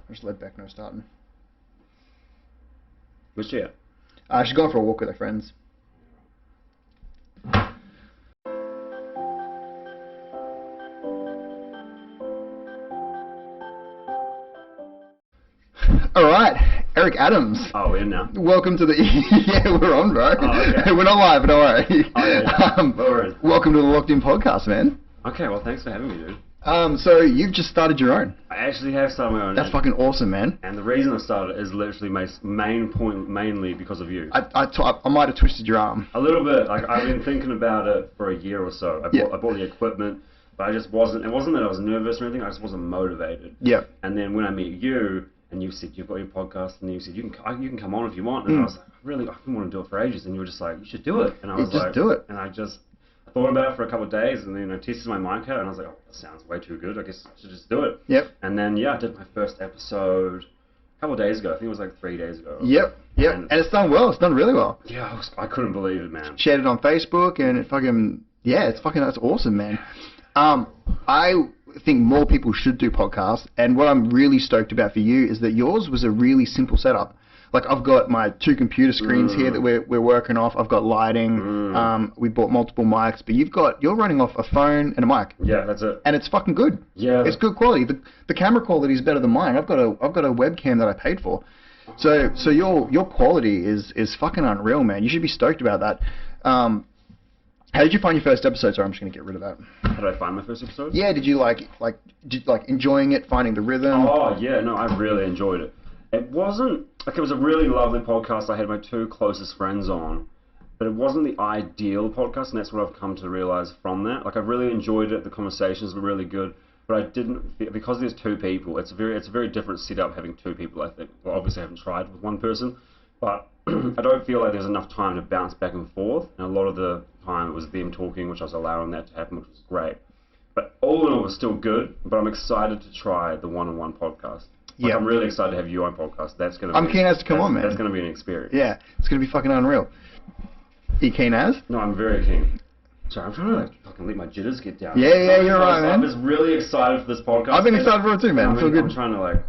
I just let Beck know starting. Where's she at? She's going for a walk with her friends. All right, Eric Adams. Oh, we're in now. Welcome to the... yeah, we're on, bro. Oh, okay. We're not live, don't worry. Oh, yeah. We're in. Welcome to the Locked In podcast, man. Okay, well, thanks for having me, dude. So you've just started your own. I actually have started my own. That's fucking awesome, man. And the reason I started is literally my main point, mainly because of you. I might have twisted your arm. A little bit. Like, I've been thinking about it for a year or so. I bought the equipment, but I just wasn't... It wasn't that I was nervous or anything. I just wasn't motivated. Yeah. And then when I met you, and you said you've got your podcast, and you said you can come on if you want, and I was like, really, I've been wanting to do it for ages, and you were just like, you should do it, and I was like, do it. And I thought about it for a couple of days, and then I tested my mic out, and I was like, oh, that sounds way too good. I guess I should just do it. Yep. And then I did my first episode a couple of days ago. I think it was like 3 days ago. Yep. And it's done well. It's done really well. Yeah, I couldn't believe it, man. Shared it on Facebook, and it fucking that's awesome, man. I think more people should do podcasts, and what I'm really stoked about for you is that yours was a really simple setup. Like, I've got my 2 computer screens here that we're working off. I've got lighting. We bought multiple mics, but you're running off a phone and a mic. Yeah, that's it. And it's fucking good. Yeah. It's good quality. The camera quality is better than mine. I've got a webcam that I paid for. So your quality is fucking unreal, man. You should be stoked about that. How did you find your first episode? Sorry, I'm just gonna get rid of that. How did I find my first episode? Yeah, did you like enjoying it, finding the rhythm? Oh yeah, no, I really enjoyed it. It wasn't like, it was a really lovely podcast. I had my 2 closest friends on, but it wasn't the ideal podcast, and that's what I've come to realize from that. Like, I really enjoyed it. The conversations were really good, but I didn't, because there's 2 people. It's a very different setup having 2 people. I think. Well, obviously I haven't tried with one person, but I don't feel like there's enough time to bounce back and forth. And a lot of the time it was them talking, which I was allowing that to happen, which was great. But all in all, it was still good. But I'm excited to try the one-on-one podcast. Like, I'm really excited to have you on podcast. That's gonna. I'm keen as to come on, man. That's gonna be an experience. Yeah, it's gonna be fucking unreal. Are you keen as? No, I'm very keen. Sorry, I'm trying to fucking let my jitters get down. Yeah, you're right, man. I'm just really excited for this podcast. I've been excited for it too, man. I feel good. I'm trying to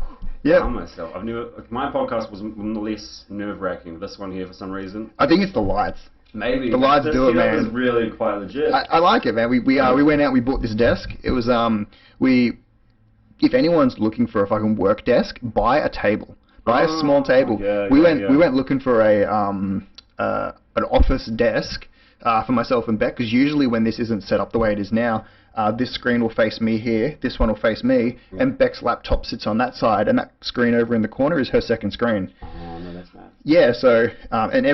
calm myself. My podcast was less nerve-wracking. This one here, for some reason. I think it's the lights. Maybe. The lights do it, man. This is really quite legit. I like it, man. We went out, we bought this desk. It was, if anyone's looking for a fucking work desk, buy a table. Buy a small table. We went looking for an office desk for myself and Beck, because usually when this isn't set up the way it is now, this screen will face me here, this one will face me, and Beck's laptop sits on that side, and that screen over in the corner is her second screen. Oh, no, that's nice. Yeah, so, and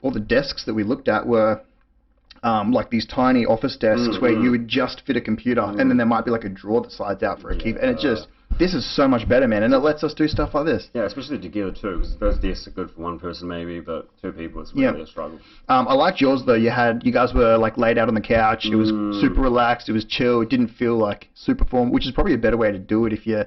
all the desks that we looked at were like these tiny office desks where you would just fit a computer, and then there might be like a drawer that slides out for a key, and this is so much better, man, and it lets us do stuff like this. Yeah, especially together too, because those desks are good for one person maybe, but 2 people it's really a struggle. I liked yours though. You guys were like laid out on the couch. It was super relaxed. It was chill. It didn't feel like super formal, which is probably a better way to do it if you.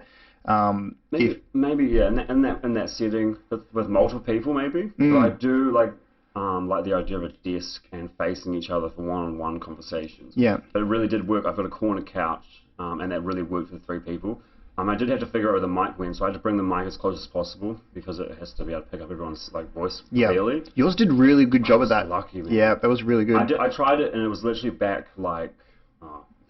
Maybe yeah, in that setting with multiple people maybe. But I do like the idea of a desk and facing each other for one-on-one conversations. Yeah. But it really did work. I've got a corner couch, and that really worked for 3 people. I did have to figure out where the mic went, so I had to bring the mic as close as possible because it has to be able to pick up everyone's voice clearly. Yours did really good job of that. Lucky, man. Yeah, that was really good. I tried it, and it was literally back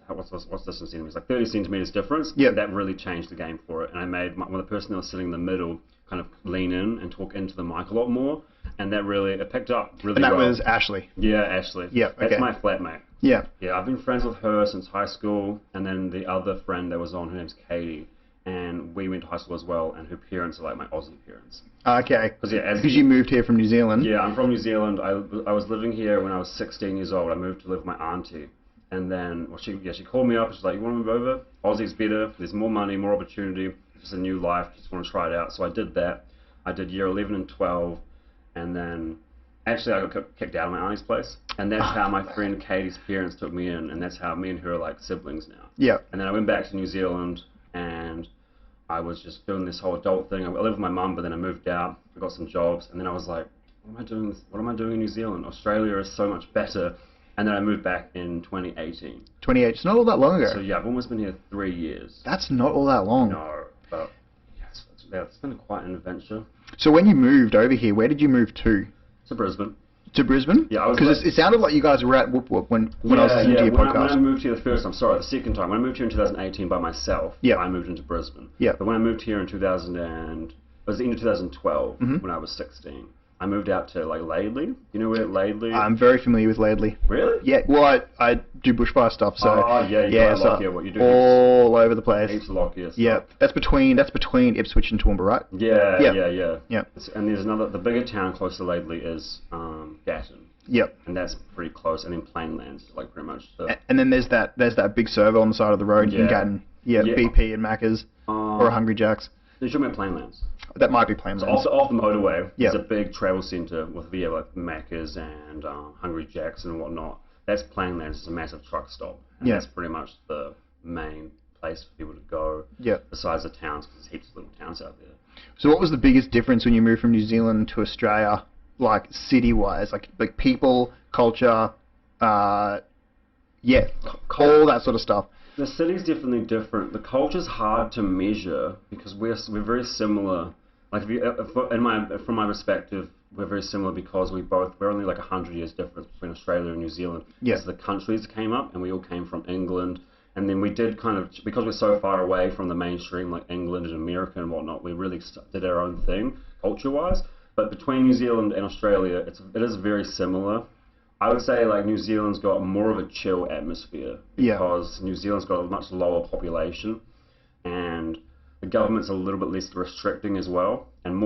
what's this in centimeters? Like 30 centimeters difference. Yeah. That really changed the game for it, and I made the person that was sitting in the middle kind of lean in and talk into the mic a lot more, and it picked up really well. And that was Ashley. Yeah, Ashley. Yeah, okay. That's my flatmate. Yeah. Yeah, I've been friends with her since high school, and then the other friend that was on, her name's Katie, and we went to high school as well, and her parents are like my Aussie parents. Okay. Because you moved here from New Zealand. Yeah, I'm from New Zealand. I was living here when I was 16 years old. I moved to live with my auntie, and then she called me up. She's like, "You want to move over? Aussie's better. There's more money, more opportunity. Just a new life. Just want to try it out." So I did that. I did year 11 and 12, and then actually I got kicked out of my auntie's place, and that's how my friend Katie's parents took me in, and that's how me and her are like siblings now. Yeah. And then I went back to New Zealand, and I was just doing this whole adult thing. I lived with my mum, but then I moved out. I got some jobs, and then I was like, "What am I doing? What am I doing in New Zealand? Australia is so much better." And then I moved back in 2018. 28. It's not all that long ago. So yeah, I've almost been here 3 years. That's not all that long. No, but yeah, it's it's been quite an adventure. So when you moved over here, where did you move to? To Brisbane. To Brisbane? Yeah, because it sounded like you guys were at Whoop Whoop when I was listening to your podcast. When I moved here the second time, when I moved here in 2018 by myself, I moved into Brisbane. Yeah. But when I moved here in it was the end of 2012, when I was 16. I moved out to like Laidley. You know where Laidley? I'm very familiar with Laidley. Really? Yeah. Well, I do bushfire stuff, so what you do all over the place. Heaps of Lockyer stuff. Yeah. That's between Ipswich and Toowoomba, right? Yeah. And there's the bigger town close to Laidley is Gatton. Yep. And that's pretty close. And then Plainlands, like pretty much. And then there's that big servo on the side of the road in Gatton. Yeah. BP and Macca's or Hungry Jack's. They should be Plainlands. That might be Plainlands. So off the motorway, there's a big travel centre with like Macca's and Hungry Jack's and whatnot. That's Plainlands. It's a massive truck stop. And that's pretty much the main place for people to go. Yeah. Besides the towns, because there's heaps of little towns out there. So what was the biggest difference when you moved from New Zealand to Australia, like city-wise, like people, culture, all that sort of stuff? The city's definitely different. The culture's hard to measure because we're very similar. Like from my perspective, we're very similar because we're only like 100 years difference between Australia and New Zealand. Yeah. As the countries came up, and we all came from England, and then we did because we're so far away from the mainstream, like England and America and whatnot. We really did our own thing culture-wise. But between New Zealand and Australia, it is very similar. I would say like New Zealand's got more of a chill atmosphere because New Zealand's got a much lower population, and the government's a little bit less restricting as well. And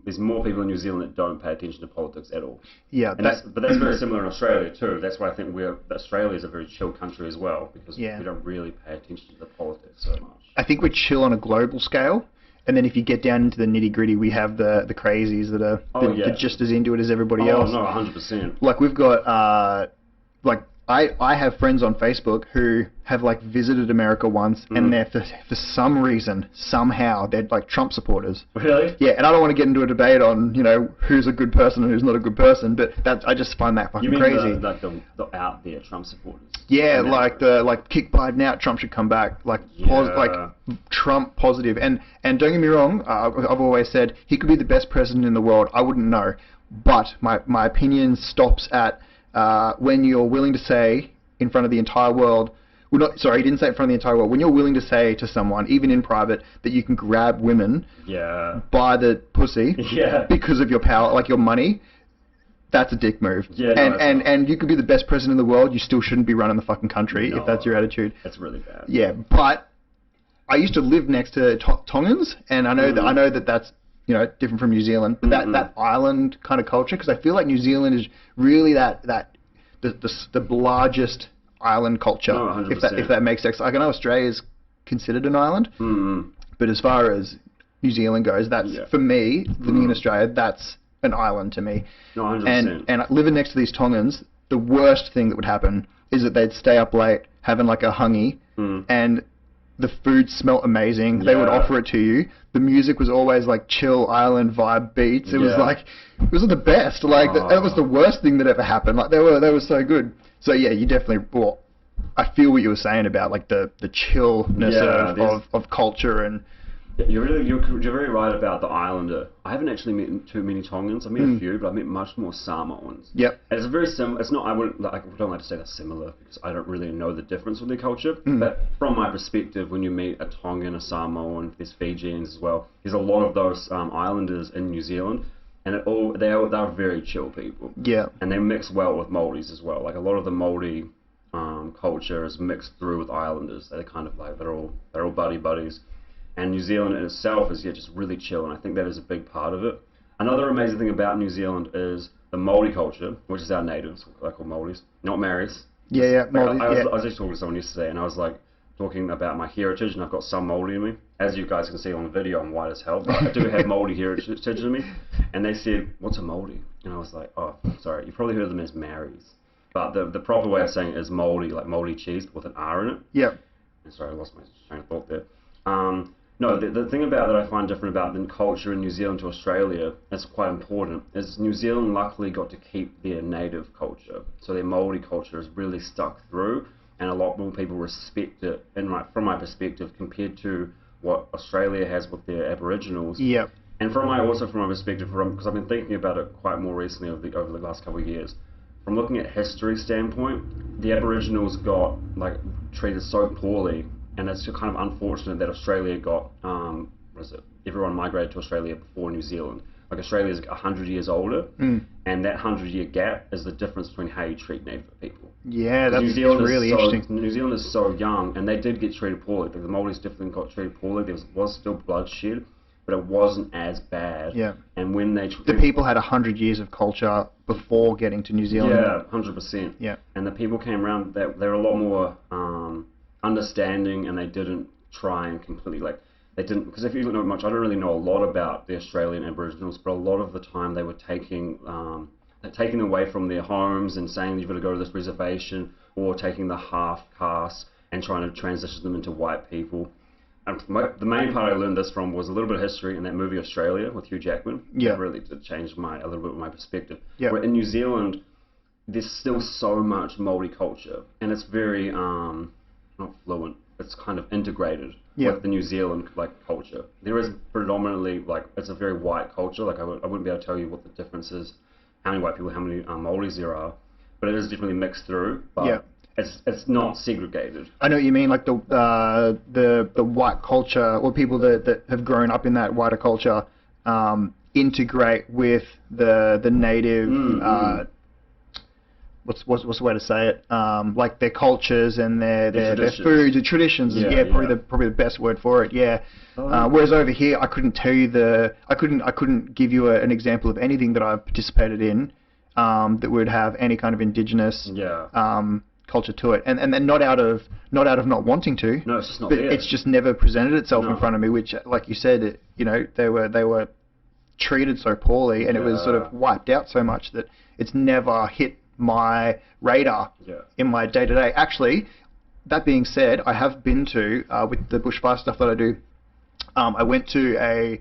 there's more people in New Zealand that don't pay attention to politics at all. Yeah, but that's very similar in Australia too. That's why I think Australia is a very chill country as well, because we don't really pay attention to the politics so much. I think we're chill on a global scale. And then if you get down into the nitty-gritty, we have the crazies that are just as into it as everybody else. Oh, no, 100%. Like, we've got, I have friends on Facebook who have, like, visited America once, and they're, for some reason, somehow, they're, like, Trump supporters. Really? Yeah, and I don't want to get into a debate on, who's a good person and who's not a good person, but I just find that fucking crazy. You mean the out there Trump supporters? Yeah, like kick Biden out, Trump should come back, Trump positive. And don't get me wrong, I've always said he could be the best president in the world. I wouldn't know, but my opinion stops at when you're willing to say in front of the entire world. He didn't say it in front of the entire world. When you're willing to say to someone, even in private, that you can grab women by the pussy because of your power, like your money. That's a dick move. Yeah, and you could be the best president in the world, you still shouldn't be running the fucking country if that's your attitude. That's really bad. Yeah, but I used to live next to Tongans, and I know that that's different from New Zealand, but that island kind of culture, because I feel like New Zealand is really the largest island culture. Oh, if that makes sense. Like, I know Australia's considered an island, but as far as New Zealand goes, that's for me living in Australia, that's an island to me. No, 100%. And living next to these Tongans, the worst thing that would happen is that they'd stay up late having like a hungy, and the food smelt amazing. They would offer it to you. The music was always like chill island vibe beats. It was the best. Like that was the worst thing that ever happened. Like they were so good. So yeah, you definitely. Well, I feel what you were saying about like the chillness of culture and. You're very right about the islander. I haven't actually met too many Tongans. I've met a few, but I've met much more Samoans. Yep. And it's very similar. It's not. I don't like to say they're similar because I don't really know the difference with their culture. But from my perspective, when you meet a Tongan, a Samoan, there's Fijians as well. There's a lot of those islanders in New Zealand, and they're very chill people. Yeah. And they mix well with Māoris as well. Like a lot of the Māori culture is mixed through with islanders. They're kind of like they're all buddies. And New Zealand in itself is just really chill, and I think that is a big part of it. Another amazing thing about New Zealand is the Māori culture, which is our natives, I call Māoris, not Maoris. Yeah, Māori, I was just talking to someone yesterday, and I was like talking about my heritage, and I've got some Māori in me. As you guys can see on the video, I'm white as hell, but I do have Māori heritage in me. And they said, "What's a Māori?" And I was like, "Oh, sorry, you probably heard of them as Maoris." But the proper way of saying it is Māori, like Māori cheese, with an R in it. Yeah. Sorry, I lost my train of thought there. No, the thing about that I find different about the culture in New Zealand to Australia, that's quite important, is New Zealand luckily got to keep their native culture. So their Māori culture is really stuck through, and a lot more people respect it, from my perspective, compared to what Australia has with their Aboriginals. Yep. And from my perspective, because I've been thinking about it quite more recently over the last couple of years, from looking at history standpoint, the Aboriginals got like treated so poorly, and it's kind of unfortunate that Australia got everyone migrated to Australia before New Zealand. Like Australia's 100 years older, and that 100-year gap is the difference between how you treat Native people. Yeah, that's really interesting. New Zealand is so young, and they did get treated poorly. Like the Māoris definitely got treated poorly. There was still bloodshed, but it wasn't as bad. Yeah. And when the people had 100 years of culture before getting to New Zealand. Yeah, 100%. Yeah. And the people came around. They were a lot more understanding, and they didn't try and completely they didn't, because if you don't know much, I don't really know a lot about the Australian Aboriginals, but a lot of the time they were taking away from their homes and saying you've got to go to this reservation, or taking the half caste and trying to transition them into white people. And the main part I learned this from was a little bit of history in that movie Australia with Hugh Jackman. Yeah. It really did change a little bit of my perspective. Yeah. Where in New Zealand, there's still so much Māori culture, and it's very not fluent. It's kind of integrated with the New Zealand culture. There is predominantly it's a very white culture. I wouldn't be able to tell you what the difference is, how many white people, how many Māoris there are, but it is definitely mixed through. But it's not segregated. I know what you mean, like the white culture, or people that have grown up in that whiter culture, integrate with the native. What's the way to say it? Like their cultures and their food, the traditions. Probably the best word for it. Yeah. Whereas over here, I couldn't tell you I couldn't give you an example of anything that I've participated in that would have any kind of indigenous culture to it, and then not out of not wanting to. No, it's just not but there. It's just never presented itself in front of me. Which, like you said, they were treated so poorly, and it was sort of wiped out so much that it's never hit my radar in my day-to-day. Actually, that being said, I have been to, with the bushfire stuff that I do, I went to a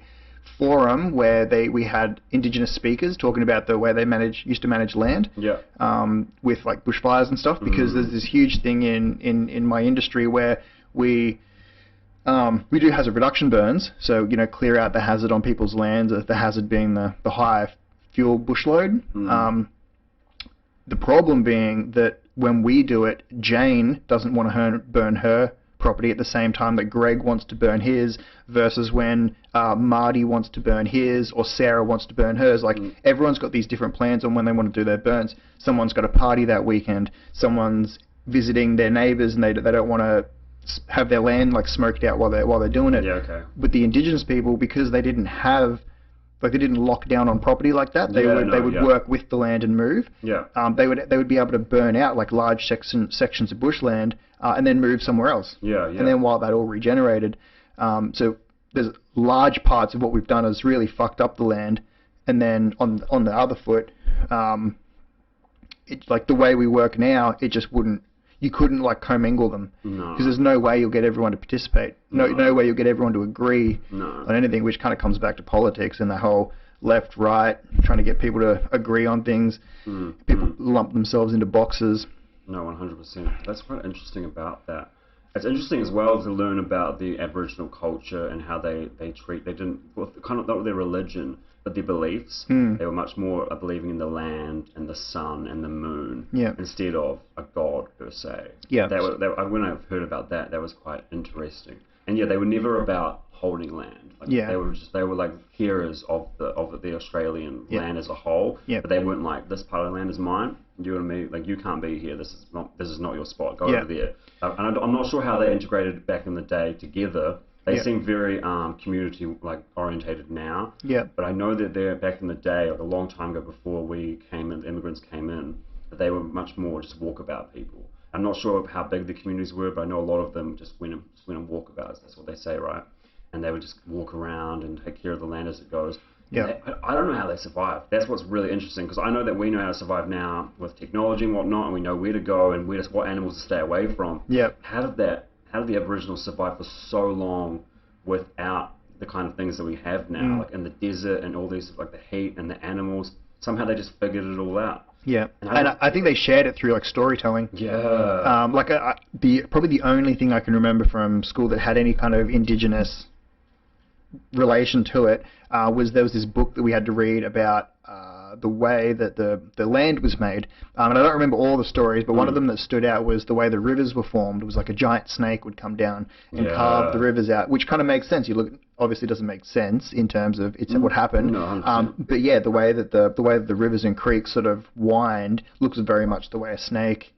forum where we had indigenous speakers talking about the way they used to manage land with bushfires and stuff, because there's this huge thing in my industry where we do hazard reduction burns, so clear out the hazard on people's lands, the hazard being the high fuel bush load. The problem being that when we do it, Jane doesn't want to burn her property at the same time that Greg wants to burn his, versus when Marty wants to burn his, or Sarah wants to burn hers. Everyone's got these different plans on when they want to do their burns. Someone's got a party that weekend. Someone's visiting their neighbours, and they don't want to have their land smoked out while they're doing it. Yeah, okay. With the indigenous people, because they didn't have they didn't lock down on property like that. They would work with the land and move. Yeah. They would be able to burn out large sections of bushland and then move somewhere else. Yeah. And then while that all regenerated, so there's large parts of what we've done has really fucked up the land. And then on the other foot, it's the way we work now, it just wouldn't. You couldn't commingle them, because there's no way you'll get everyone to participate. No way you'll get everyone to agree on anything, which kind of comes back to politics and the whole left, right, trying to get people to agree on things. People lump themselves into boxes. No, 100%. That's quite interesting about that. It's interesting as well to learn about the Aboriginal culture and how they didn't, kind of not their religion, but their beliefs. They were much more believing in the land and the sun and the moon instead of a god per se. Yeah. When I heard about that, that was quite interesting. And they were never about holding land. They were hearers of the Australian land as a whole. Yeah. But they weren't this part of the land is mine. You and me, you can't be here. This is not your spot. Go over there. And I'm not sure how they integrated back in the day together. They seem very community orientated now. Yeah. But I know that they're back in the day, a long time ago before we came in, the immigrants came in, that they were much more just walkabout people. I'm not sure how big the communities were, but I know a lot of them just went on walkabouts. That's what they say, right? And they would just walk around and take care of the land as it goes. Yeah. I don't know how they survive. That's what's really interesting, because I know that we know how to survive now with technology and whatnot, and we know where to go and what animals to stay away from. Yeah. How did the Aboriginals survive for so long without the kind of things that we have now, in the desert and all these, the heat and the animals? Somehow they just figured it all out. Yeah, and I think they shared it through storytelling. Yeah. Probably the only thing I can remember from school that had any kind of indigenous relation to it was there was this book that we had to read about the way that the land was made. And I don't remember all the stories, but one of them that stood out was the way the rivers were formed. It was like a giant snake would come down and carve the rivers out, which kind of makes sense. You look, obviously doesn't make sense in terms of it's what happened. No, but yeah, the way that the rivers and creeks sort of wind looks very much the way a snake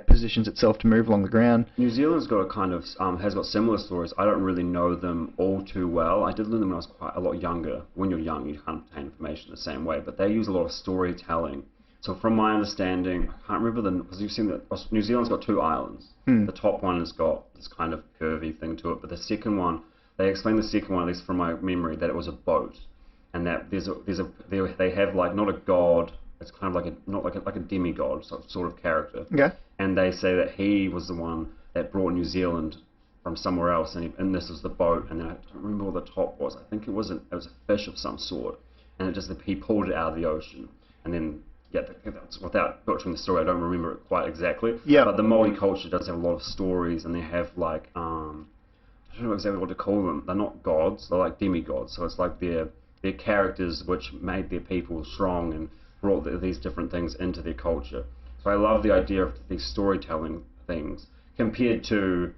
positions itself to move along the ground. New Zealand's got a kind of has got similar stories. I don't really know them all too well. I did learn them when I was quite a lot younger. When you're young, you can't obtain information the same way, but they use a lot of storytelling. So from my understanding, I can't remember because you've seen that New Zealand's got 2 islands. The top one has got this kind of curvy thing to it, but the second one, they explain the second one, at least from my memory, that it was a boat, and that they have like not a god. It's kind of like a demigod sort of character. Okay. And they say that he was the one that brought New Zealand from somewhere else, and this was the boat. And then I don't remember what the top was. I think it was a fish of some sort, and he pulled it out of the ocean. And then without butchering the story, I don't remember it quite exactly. Yeah. But the Māori culture does have a lot of stories, and they have like I don't know exactly what to call them. They're not gods. They're like demigods. So it's like their characters which made their people strong and brought these different things into their culture. So I love the idea of these storytelling things compared to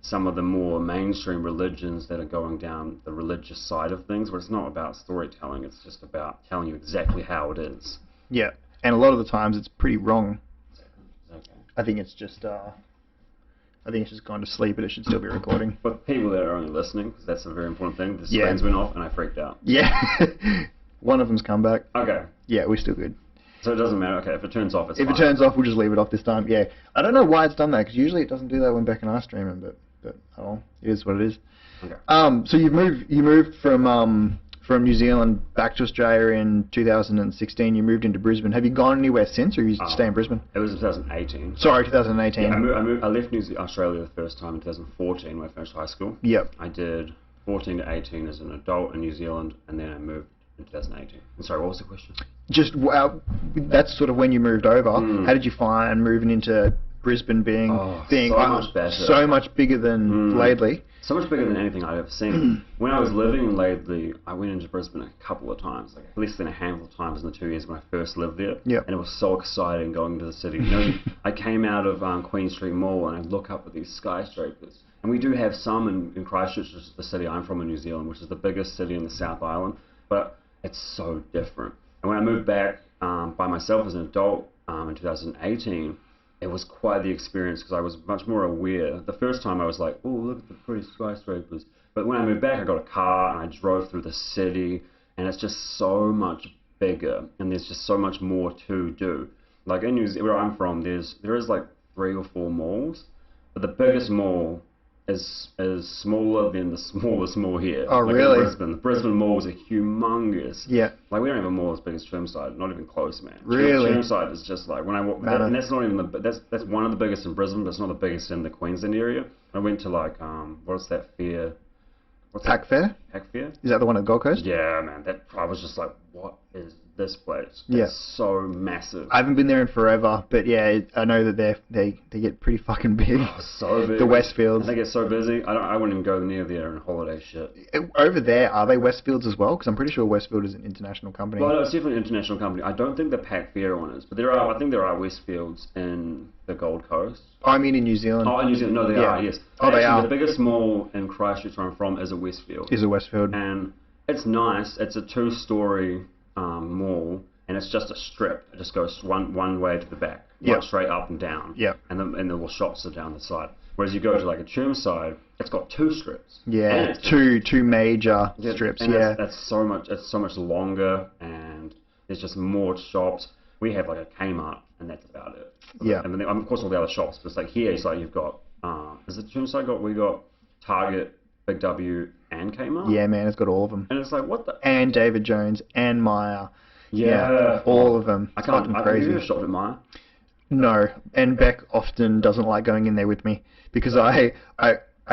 some of the more mainstream religions that are going down the religious side of things, where it's not about storytelling, it's just about telling you exactly how it is. Yeah, and a lot of the times it's pretty wrong. Okay. I think it's just gone to sleep, but it should still be recording. For people that are only listening, because that's a very important thing, the screens went off and I freaked out. Yeah. One of them's come back. Okay. Yeah, we're still good. So it doesn't matter. Okay, if it turns off, it's fine. If it turns off, we'll just leave it off this time. Yeah. I don't know why it's done that, because usually it doesn't do that when Beck and I are streaming, but oh, it is what it is. Okay. So you moved from New Zealand back to Australia in 2016. You moved into Brisbane. Have you gone anywhere since, or you stay in Brisbane? It was 2018. Sorry, 2018. Yeah, I left Australia the first time in 2014 when I finished high school. Yep. I did 14 to 18 as an adult in New Zealand, and then I moved in 2018. I'm sorry, what was the question? Just that's sort of when you moved over. How did you find moving into Brisbane being so much better, so much bigger than Laidley? So much bigger than anything I've ever seen. When I was living in Laidley, I went into Brisbane a couple of times, like less than a handful of times in the 2 years when I first lived there. Yep. And it was so exciting going to the city. You know, I came out of Queen Street Mall and I look up at these skyscrapers. And we do have some in Christchurch, which is the city I'm from in New Zealand, which is the biggest city in the South Island. But it's so different. And when I moved back by myself as an adult in 2018, it was quite the experience because I was much more aware. The first time I was like, oh, look at the pretty skyscrapers. But when I moved back, I got a car and I drove through the city, and it's just so much bigger, and there's just so much more to do. Like in New Zealand, where I'm from, there is like 3 or 4 malls, but the biggest mall is smaller than the smallest mall here. Oh, like really? In Brisbane. The Brisbane malls are humongous. Yeah. Like we don't have a mall as big as Chermside, not even close, man. Really? Chermside is just like when I walk, and that's not even that's one of the biggest in Brisbane, but it's not the biggest in the Queensland area. I went to like what's that fair? Pack Fair? Pack Fair? Is that the one at Gold Coast? Yeah, man. I was just like, what is this place? Yeah. It's so massive. I haven't been there in forever, but yeah, I know that they get pretty fucking big. Oh, so big. The Westfields. They get so busy. I wouldn't even go near there in holiday shit. Over there, are they Westfields as well? Because I'm pretty sure Westfield is an international company. Well, no, it's definitely an international company. I don't think the Pack Fair one is, but I think there are Westfields in the Gold Coast. Oh, I mean in New Zealand. Oh, in New Zealand. No, they are, yes. Oh, they are. The biggest mall in Christchurch where I'm from is a Westfield. Is a Westfield. And it's nice. It's a 2-story mall, and it's just a strip. It just goes one way to the back, straight up and down. Yeah. And the little shops are down the side. Whereas you go to like a Chermside, it's got 2 strips. Yeah, two major strips. And yeah. That's so much. It's so much longer, and there's just more shops. We have like a Kmart, and that's about it. Yeah. And then of course all the other shops, but it's like here, it's like you've got is it Chermside we got Target, Big W, and Kmart. Yeah, man, it's got all of them. And it's like what the. And David Jones and Myer. Yeah, all of them. I can't. Have you ever shopped at Myer? No, and Beck often doesn't like going in there with me because I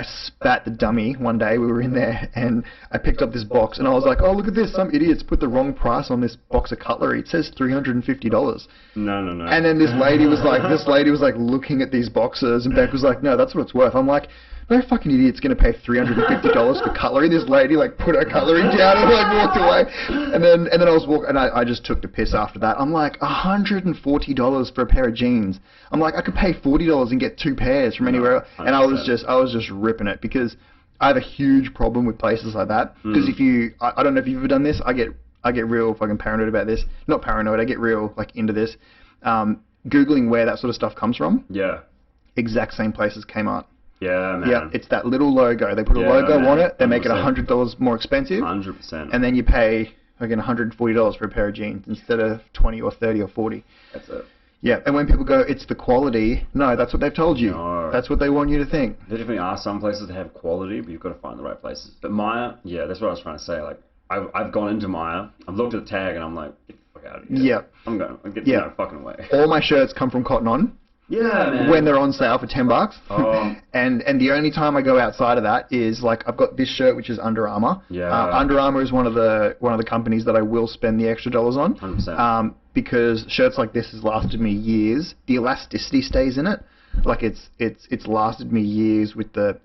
spat the dummy one day. We were in there and I picked up this box and I was like, oh, look at this. Some idiots put the wrong price on this box of cutlery. It says $350. No. And then this lady was like looking at these boxes and Beck was like, no, that's what it's worth. I'm like, no fucking idiot's going to pay $350 for cutlery. This lady like put her cutlery down and like walked away. And then I was walking, and I just took the piss after that. I'm like, $140 for a pair of jeans. I'm like, I could pay $40 and get 2 pairs from anywhere. And I was just ripping it, because I have a huge problem with places like that. Because if you, I don't know if you've ever done this. I get real fucking paranoid about this. Not paranoid. I get real like into this. Googling where that sort of stuff comes from. Yeah. Exact same place as Kmart. Yeah, man. Yeah, it's that little logo. They put a logo on it. They 100%. Make it $100 more expensive. 100%. And then you pay again $140 for a pair of jeans instead of 20 or 30 or 40. That's it. Yeah, and when people go, it's the quality. No, that's what they've told you. No. That's what they want you to think. There definitely are some places that have quality, but you've got to find the right places. But Maya, yeah, that's what I was trying to say. Like, I've gone into Maya, I've looked at the tag, and I'm like, get the fuck out of here. Yeah. I'm getting fucking away. All my shirts come from Cotton On. Yeah, man. When they're on sale for $10. Oh. And the only time I go outside of that is like I've got this shirt which is Under Armour. Yeah. Under Armour is one of the companies that I will spend the extra dollars on. 100%. Because shirts like this has lasted me years. The elasticity stays in it. Like it's lasted me years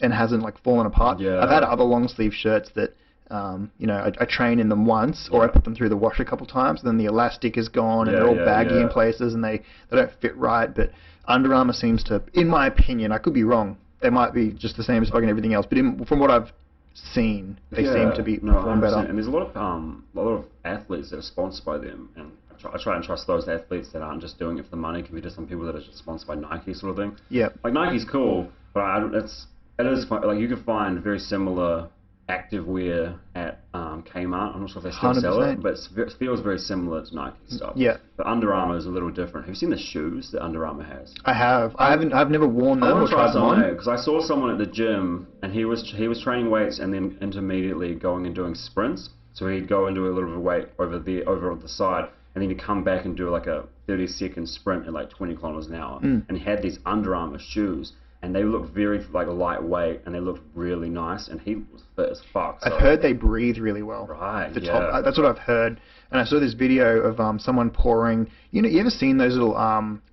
and hasn't like fallen apart. Yeah. I've had other long sleeve shirts that I train in them once, or I put them through the wash a couple times, and then the elastic is gone and they're all baggy in places and they don't fit right. But Under Armour seems to, in my opinion, I could be wrong. They might be just the same as fucking everything else, but from what I've seen, they seem to be perform better. And there's a lot of athletes that are sponsored by them, and I try and trust those athletes that aren't just doing it for the money, compared to some people that are just sponsored by Nike, sort of thing. Yeah. Like Nike's cool, but it is fun. Like you can find very similar activewear at Kmart. I'm not sure if they still 100%. sell it, but it feels very similar to Nike stuff. Yeah. But Under Armour is a little different. Have you seen the shoes that Under Armour has? I have. I've never worn them or tried them on. Because I saw someone at the gym, and he was training weights and then intermediately going and doing sprints. So he'd go and do a little bit of weight over on the side, and then he'd come back and do like a 30-second sprint at like 20 kilometers an hour. And he had these Under Armour shoes, and they looked very like lightweight, and they looked really nice, and he was fit as fuck. So. I've heard they breathe really well. Right, top, that's what I've heard. And I saw this video of someone pouring, you ever seen those little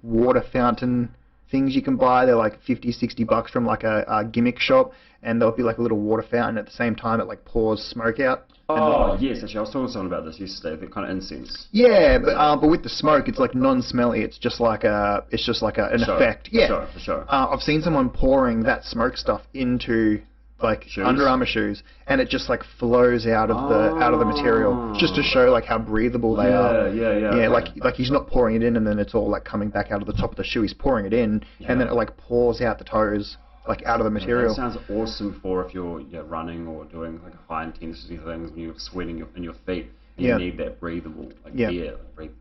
water fountain things you can buy? They're like $50-$60 from like a gimmick shop, and there'll be like a little water fountain at the same time it like pours smoke out. Oh, yes, actually, I was talking to someone about this yesterday, the kind of incense. Yeah, but with the smoke, it's like non-smelly. It's just like an effect. Yeah, for sure. I've seen someone pouring that smoke stuff into like shoes? Under Armour shoes, and it just like flows out of the material, just to show like how breathable they are. Yeah. Like he's not pouring it in, and then it's all like coming back out of the top of the shoe. He's pouring it in, and then it like pours out the toes. Like out of the material. That sounds awesome for if you're running or doing like high intensity things and you're sweating in your feet. And you need that breathable air.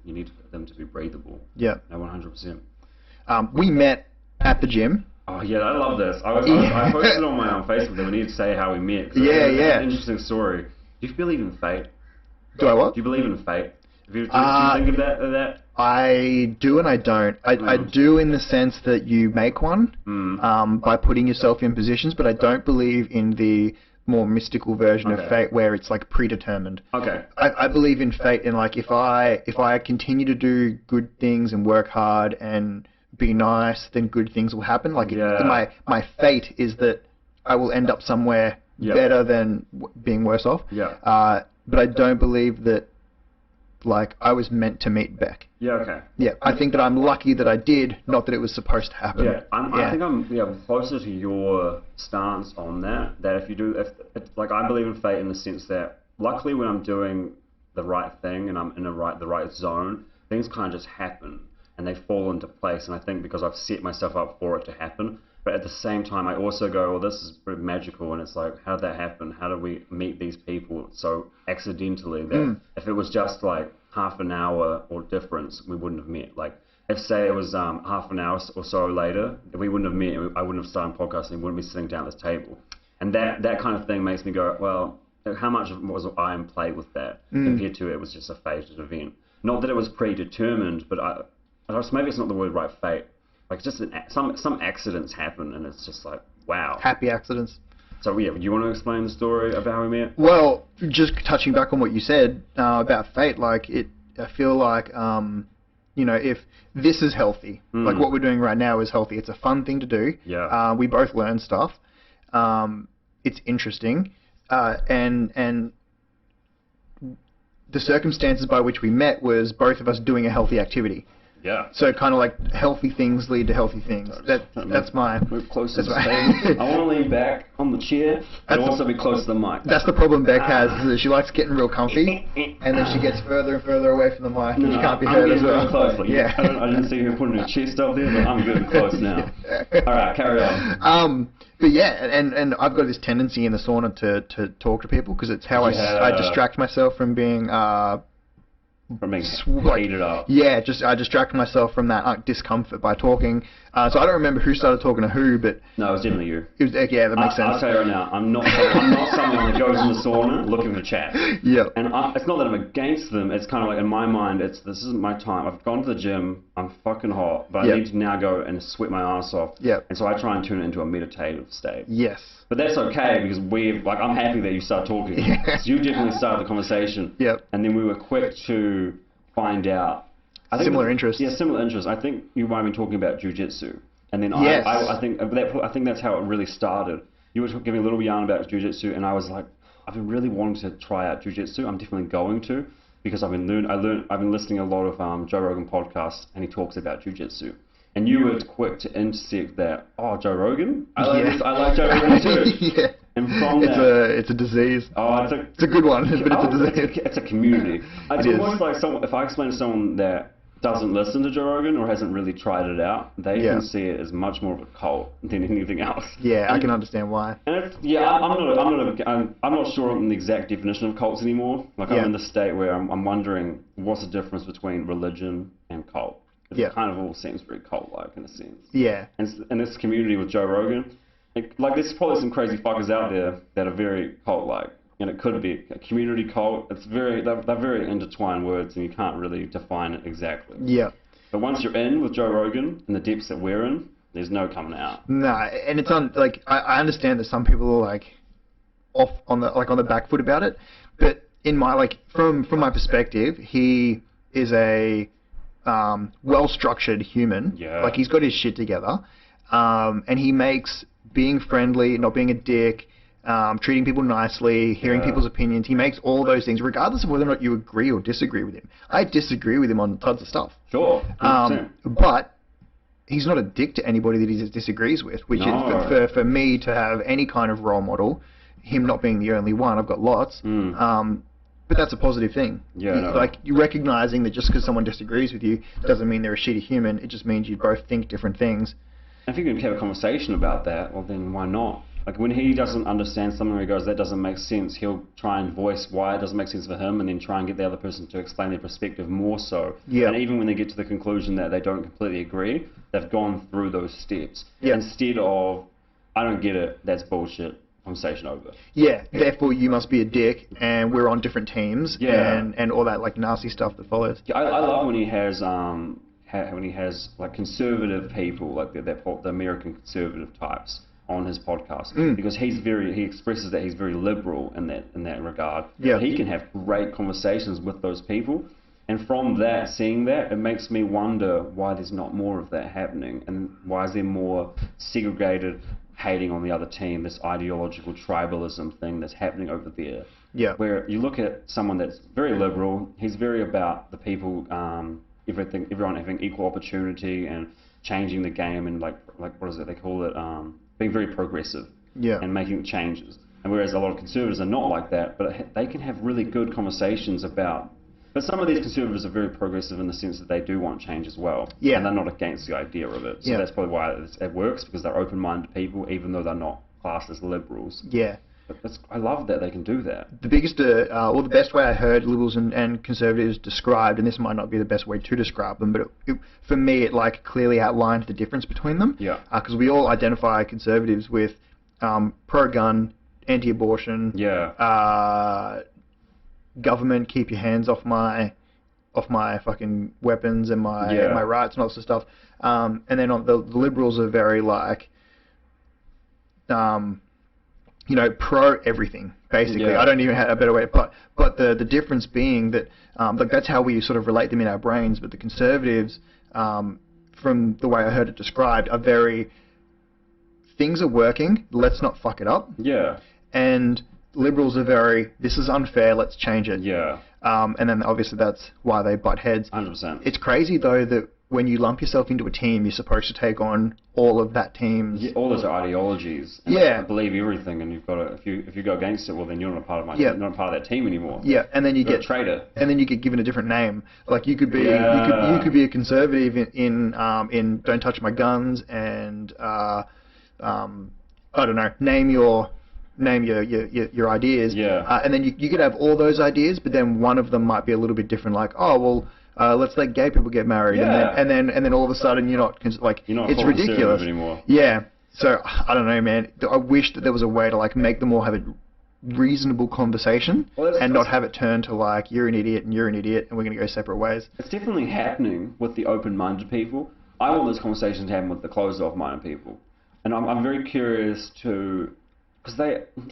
You need them to be breathable. Yeah. No, 100%. We met at the gym. Oh yeah, I love this. I posted on my Facebook that we need to say how we met. It's an interesting story. Do you believe in fate? Do I what? Do you believe in fate? Do you think of that? I do and I don't. I do in the sense that you make one by putting yourself in positions, but I don't believe in the more mystical version of fate where it's like predetermined. Okay. I believe in fate, and like if I continue to do good things and work hard and be nice, then good things will happen. Like my fate is that I will end up somewhere better than being worse off. Yeah. But I don't believe that like I was meant to meet Beck. Yeah, okay. Yeah, I think that I'm lucky that I did, not that it was supposed to happen. Yeah, I think I'm closer to your stance on that. That like I believe in fate in the sense that luckily when I'm doing the right thing and I'm in the right zone, things kind of just happen and they fall into place. And I think because I've set myself up for it to happen. But at the same time, I also go, well, this is pretty magical, and it's like, how did that happen? How did we meet these people so accidentally that if it was just like half an hour or difference, we wouldn't have met? Like, if say it was half an hour or so later, we wouldn't have met, I wouldn't have started podcasting, we wouldn't be sitting down at this table. And that kind of thing makes me go, well, how much was I in play with that compared to it was just a fated event? Not that it was predetermined, but maybe it's not the word right, fate. Like just some accidents happen, and it's just like, wow. Happy accidents. So yeah, you want to explain the story about how we met? Well, just touching back on what you said about fate, like I feel like if this is healthy, like what we're doing right now is healthy. It's a fun thing to do. Yeah. We both learn stuff. it's interesting, and the circumstances by which we met was both of us doing a healthy activity. Yeah. So kind of like healthy things lead to healthy things. That's my... Move closer to the table. I want to lean back on the chair and also be close to the mic. That's the problem Beck has, is that she likes getting real comfy, and then she gets further and further away from the mic, and she can't be heard as well. Close. Like, yeah. I didn't see her putting her chest up there, but I'm good and close now. All right, carry on. But yeah, and I've got this tendency in the sauna to talk to people, because it's how I distract myself from being... from being heated up. Yeah, I distracted myself from that discomfort by talking. So I don't remember who started talking to who, but... No, it was definitely you. It was, yeah, that makes sense. I'll tell you right now, I'm not someone that goes in the sauna looking for chat. Yeah. And it's not that I'm against them, it's kind of like in my mind, this isn't my time. I've gone to the gym, I'm fucking hot, but I need to now go and sweat my ass off. Yeah. And so I try and turn it into a meditative state. Yes. But that's okay, because I'm happy that you start talking. Yeah. So you definitely started the conversation. Yep. And then we were quick to find out. Similar interests. Yeah, similar interests. I think you might have been talking about jiu-jitsu. And then yes. I think that's how it really started. You were giving a little yarn about jiu-jitsu, and I was like, I've been really wanting to try out jiu-jitsu. I'm definitely going to, because I've been listening a lot of Joe Rogan podcasts, and he talks about jiu-jitsu. And you were quick to intersect that. Oh, Joe Rogan? I like Joe Rogan too. Yeah. And from it's a disease. Oh, it's a good one, but it's a disease. It's a community. It's almost like if I explain to someone that doesn't listen to Joe Rogan or hasn't really tried it out, they can see it as much more of a cult than anything else. Yeah, I can understand why. And I'm not sure on the exact definition of cults anymore. Like I'm in the state where I'm wondering what's the difference between religion and cult. It kind of all seems very cult-like in a sense. Yeah. And in this community with Joe Rogan, like there's probably some crazy fuckers out there that are very cult-like. And it could be a community cult. They're very intertwined words, and you can't really define it exactly. Yeah. But once you're in with Joe Rogan in the depths that we're in, there's no coming out. No, and it's I understand that some people are like off on the back foot about it, but in my from my perspective, he is a well-structured human. Yeah. Like he's got his shit together, and he makes being friendly, not being a dick, treating people nicely, hearing people's opinions. He makes all those things, regardless of whether or not you agree or disagree with him. I disagree with him on tons of stuff. Sure. But he's not a dick to anybody that he disagrees with, which is for me to have any kind of role model, him not being the only one. I've got lots. But that's a positive thing. Yeah. You recognizing that just because someone disagrees with you doesn't mean they're a shitty human. It just means you both think different things. If you can have a conversation about that, well then why not? Like when he doesn't understand something, or he goes, that doesn't make sense, he'll try and voice why it doesn't make sense for him, and then try and get the other person to explain their perspective more so. Yeah. And even when they get to the conclusion that they don't completely agree, they've gone through those steps. Yeah. Instead of, I don't get it, that's bullshit, conversation over. Yeah, therefore you must be a dick, and we're on different teams, and all that nasty stuff that follows. Yeah, I love when he has conservative people, like the American conservative types, on his podcast, because he expresses that he's very liberal in that regard. Yeah. He can have great conversations with those people, and from that, seeing that, it makes me wonder why there's not more of that happening, and why is there more segregated hating on the other team, this ideological tribalism thing that's happening over there. Yeah. Where you look at someone that's very liberal, he's very about the people, everyone having equal opportunity and changing the game, and like what is it they call it, being very progressive, and making changes. And whereas a lot of conservatives are not like that, but they can have really good conversations about. But some of these conservatives are very progressive in the sense that they do want change as well, and they're not against the idea of it. So that's probably why it works, because they're open-minded people, even though they're not classed as liberals. Yeah. But I love that they can do that. The biggest, the best way I heard liberals and conservatives described, and this might not be the best way to describe them, but for me it clearly outlined the difference between them. Yeah. Because we all identify conservatives with pro-gun, anti-abortion. Yeah. Government, keep your hands off my fucking weapons and my rights and all this stuff. And then the liberals are very pro everything, basically. Yeah. I don't even have a better way, but the difference being that that's how we sort of relate them in our brains. But the conservatives, from the way I heard it described, are very things are working, let's not fuck it up. Yeah. And liberals are very, this is unfair, let's change it. Yeah. And then obviously that's why they butt heads. 100%. It's crazy though that when you lump yourself into a team, you're supposed to take on all of that team's... Yeah, all those ideologies. And yeah. Believe everything, and you've got to, if you go against it, well then you're not a part of you're not a part of that team anymore. Yeah, and then you're a traitor. And then you get given a different name. Like you could be you could be a conservative in Don't Touch My Guns and I don't know, name your ideas. Yeah. And then you could have all those ideas, but then one of them might be a little bit different. Like, oh well, let's let gay people get married. Yeah. And then all of a sudden you're not it's ridiculous anymore. Yeah. So I don't know, man. I wish that there was a way to like make them all have a reasonable conversation and not have it turn to like you're an idiot and you're an idiot and we're going to go separate ways. It's definitely happening with the open-minded people. I want those conversations to happen with the closed-off-minded people, and I'm very curious to, because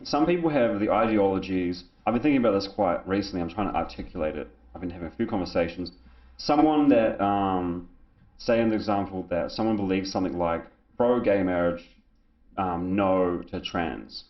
some people have the ideologies. I've been thinking about this quite recently. I'm trying to articulate it. I've been having a few conversations. Someone that say in the example that someone believes something like pro-gay marriage, no to trans.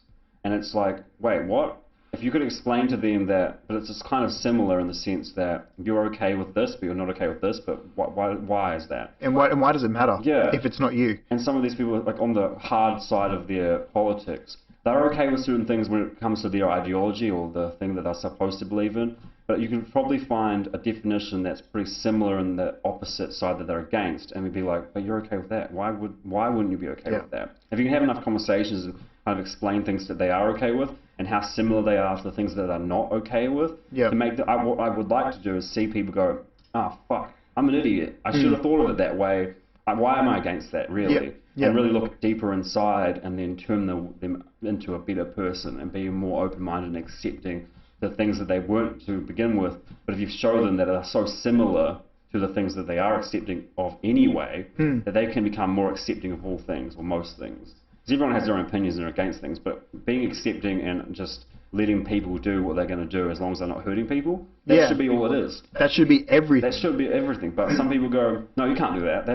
And it's like, wait, what? If you could explain to them that, but it's just kind of similar in the sense that you're okay with this, but you're not okay with this, but why is that? And why does it matter? Yeah. If it's not you? And some of these people, like on the hard side of their politics, they're okay with certain things when it comes to their ideology or the thing that they're supposed to believe in, but you can probably find a definition that's pretty similar in the opposite side that they're against, and we'd be like, but you're okay with that. Why wouldn't you be okay with that? If you can have enough conversations and kind of explain things that they are okay with and how similar they are to the things that they're not okay with, to make what I would like to do is see people go, oh fuck, I'm an idiot. I should have thought of it that way. Why am I against that, really? And really look deeper inside and then turn them into a better person and be more open-minded and accepting the things that they weren't to begin with. But if you show them that are so similar to the things that they are accepting of anyway, that they can become more accepting of all things or most things. Because everyone has their own opinions and are against things, but being accepting and just letting people do what they're going to do as long as they're not hurting people, that should be all it is. That should be everything. That should be everything. But some people go, no, you can't do that.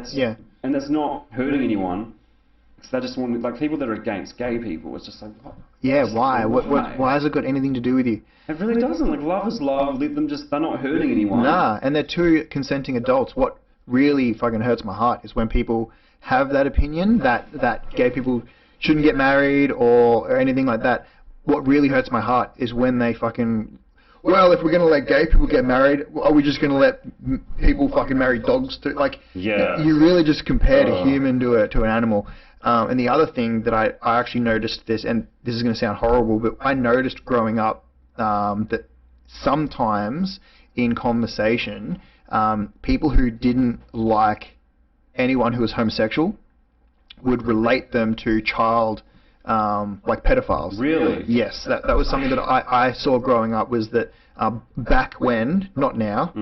And that's not hurting anyone. They just want, like, people that are against gay people, it's just like, what? Yeah, why? Why has it got anything to do with you? It really doesn't. Like, love is love. Let them they're not hurting anyone. Nah, and they're two consenting adults. What really fucking hurts my heart is when people have that opinion that gay people shouldn't get married or anything like that. What really hurts my heart is when they fucking, well, if we're going to let gay people get married, are we just going to let people fucking marry dogs too? Like, you really just compared a human to an animal. And the other thing that I actually noticed this, and this is going to sound horrible, but I noticed growing up that sometimes in conversation, people who didn't like anyone who was homosexual would relate them to child, like pedophiles. Really? Yes, that was something that I saw growing up, was that back when, not now,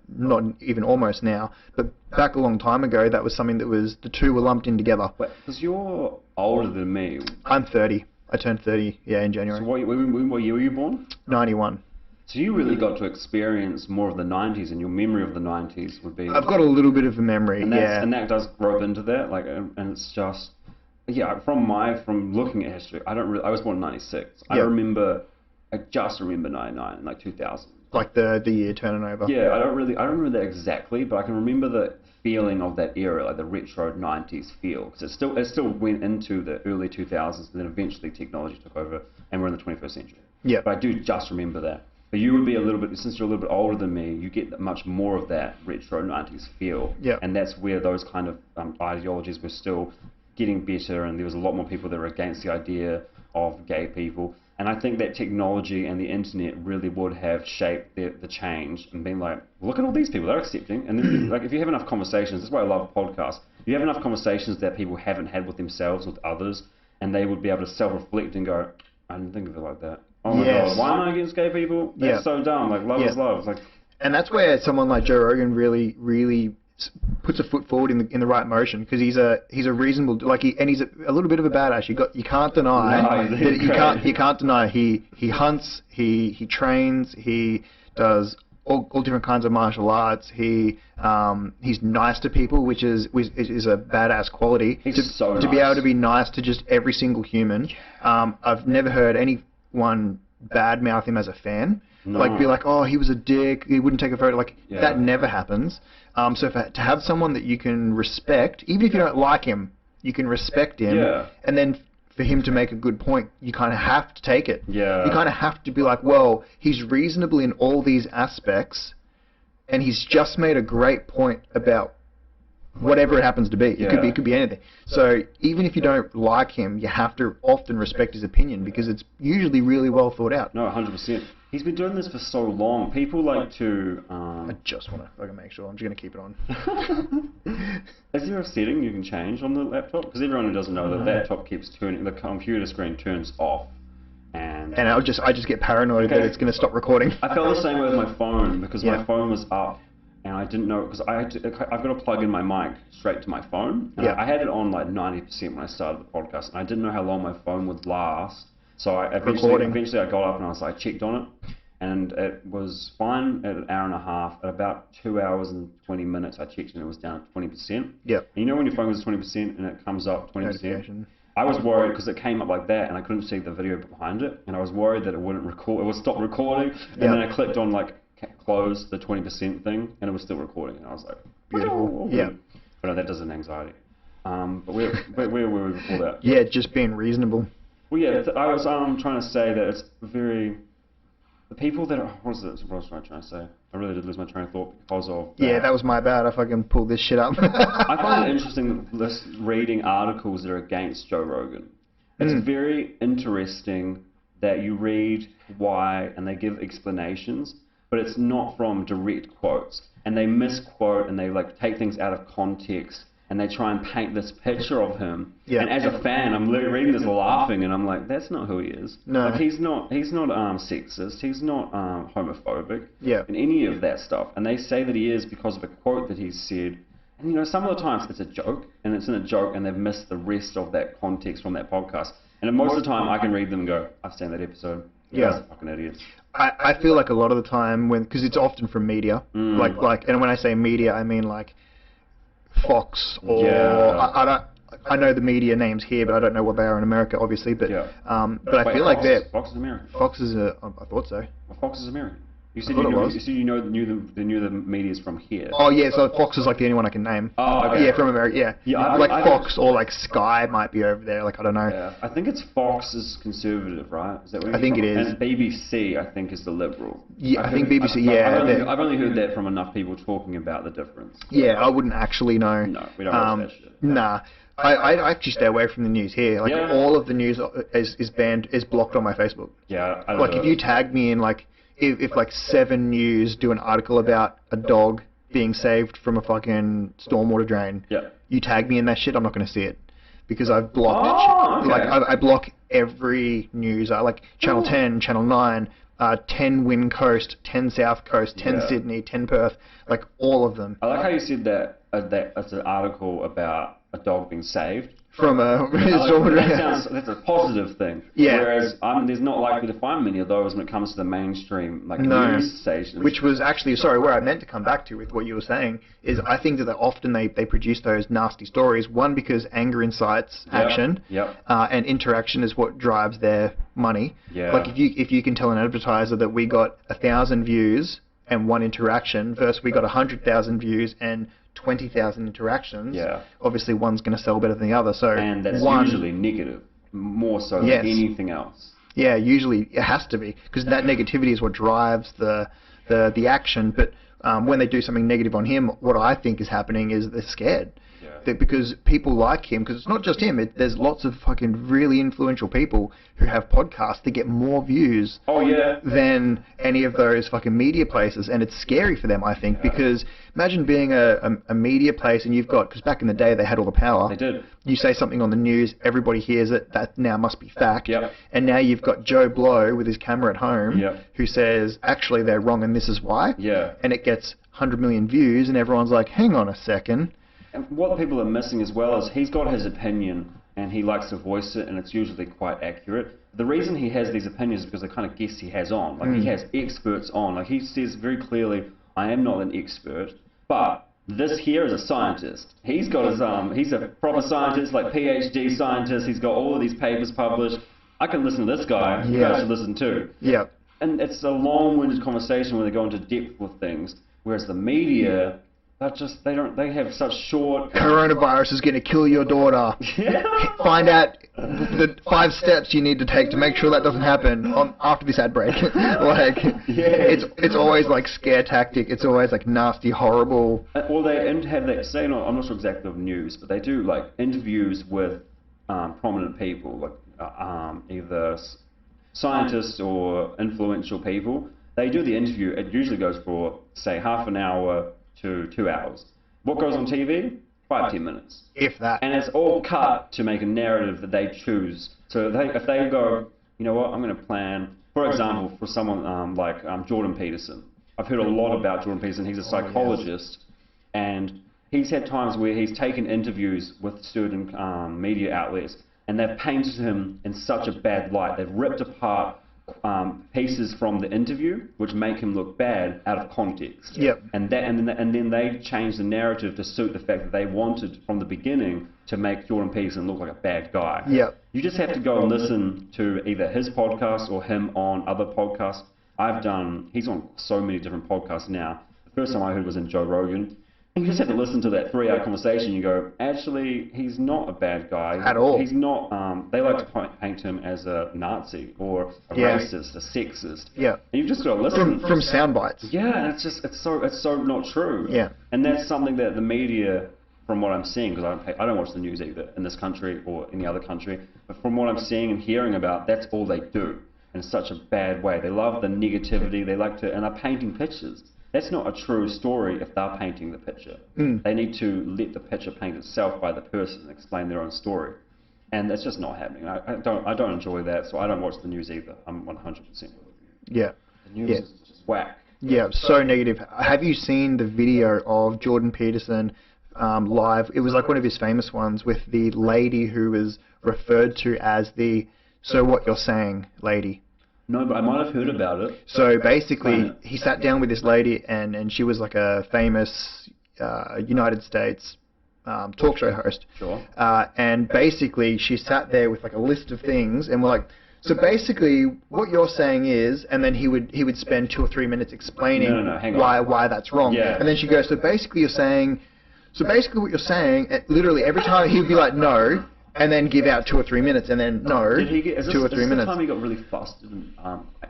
not even almost now, but back a long time ago, that was something that was, the two were lumped in together. Because you're older than me. I'm 30. I turned 30, in January. So what year were you born? 91. So you really got to experience more of the 90s, and your memory of the 90s would be... I've got a little bit of a memory, and and that does rope into that, like, and it's just... Yeah, from looking at history, I was born in 96. I just remember 99, like 2000. Like the year turning over. Yeah, I don't remember that exactly, but I can remember the feeling of that era, like the retro 90s feel, because it still went into the early 2000s, and then eventually technology took over, and we're in the 21st century. Yeah. But I do just remember that. But you would be a little bit, since you're a little bit older than me, you get much more of that retro 90s feel. Yeah. And that's where those kind of ideologies were still getting better, and there was a lot more people that were against the idea of gay people. And I think that technology and the internet really would have shaped the change and been like, look at all these people, they're accepting. And then, like, if you have enough conversations, that's why I love podcasts, you have enough conversations that people haven't had with themselves, with others, and they would be able to self-reflect and go, I didn't think of it like that. Oh my God, why am I against gay people? That's so dumb. Like, love is love. Like, and that's where someone like Joe Rogan really, really puts a foot forward in the right motion, because he's a reasonable, like, he's a little bit of a badass. You can't deny that you can't deny he hunts, he trains, he does all different kinds of martial arts. He's nice to people, which is a badass quality. He's so nice. To be able to be nice to just every single human. I've never heard anyone badmouth him as a fan. No. Like, be like, oh, he was a dick, he wouldn't take a photo. Like, that never happens. So to have someone that you can respect, even if you don't like him, you can respect him, and then for him to make a good point, you kind of have to take it. Yeah. You kind of have to be like, well, he's reasonable in all these aspects, and he's just made a great point about whatever it happens to be. It could be anything. So even if you don't like him, you have to often respect his opinion because it's usually really well thought out. No, 100%. He's been doing this for so long. People like to... I just want to fucking make sure. I'm just going to keep it on. Is there a setting you can change on the laptop? Because everyone who doesn't know, the laptop keeps turning... The computer screen turns off. And I just get paranoid that it's going to stop recording. I felt the same way with my phone because my phone was up. And I didn't know, because I've got to plug in my mic straight to my phone. And I had it on like 90% when I started the podcast. And I didn't know how long my phone would last. So eventually I got up and I checked on it. And it was fine at an hour and a half. At about 2 hours and 20 minutes, I checked and it was down at 20%. Yeah. And you know when your phone goes 20% and it comes up 20%? I was worried because it came up like that and I couldn't see the video behind it. And I was worried that it wouldn't record. It would stop recording. And then I clicked on close the 20% thing and it was still recording and I was like, beautiful. Yeah. But no, that does an anxiety. But where were we before that? Yeah, just being reasonable. Well, yeah, I was trying to say that it's very... The people that are... What was I trying to say? I really did lose my train of thought because of that. Yeah, that was my bad. I fucking pulled this shit up. I find it interesting reading articles that are against Joe Rogan. It's very interesting that you read why and they give explanations, but it's not from direct quotes. And they misquote and they take things out of context and they try and paint this picture of him. Yeah. And as a fan, I'm reading this laughing and I'm like, that's not who he is. No. He's not sexist. He's not homophobic. Yeah. And any of that stuff. And they say that he is because of a quote that he said. And some of the times it's a joke and it's in a joke and they've missed the rest of that context from that podcast. And most of the time I can read them and go, I've seen that episode. You guys are fucking idiots. I feel like a lot of the time because it's often from media, and when I say media, I mean like Fox or I know the media names here, but I don't know what they are in America, obviously. But but I feel like they're Fox is American. Fox is I thought so. Well, Fox is American. You said knew the media's from here. Oh yeah, so Fox is like the only one I can name. Oh okay. Yeah, from America. Yeah. Fox or like Sky might be over there. Like I don't know. Yeah, I think it's Fox is conservative, right? Is that where I think it is. And BBC, I think, is the liberal. Yeah, I think BBC. I've only heard that from enough people talking about the difference. Yeah, I wouldn't actually know. No, we don't know that shit. Nah. I actually stay away from the news here. Like all of the news is blocked on my Facebook. Yeah. If you tag me in if 7 News do an article about a dog being saved from a fucking stormwater drain, you tag me in that shit, I'm not going to see it because I've blocked. I block every news. I Channel 10, Channel 9, 10 Wind Coast, 10 South Coast, 10 Sydney, 10 Perth, all of them. I like how you said that it's an article about a dog being saved. From a that's a positive thing. Yeah. Whereas there's not likely to find many of those when it comes to the mainstream news stations. Which was actually where I meant to come back to with what you were saying is I think that often they produce those nasty stories. One, because anger incites action. And interaction is what drives their money. Yeah. If you can tell an advertiser that we got 1,000 views and 1 interaction versus we got 100,000 views and 20,000 interactions. Yeah. Obviously, one's going to sell better than the other. And that's usually negative, more so than anything else. Yeah, usually it has to be because that negativity is what drives the action. But when they do something negative on him, what I think is happening is they're scared. Because people like him, because it's not just him, there's lots of fucking really influential people who have podcasts that get more views than any of those fucking media places, and it's scary for them, I think, because imagine being a media place and you've got, because back in the day they had all the power. They did. You say something on the news, everybody hears it, that now must be fact, and now you've got Joe Blow with his camera at home who says, actually they're wrong and this is why, and it gets 100 million views and everyone's like, hang on a second. And what people are missing as well is he's got his opinion and he likes to voice it, and it's usually quite accurate. The reason he has these opinions is because the kind of guests he has on. Like, he has experts on. Like, he says very clearly, I am not an expert, but this here is a scientist. He's got his, he's a proper scientist, like PhD scientist. He's got all of these papers published. I can listen to this guy. You guys should listen too. Yeah. And it's a long-winded conversation where they go into depth with things, whereas the media, they have such short... Coronavirus is going to kill your daughter. Find out the 5 steps you need to take to make sure that doesn't happen after this ad break. Like, it's always like scare tactic. It's always like nasty, horrible. Or they have that, say, I'm not sure exactly of news, but they do like interviews with prominent people, like either scientists or influential people. They do the interview. It usually goes for, say, half an hour to 2 hours. What goes on TV? 5-10 minutes. If that. And it's all cut to make a narrative that they choose. So if they go, you know what, I'm going to plan, for example, for someone like Jordan Peterson. I've heard a lot about Jordan Peterson. He's a psychologist, and he's had times where he's taken interviews with certain media outlets, and they've painted him in such a bad light. They've ripped apart pieces from the interview which make him look bad out of context. Yep. And then they change the narrative to suit the fact that they wanted from the beginning to make Jordan Peterson look like a bad guy. Yep. You just have to go and listen to either his podcast or him on other podcasts. He's on so many different podcasts now. The first time I heard was in Joe Rogan. You just have to listen to that 3-hour conversation. You go, actually, he's not a bad guy at all. He's not. They like to paint him as a Nazi or a racist, a sexist. Yeah. And you've just got to listen from sound bites. Yeah, and it's so not true. Yeah. And that's something that the media, from what I'm seeing, because I don't watch the news either in this country or any other country, but from what I'm seeing and hearing about, that's all they do in such a bad way. They love the negativity. They like to, and they're painting pictures. That's not a true story if they're painting the picture. They need to let the picture paint itself by the person and explain their own story. And that's just not happening. I don't enjoy that, so I don't watch the news either. I'm 100% with you. Yeah. The news is just whack. Yeah, so negative. Have you seen the video of Jordan Peterson live? It was like one of his famous ones with the lady who was referred to as the "so what you're saying" lady. No, but I might have heard about it. So basically, he sat down with this lady, and she was like a famous United States talk show host. Sure. And basically, she sat there with like a list of things, and we're like, so basically, what you're saying is, and then he would spend 2 or 3 minutes explaining why that's wrong. Yeah. And then she goes, so basically what you're saying, literally every time he would be like, no. And then give out 2 or 3 minutes, and then no, Did he get, 2 or 3 minutes. Is this the time he got really flustered and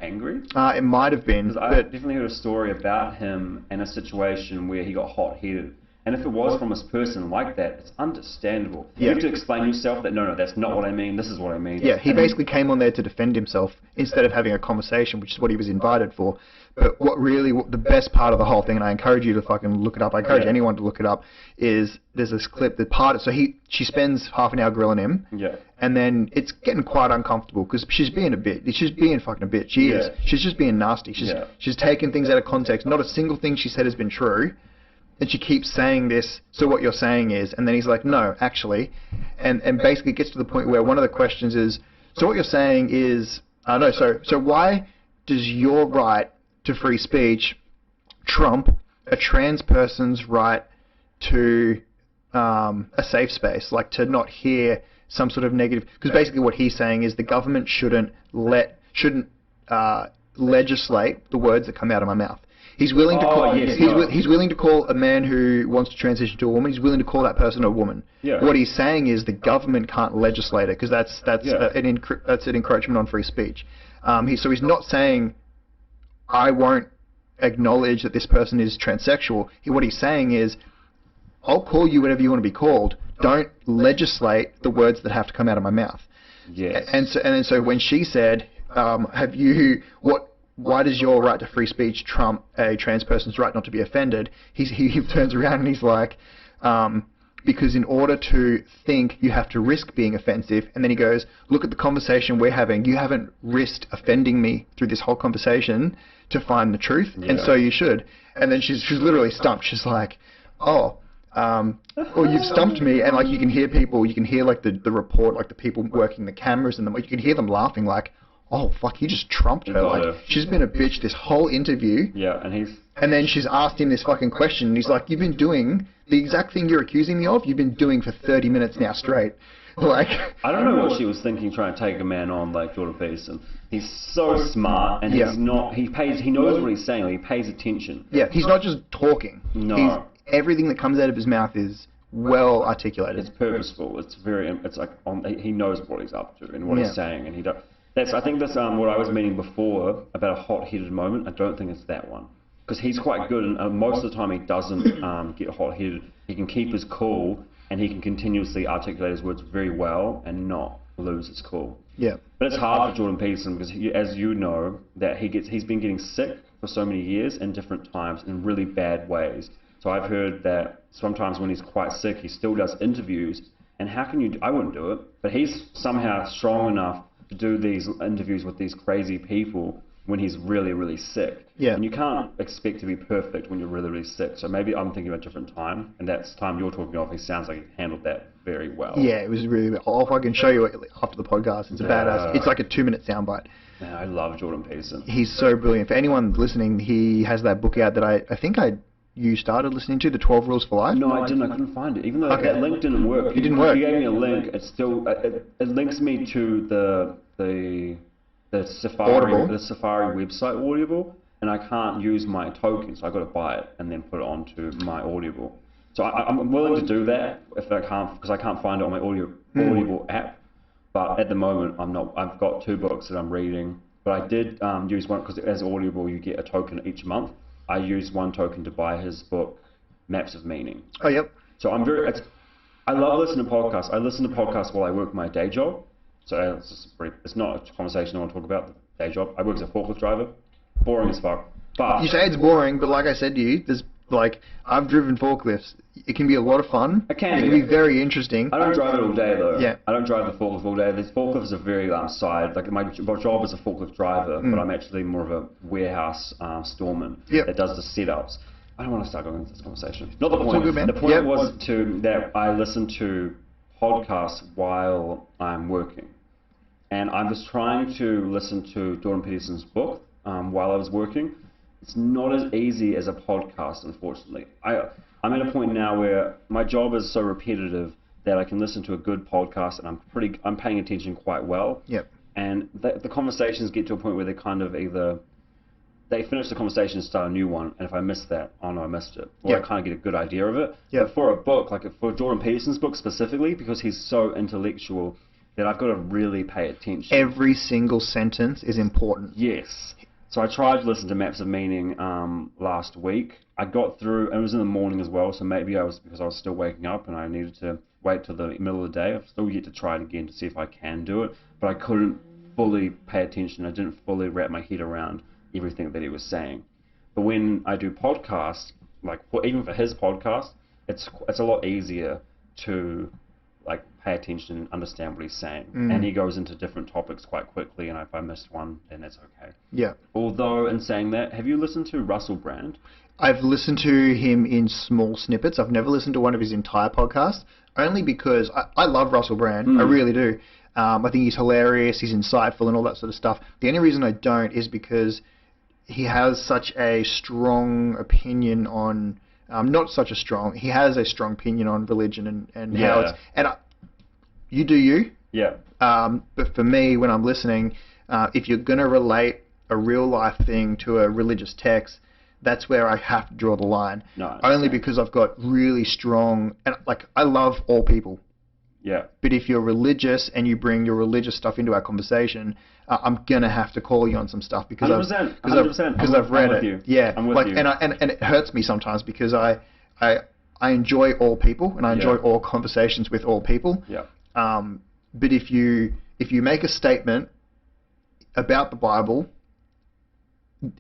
angry? It might have been. Because I definitely heard a story about him in a situation where he got hot-headed. And if it was from a person like that, it's understandable. You have to explain yourself that, no, that's not what I mean, this is what I mean. Yeah, he basically came on there to defend himself instead of having a conversation, which is what he was invited for. But the best part of the whole thing, and I encourage you to fucking look it up, I encourage anyone to look it up, is there's this clip, she spends half an hour grilling him, and then it's getting quite uncomfortable, because she's being fucking a bitch. She is. She's just being nasty. She's taking things out of context. Not a single thing she said has been true. And she keeps saying this, so what you're saying is, and then he's like, no, actually. And basically it gets to the point where one of the questions is, so what you're saying is, so why does your right to free speech trump a trans person's right to a safe space, like to not hear some sort of negative, because basically what he's saying is the government shouldn't legislate the words that come out of my mouth. He's willing to he's willing to call a man who wants to transition to a woman. He's willing to call that person a woman. Yeah. What he's saying is the government can't legislate it because that's an encroachment on free speech. So he's not saying I won't acknowledge that this person is transsexual. What he's saying is I'll call you whatever you want to be called. Don't legislate the words that have to come out of my mouth. Yes. And so when she said, why does your right to free speech trump a trans person's right not to be offended? He turns around and he's like, because in order to think, you have to risk being offensive. And then he goes, look at the conversation we're having. You haven't risked offending me through this whole conversation to find the truth, and so you should. And then she's literally stumped. She's like, oh, or you've stumped me, and like you can hear people, you can hear like the report, like the people working the cameras and you can hear them laughing like, oh fuck, you just trumped her. Like she's been a bitch this whole interview. Yeah, and then she's asked him this fucking question, and he's like, you've been doing the exact thing you're accusing me of. You've been doing for 30 minutes now straight. Like, I don't know what she was thinking trying to take a man on like Jordan Peterson. He's so smart, and he's not. He knows what he's saying. Like, he pays attention. Yeah, he's not just talking. No. Everything that comes out of his mouth is well articulated. It's purposeful. It's like he knows what he's up to and what he's saying, and he don't. I think that's what I was meaning before about a hot-headed moment. I don't think it's that one, because he's quite good, and most of the time he doesn't get hot-headed. He can keep his cool, and he can continuously articulate his words very well and not lose his cool. Yeah. But it's hard for Jordan Peterson because, as you know, that he's been getting sick for so many years in different times in really bad ways. So I've heard that sometimes when he's quite sick, he still does interviews. And how can you? I wouldn't do it, but he's somehow strong enough to do these interviews with these crazy people when he's really, really sick. Yeah. And you can't expect to be perfect when you're really, really sick. So maybe I'm thinking of a different time, and that's time you're talking of. He sounds like he handled that very well. Yeah, it was really. Oh, if I can show you it after the podcast, it's a badass. It's like a 2-minute soundbite. Man, I love Jordan Peterson. He's so brilliant. For anyone listening, he has that book out that I think you started listening to, The 12 Rules for Life? No, I didn't. I couldn't find it. Even though that link didn't work. It didn't work. You gave me a link. It still it links me to the Safari website Audible, and I can't use my token, so I got to buy it and then put it onto my Audible. So I'm willing to do that if I can't, because I can't find it on my Audible app. But at the moment, I'm not. I've got 2 books that I'm reading, but I did use one because as Audible you get a token each month. I used one token to buy his book, Maps of Meaning. Oh, yep. So I love listening to podcasts. I listen to podcasts while I work my day job. So it's not a conversation I want to talk about, the day job. I work as a forklift driver. Boring as fuck. But you say it's boring, but like I said to you, I've driven forklifts. It can be a lot of fun. It can be very interesting. I don't drive it all day though. Yeah. I don't drive the forklift all day. These forklifts are very side. Like my job is a forklift driver, but I'm actually more of a warehouse storeman that does the setups. I don't want to start going into this conversation. Not the point. It's all good, man. The point was that I listen to podcasts while I'm working, and I was trying to listen to Jordan Peterson's book while I was working. It's not as easy as a podcast, unfortunately. I'm at a point now where my job is so repetitive that I can listen to a good podcast and I'm paying attention quite well. Yep. And the conversations get to a point where they kind of they finish the conversation and start a new one, and if I miss that, oh no, I missed it. Or I kind of get a good idea of it. Yep. But for a book, like for Jordan Peterson's book specifically, because he's so intellectual, that I've got to really pay attention. Every single sentence is important. Yes. So I tried to listen to Maps of Meaning last week. I got through, and it was in the morning as well, so maybe because I was still waking up and I needed to wait till the middle of the day. I've still yet to try it again to see if I can do it, but I couldn't fully pay attention. I didn't fully wrap my head around everything that he was saying. But when I do podcasts, even for his podcast, it's a lot easier to pay attention and understand what he's saying. And he goes into different topics quite quickly, and if I missed one, then that's okay. Yeah. Although, in saying that, have you listened to Russell Brand? I've listened to him in small snippets. I've never listened to one of his entire podcasts, only because I love Russell Brand. I really do. I think he's hilarious, he's insightful and all that sort of stuff. The only reason I don't is because he has such a strong opinion on... he has a strong opinion on religion and how it's... You do you. Yeah. But for me, when I'm listening, if you're going to relate a real life thing to a religious text, that's where I have to draw the line. No. Only because I've got really strong... And I love all people. Yeah. But if you're religious and you bring your religious stuff into our conversation, I'm going to have to call you on some stuff because 100%. I've read it. You. Yeah. I'm with you. And it hurts me sometimes because I enjoy all people and I enjoy all conversations with all people. Yeah. But if you make a statement about the Bible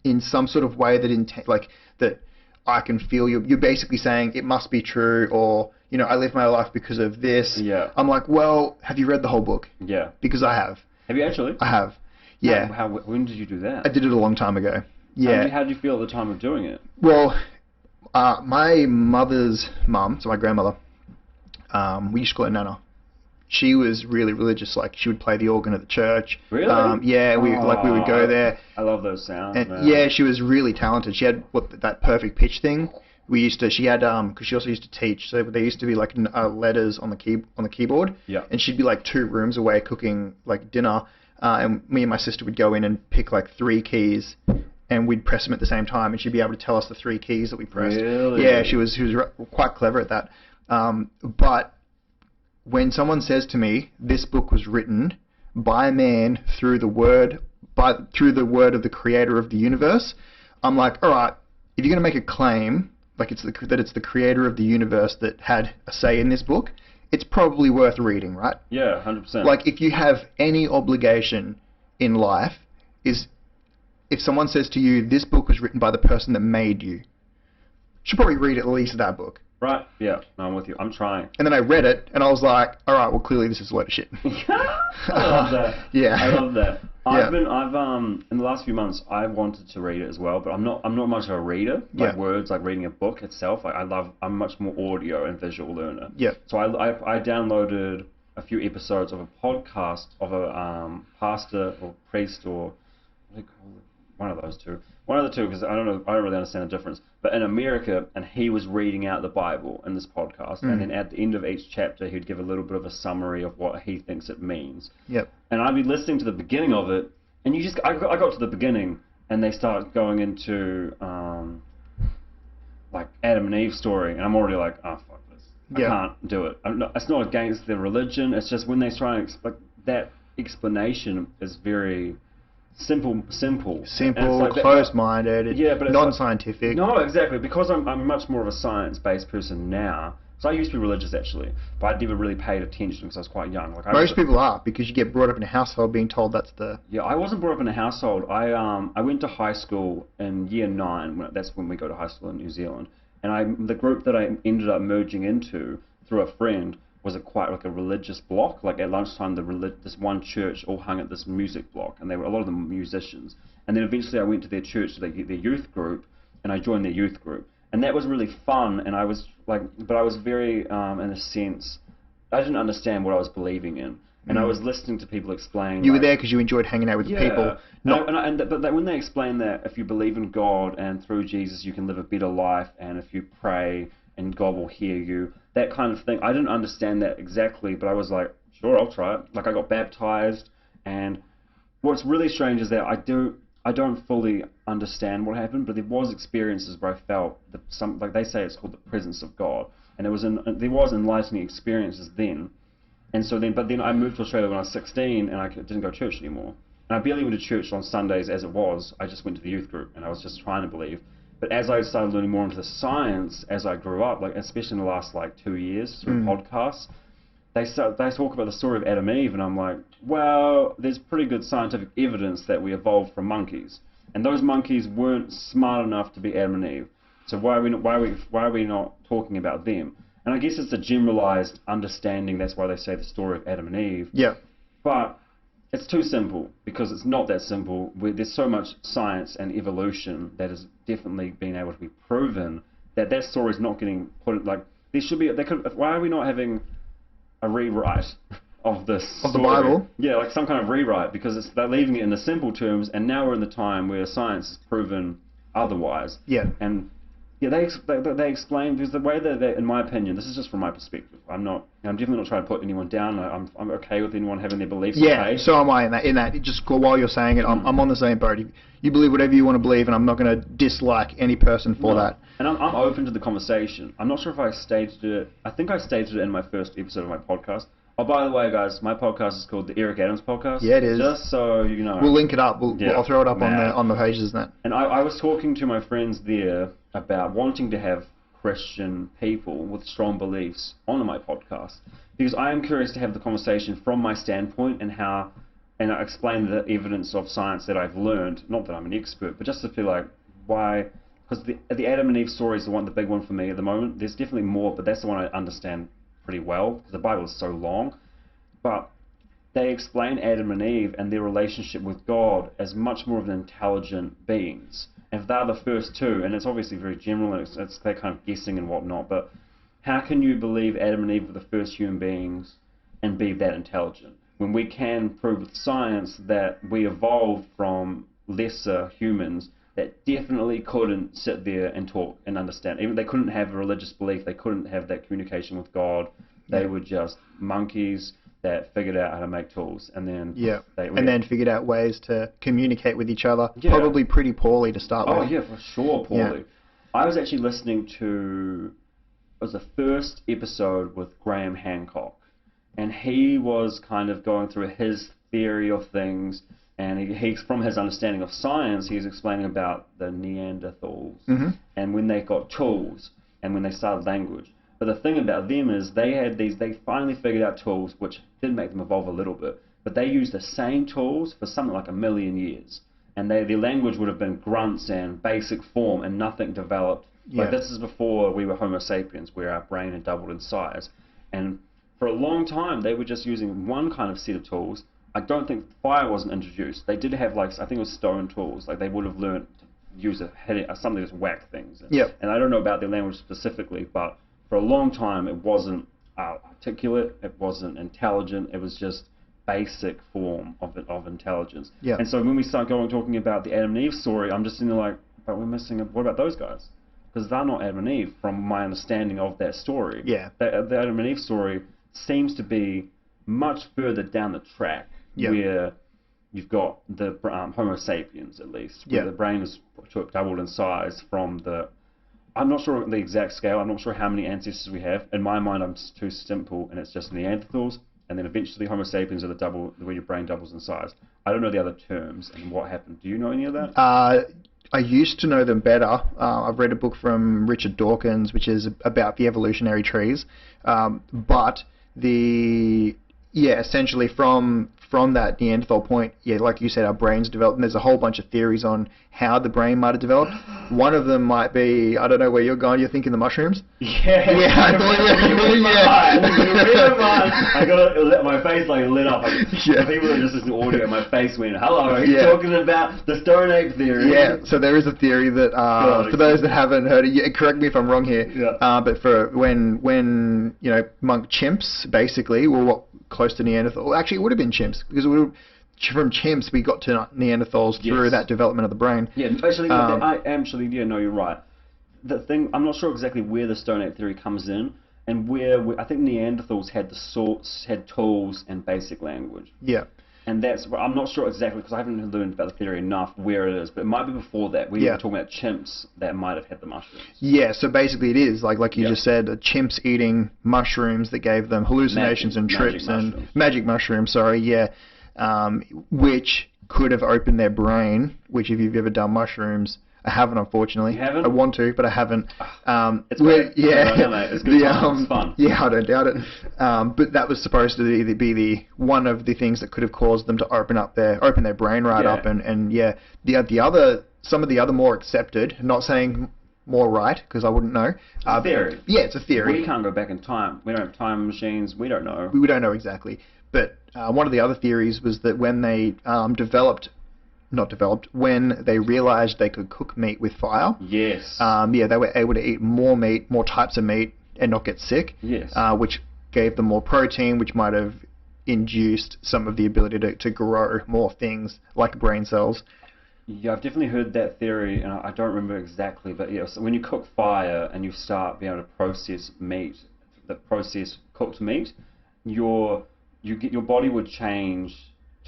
in some sort of way that I can feel you're basically saying it must be true, or I live my life because of this. Yeah. I'm like, well, have you read the whole book? Yeah. Because I have. Have you actually? I have. Yeah. When did you do that? I did it a long time ago. Yeah. How did you feel at the time of doing it? Well, My mother's mum, so my grandmother, we used to call her Nana. She was really religious. Like, she would play the organ at the church. Really? Yeah, we would go there. I love those sounds, And man. yeah, she was really talented. She had that perfect pitch thing. She had because she also used to teach. So there used to be like letters on the keyboard. Yeah. And she'd be like 2 rooms away cooking like dinner. And me and my sister would go in and pick like 3 keys, and we'd press them at the same time, and she'd be able to tell us the 3 keys that we pressed. Really? Yeah, she was quite clever at that. But when someone says to me, this book was written by a man through the word of the creator of the universe, I'm like, all right, if you're going to make a claim like that it's the creator of the universe that had a say in this book, it's probably worth reading, right? Yeah, 100%. Like, if you have any obligation in life, is if someone says to you, this book was written by the person that made you, you should probably read at least that book. Right, yeah, no, I'm with you. I'm trying. And then I read it, and I was like, all right, well, clearly this is a load of shit. I love that. Yeah. I love that. Yeah. I've in the last few months, I wanted to read it as well, but I'm not much of a reader. Like words, like reading a book itself. Like, I'm much more audio and visual learner. Yeah. So I downloaded a few episodes of a podcast of a pastor or priest, or what do you call it? One of those two. One of the two, because I don't really understand the difference. But in America, and he was reading out the Bible in this podcast, and then at the end of each chapter, he'd give a little bit of a summary of what he thinks it means. Yep. And I'd be listening to the beginning of it, and I got to the beginning, and they start going into like Adam and Eve story, and I'm already like, oh, fuck this. I can't do it. It's not against their religion. It's just when they try and that explanation is very simple, like closed-minded, but non-scientific. No, exactly, because I'm much more of a science-based person now. So I used to be religious, actually, but I never really paid attention because I was quite young. Like, most people are, because you get brought up in a household being told that's the... Yeah, I wasn't brought up in a household. I went to high school in year 9. That's when we go to high school in New Zealand. And the group that I ended up merging into through a friend was quite like a religious block. Like, at lunchtime, this one church all hung at this music block, and they were a lot of them musicians. And then eventually I went to their church, their youth group, and I joined their youth group. And that was really fun, and I was very, in a sense, I didn't understand what I was believing in. And I was listening to people explain... You were there because you enjoyed hanging out with the people. But when they explain that if you believe in God and through Jesus you can live a better life, and if you pray and God will hear you, that kind of thing, I didn't understand that exactly, but I was like, sure, I'll try it. Like, I got baptized, and what's really strange is that I don't fully understand what happened, but there was experiences where I felt like they say it's called the presence of God, and there was enlightening experiences then. And so but then I moved to Australia when I was 16, and I didn't go to church anymore. And I barely went to church on Sundays as it was. I just went to the youth group, and I was just trying to believe. But as I started learning more into the science, as I grew up, like especially in the last 2 years through podcasts, they talk about the story of Adam and Eve, and I'm like, well, there's pretty good scientific evidence that we evolved from monkeys, and those monkeys weren't smart enough to be Adam and Eve. So why are we not talking about them? And I guess it's a generalized understanding. That's why they say the story of Adam and Eve. Yeah. But it's too simple, because it's not that simple. There's so much science and evolution that has definitely been able to be proven that story is not getting put. Like, there should be. Why are we not having a rewrite of this of story? The Bible? Yeah, like some kind of rewrite, because they're leaving it in the simple terms, and now we're in the time where science has proven otherwise. Yeah. And yeah, they explain, because the way that in my opinion, this is just from my perspective. I'm definitely not trying to put anyone down. I'm okay with anyone having their beliefs. Yeah, okay. So am I in that. Just while you're saying it, I'm on the same boat. You believe whatever you want to believe, and I'm not going to dislike any person for that. And I'm open to the conversation. I'm not sure if I stated it. I think I stated it in my first episode of my podcast. Oh, by the way, guys, my podcast is called the Eric Adams Podcast. Yeah, it is. Just so you know. We'll link it up. I'll throw it up on the pages and that. And I was talking to my friends there about wanting to have Christian people with strong beliefs on my podcast, because I am curious to have the conversation from my standpoint, and I explain the evidence of science that I've learned. Not that I'm an expert, but just to feel like why. Because the Adam and Eve story is the big one for me at the moment. There's definitely more, but that's the one I understand pretty well, because the Bible is so long. But they explain Adam and Eve and their relationship with God as much more of an intelligent beings. if they're the first two, and it's obviously very general, and it's they're kind of guessing and whatnot, but how can you believe Adam and Eve were the first human beings and be that intelligent when we can prove with science that we evolved from lesser humans that definitely couldn't sit there and talk and understand. Even they couldn't have a religious belief, they couldn't have that communication with God. They were just monkeys that figured out how to make tools, and then then figured out ways to communicate with each other. Probably pretty poorly to start with. Oh yeah, for sure, poorly. I was actually listening to the first episode with Graham Hancock, and he was kind of going through his theory of things, and he's from his understanding of science, he's explaining about the Neanderthals, and when they got tools, and when they started language. But the thing about them is they finally figured out tools which did make them evolve a little bit, but they used the same tools for something like 1 million years. And their language would have been grunts and basic form, and nothing developed. Like this is before we were Homo sapiens, where our brain had doubled in size. And for a long time, they were just using one kind of set of tools. I don't think fire wasn't introduced. They did have, like, I think it was stone tools. Like, they would have learned to use something to whack things. And I don't know about their language specifically, but for a long time, it wasn't articulate, it wasn't intelligent, it was just basic form of intelligence. And so when we start talking about the Adam and Eve story, I'm just sitting there like, but we're missing what about those guys? Because they're not Adam and Eve, from my understanding of that story. The Adam and Eve story seems to be much further down the track, where you've got the Homo sapiens, at least, where the brain is doubled in size from the... I'm not sure the exact scale. I'm not sure how many ancestors we have. In my mind, I'm too simple, and it's just Neanderthals, and then eventually Homo sapiens are where your brain doubles in size. I don't know the other terms and what happened. Do you know any of that? I used to know them better. I've read a book from Richard Dawkins, which is about the evolutionary trees. But essentially from that Neanderthal point, like you said, our brains developed, and there's a whole bunch of theories on how the brain might have developed. One of them might be, I don't know where you're going, you're thinking the mushrooms? I got my face lit up. People are just listening to audio, my face went, hello, are you talking about the Stone Age theory? So there is a theory that, for those that haven't heard it, correct me if I'm wrong here, but for when monk chimps, basically, were what close to Neanderthal. Actually, it would have been chimps, because from chimps we got to Neanderthals through that development of the brain. Actually, you're right. The thing, I'm not sure exactly where the Stone Age theory comes in, and where I think Neanderthals had tools and basic language. And I'm not sure exactly, because I haven't learned about the theory enough where it is, but it might be before that. We were talking about chimps that might have had the mushrooms. So basically it is, like you just said, chimps eating mushrooms that gave them hallucinations and trips and magic mushrooms, which could have opened their brain, which if you've ever done mushrooms, I haven't, unfortunately. You haven't? I want to, but I haven't. It's great. It's good time. It's fun. I don't doubt it. But that was supposed to be one of the things that could have caused them to open their brain up, and some of the other more accepted, not saying more right, because I wouldn't know. Theory. It's a theory. We can't go back in time. We don't have time machines. We don't know. We don't know exactly. But one of the other theories was that when they when they realized they could cook meat with fire. They were able to eat more meat, more types of meat, and not get sick. Which gave them more protein, which might have induced some of the ability to grow more things like brain cells. I've definitely heard that theory, and I don't remember exactly, but so when you cook fire and you start being able to process cooked meat, your body would change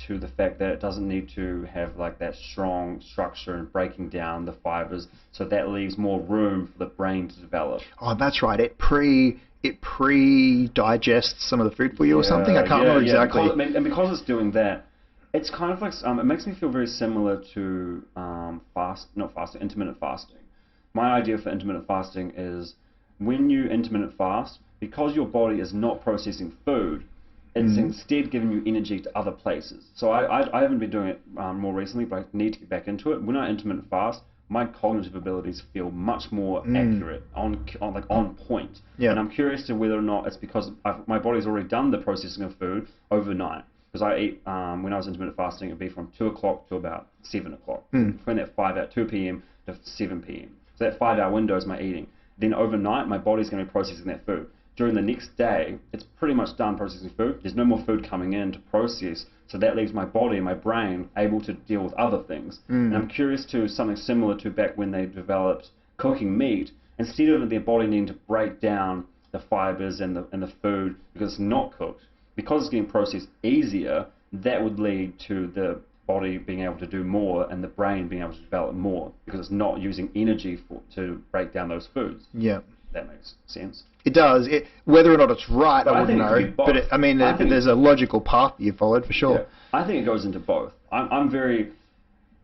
to the fact that it doesn't need to have like that strong structure and breaking down the fibers, so that leaves more room for the brain to develop. Oh, that's right. It pre-digests some of the food for you or something. I can't remember exactly. And because it's doing that, it's kind of like it makes me feel very similar to intermittent fasting. My idea for intermittent fasting is when you intermittent fast, because your body is not processing food, it's instead giving you energy to other places. So I haven't been doing it more recently, but I need to get back into it. When I intermittent fast, my cognitive abilities feel much more accurate, on point. And I'm curious to whether or not it's because my body's already done the processing of food overnight. Because I eat, when I was intermittent fasting, it would be from 2 o'clock to about 7 o'clock. Between that 2 p.m., to 7 p.m. So that 5-hour window is my eating. Then overnight, my body's going to be processing that food. During the next day, it's pretty much done processing food. There's no more food coming in to process. So that leaves my body and my brain able to deal with other things. And I'm curious to something similar to back when they developed cooking meat. Instead of their body needing to break down the fibers and the food because it's not cooked, because it's getting processed easier, that would lead to the body being able to do more and the brain being able to develop more because it's not using energy to break down those foods. Yeah. That makes sense. It does. Whether or not it's right, I wouldn't know. But I mean, there's a logical path that you followed for sure. Yeah, I think it goes into both. I'm very...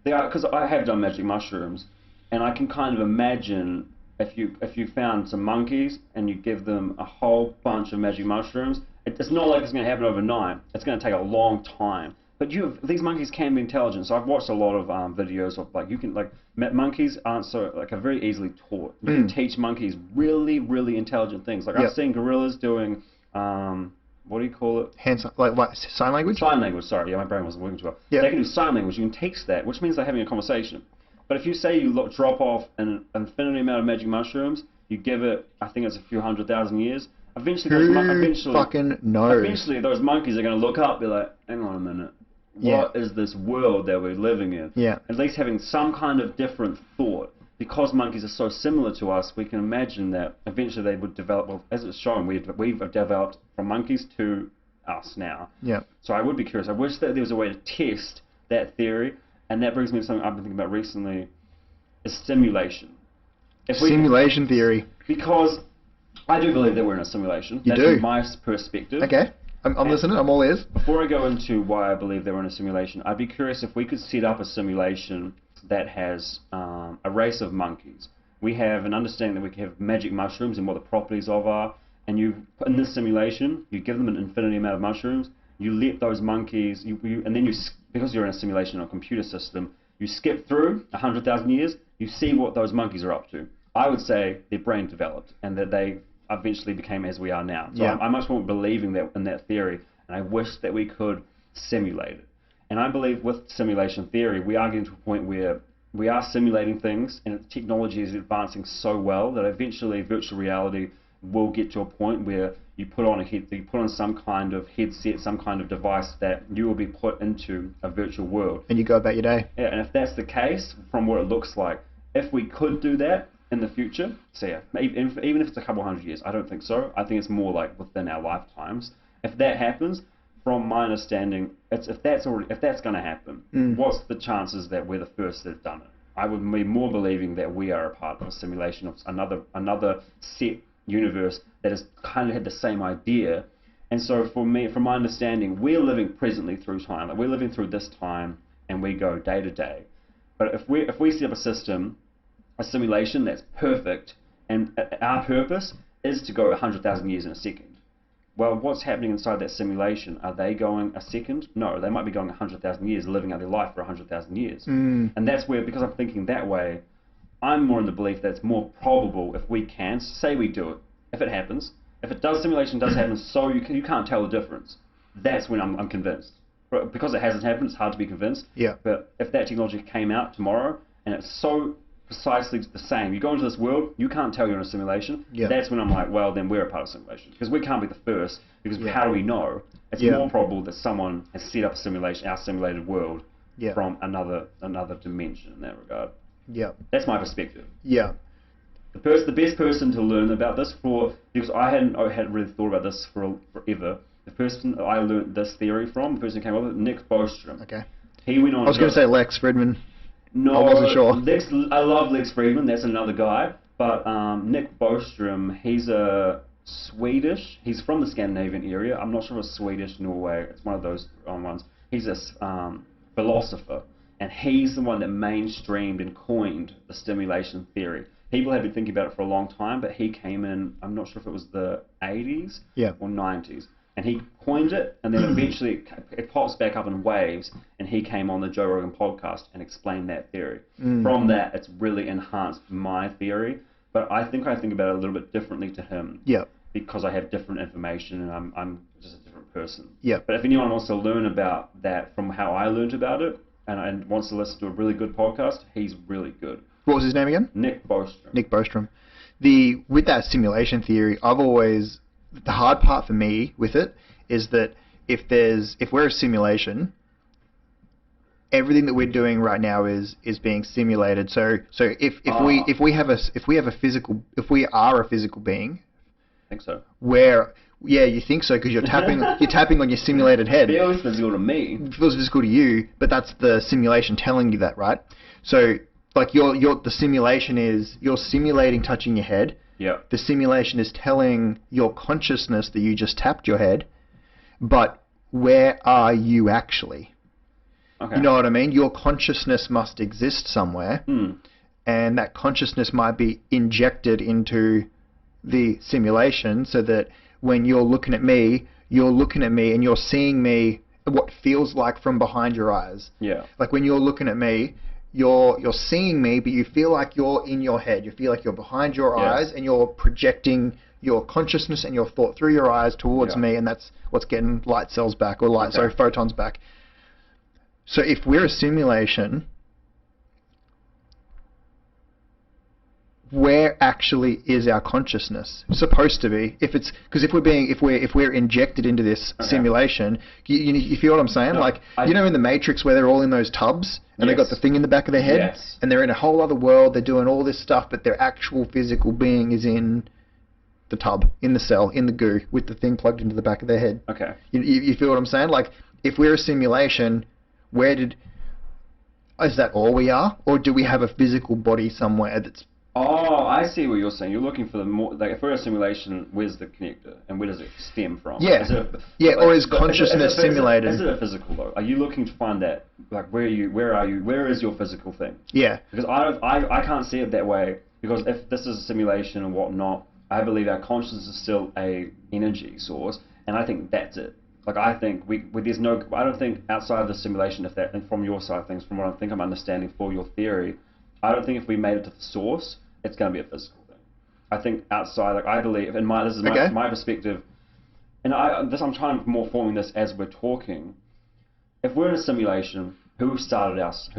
Because I have done magic mushrooms, and I can kind of imagine if you found some monkeys and you give them a whole bunch of magic mushrooms, it's not like it's going to happen overnight. It's going to take a long time. But these monkeys can be intelligent. So I've watched a lot of videos of monkeys aren't so are very easily taught. You can teach monkeys really, really intelligent things. Like I've seen gorillas doing what do you call it? Sign language? Sign language. Sorry, yeah, my brain wasn't working too well. Yeah. They can do sign language. You can teach that, which means they're having a conversation. But if you say you drop off an infinity amount of magic mushrooms, you give it, I think it's a few 100,000 years. Eventually, fucking knows? Eventually, those monkeys are going to look up, and be like, "Hang on a minute, what is this world that we're living in?" Yeah. At least having some kind of different thought, because monkeys are so similar to us, we can imagine that eventually they would develop. Well, as it's shown, we've developed from monkeys to us now. Yeah. So I would be curious. I wish that there was a way to test that theory, and that brings me to something I've been thinking about recently: is simulation. Simulation theory. Because I do believe that we're in a simulation. You That's do? From my perspective. Okay. I'm listening. I'm all ears. Before I go into why I believe that we're in a simulation, I'd be curious if we could set up a simulation that has a race of monkeys. We have an understanding that we can have magic mushrooms and what the properties of are. And in this simulation, you give them an infinity amount of mushrooms. You let those monkeys, and then because you're in a simulation or a computer system, you skip through 100,000 years. You see what those monkeys are up to. I would say their brain developed and that they eventually became as we are now. So I'm much more believing that in that theory, and I wish that we could simulate it. And I believe with simulation theory, we are getting to a point where we are simulating things, and technology is advancing so well that eventually virtual reality will get to a point where you put on some kind of headset, some kind of device that you will be put into a virtual world. And you go about your day. Yeah, and if that's the case, from what it looks like, if we could do that in the future, so yeah, even if it's a couple 100 years, I don't think so. I think it's more like within our lifetimes. If that happens, from my understanding, if that's going to happen, what's the chances that we're the first that have done it? I would be more believing that we are a part of a simulation of another set universe that has kind of had the same idea. And so for me, from my understanding, we're living presently through time. Like we're living through this time, and we go day to day. But if we set up a system, a simulation that's perfect, and our purpose is to go 100,000 years in a second. Well, what's happening inside that simulation? Are they going a second? No, they might be going 100,000 years, living out their life for 100,000 years. And that's where, because I'm thinking that way, I'm more in the belief that it's more probable if we can, say we do it, if it happens, if simulation does happen, so you can't tell the difference, that's when I'm convinced. But because it hasn't happened, it's hard to be convinced. Yeah. But if that technology came out tomorrow, and it's so precisely the same, you go into this world, you can't tell you're in a simulation, that's when I'm like, well, then we're a part of a simulation. Because we can't be the first, because how do we know? It's more probable that someone has set up a simulation, our simulated world, from another dimension in that regard. Yeah. That's my perspective. Yeah. The best person to learn about this because I hadn't really thought about this forever. The person that I learned this theory from, the person who came up with it, Nick Bostrom. Okay. He went on. I was going to say Lex Fridman. No, I wasn't sure. I love Lex Friedman. That's another guy. But Nick Bostrom, he's a Swedish. He's from the Scandinavian area. I'm not sure if it's Swedish, Norway. It's one of those ones. He's a philosopher, and he's the one that mainstreamed and coined the stimulation theory. People have been thinking about it for a long time, but he came in, I'm not sure if it was the 80s or 90s, and he coined it, and then eventually it pops back up in waves, and he came on the Joe Rogan podcast and explained that theory. From that, it's really enhanced my theory, but I think about it a little bit differently to him. Because I have different information, and I'm just a different person. But if anyone wants to learn about that from how I learned about it, and wants to listen to a really good podcast, he's really good. What was his name again? Nick Bostrom. Nick Bostrom. With that simulation theory, the hard part for me with it is that if we're a simulation, everything that we're doing right now is being simulated. So if we are a physical being, I think so. Yeah, you think so because you're tapping on your simulated head. It feels physical to me. It feels physical to you, but that's the simulation telling you that, right? So like the simulation is you're simulating touching your head. Yeah. The simulation is telling your consciousness that you just tapped your head, but where are you actually? Okay. You know what I mean? Your consciousness must exist somewhere, and that consciousness might be injected into the simulation so that when you're looking at me and you're seeing me what feels like from behind your eyes. Yeah. Like when you're looking at me, you're seeing me, but you feel like you're in your head. You feel like you're behind your eyes and you're projecting your consciousness and your thought through your eyes towards me, and that's what's getting light cells back, or photons back. So if we're a simulation, where actually is our consciousness supposed to be? If we're injected into this simulation, you feel what I'm saying? No, in the Matrix where they're all in those tubs and they've got the thing in the back of their head, and they're in a whole other world, they're doing all this stuff, but their actual physical being is in the tub, in the cell, in the goo, with the thing plugged into the back of their head. Okay. You feel what I'm saying? Like, if we're a simulation, is that all we are? Or do we have a physical body somewhere that's... Oh, I see what you're saying. You're looking for the more, like, if we're a simulation, where's the connector? And where does it stem from? Yeah. Or is consciousness simulated? Is it a physical, though? Are you looking to find that, like, where are you, where is your physical thing? Yeah. Because I can't see it that way, because if this is a simulation and whatnot, I believe our consciousness is still a energy source, and I think that's it. Like, I think I don't think outside of the simulation, and from your side of things, from what I think I'm understanding for your theory, I don't think if we made it to the source, it's going to be a physical thing. I think outside, like, I believe, and this is my perspective, and I'm trying to more forming this as we're talking. If we're in a simulation, who started us?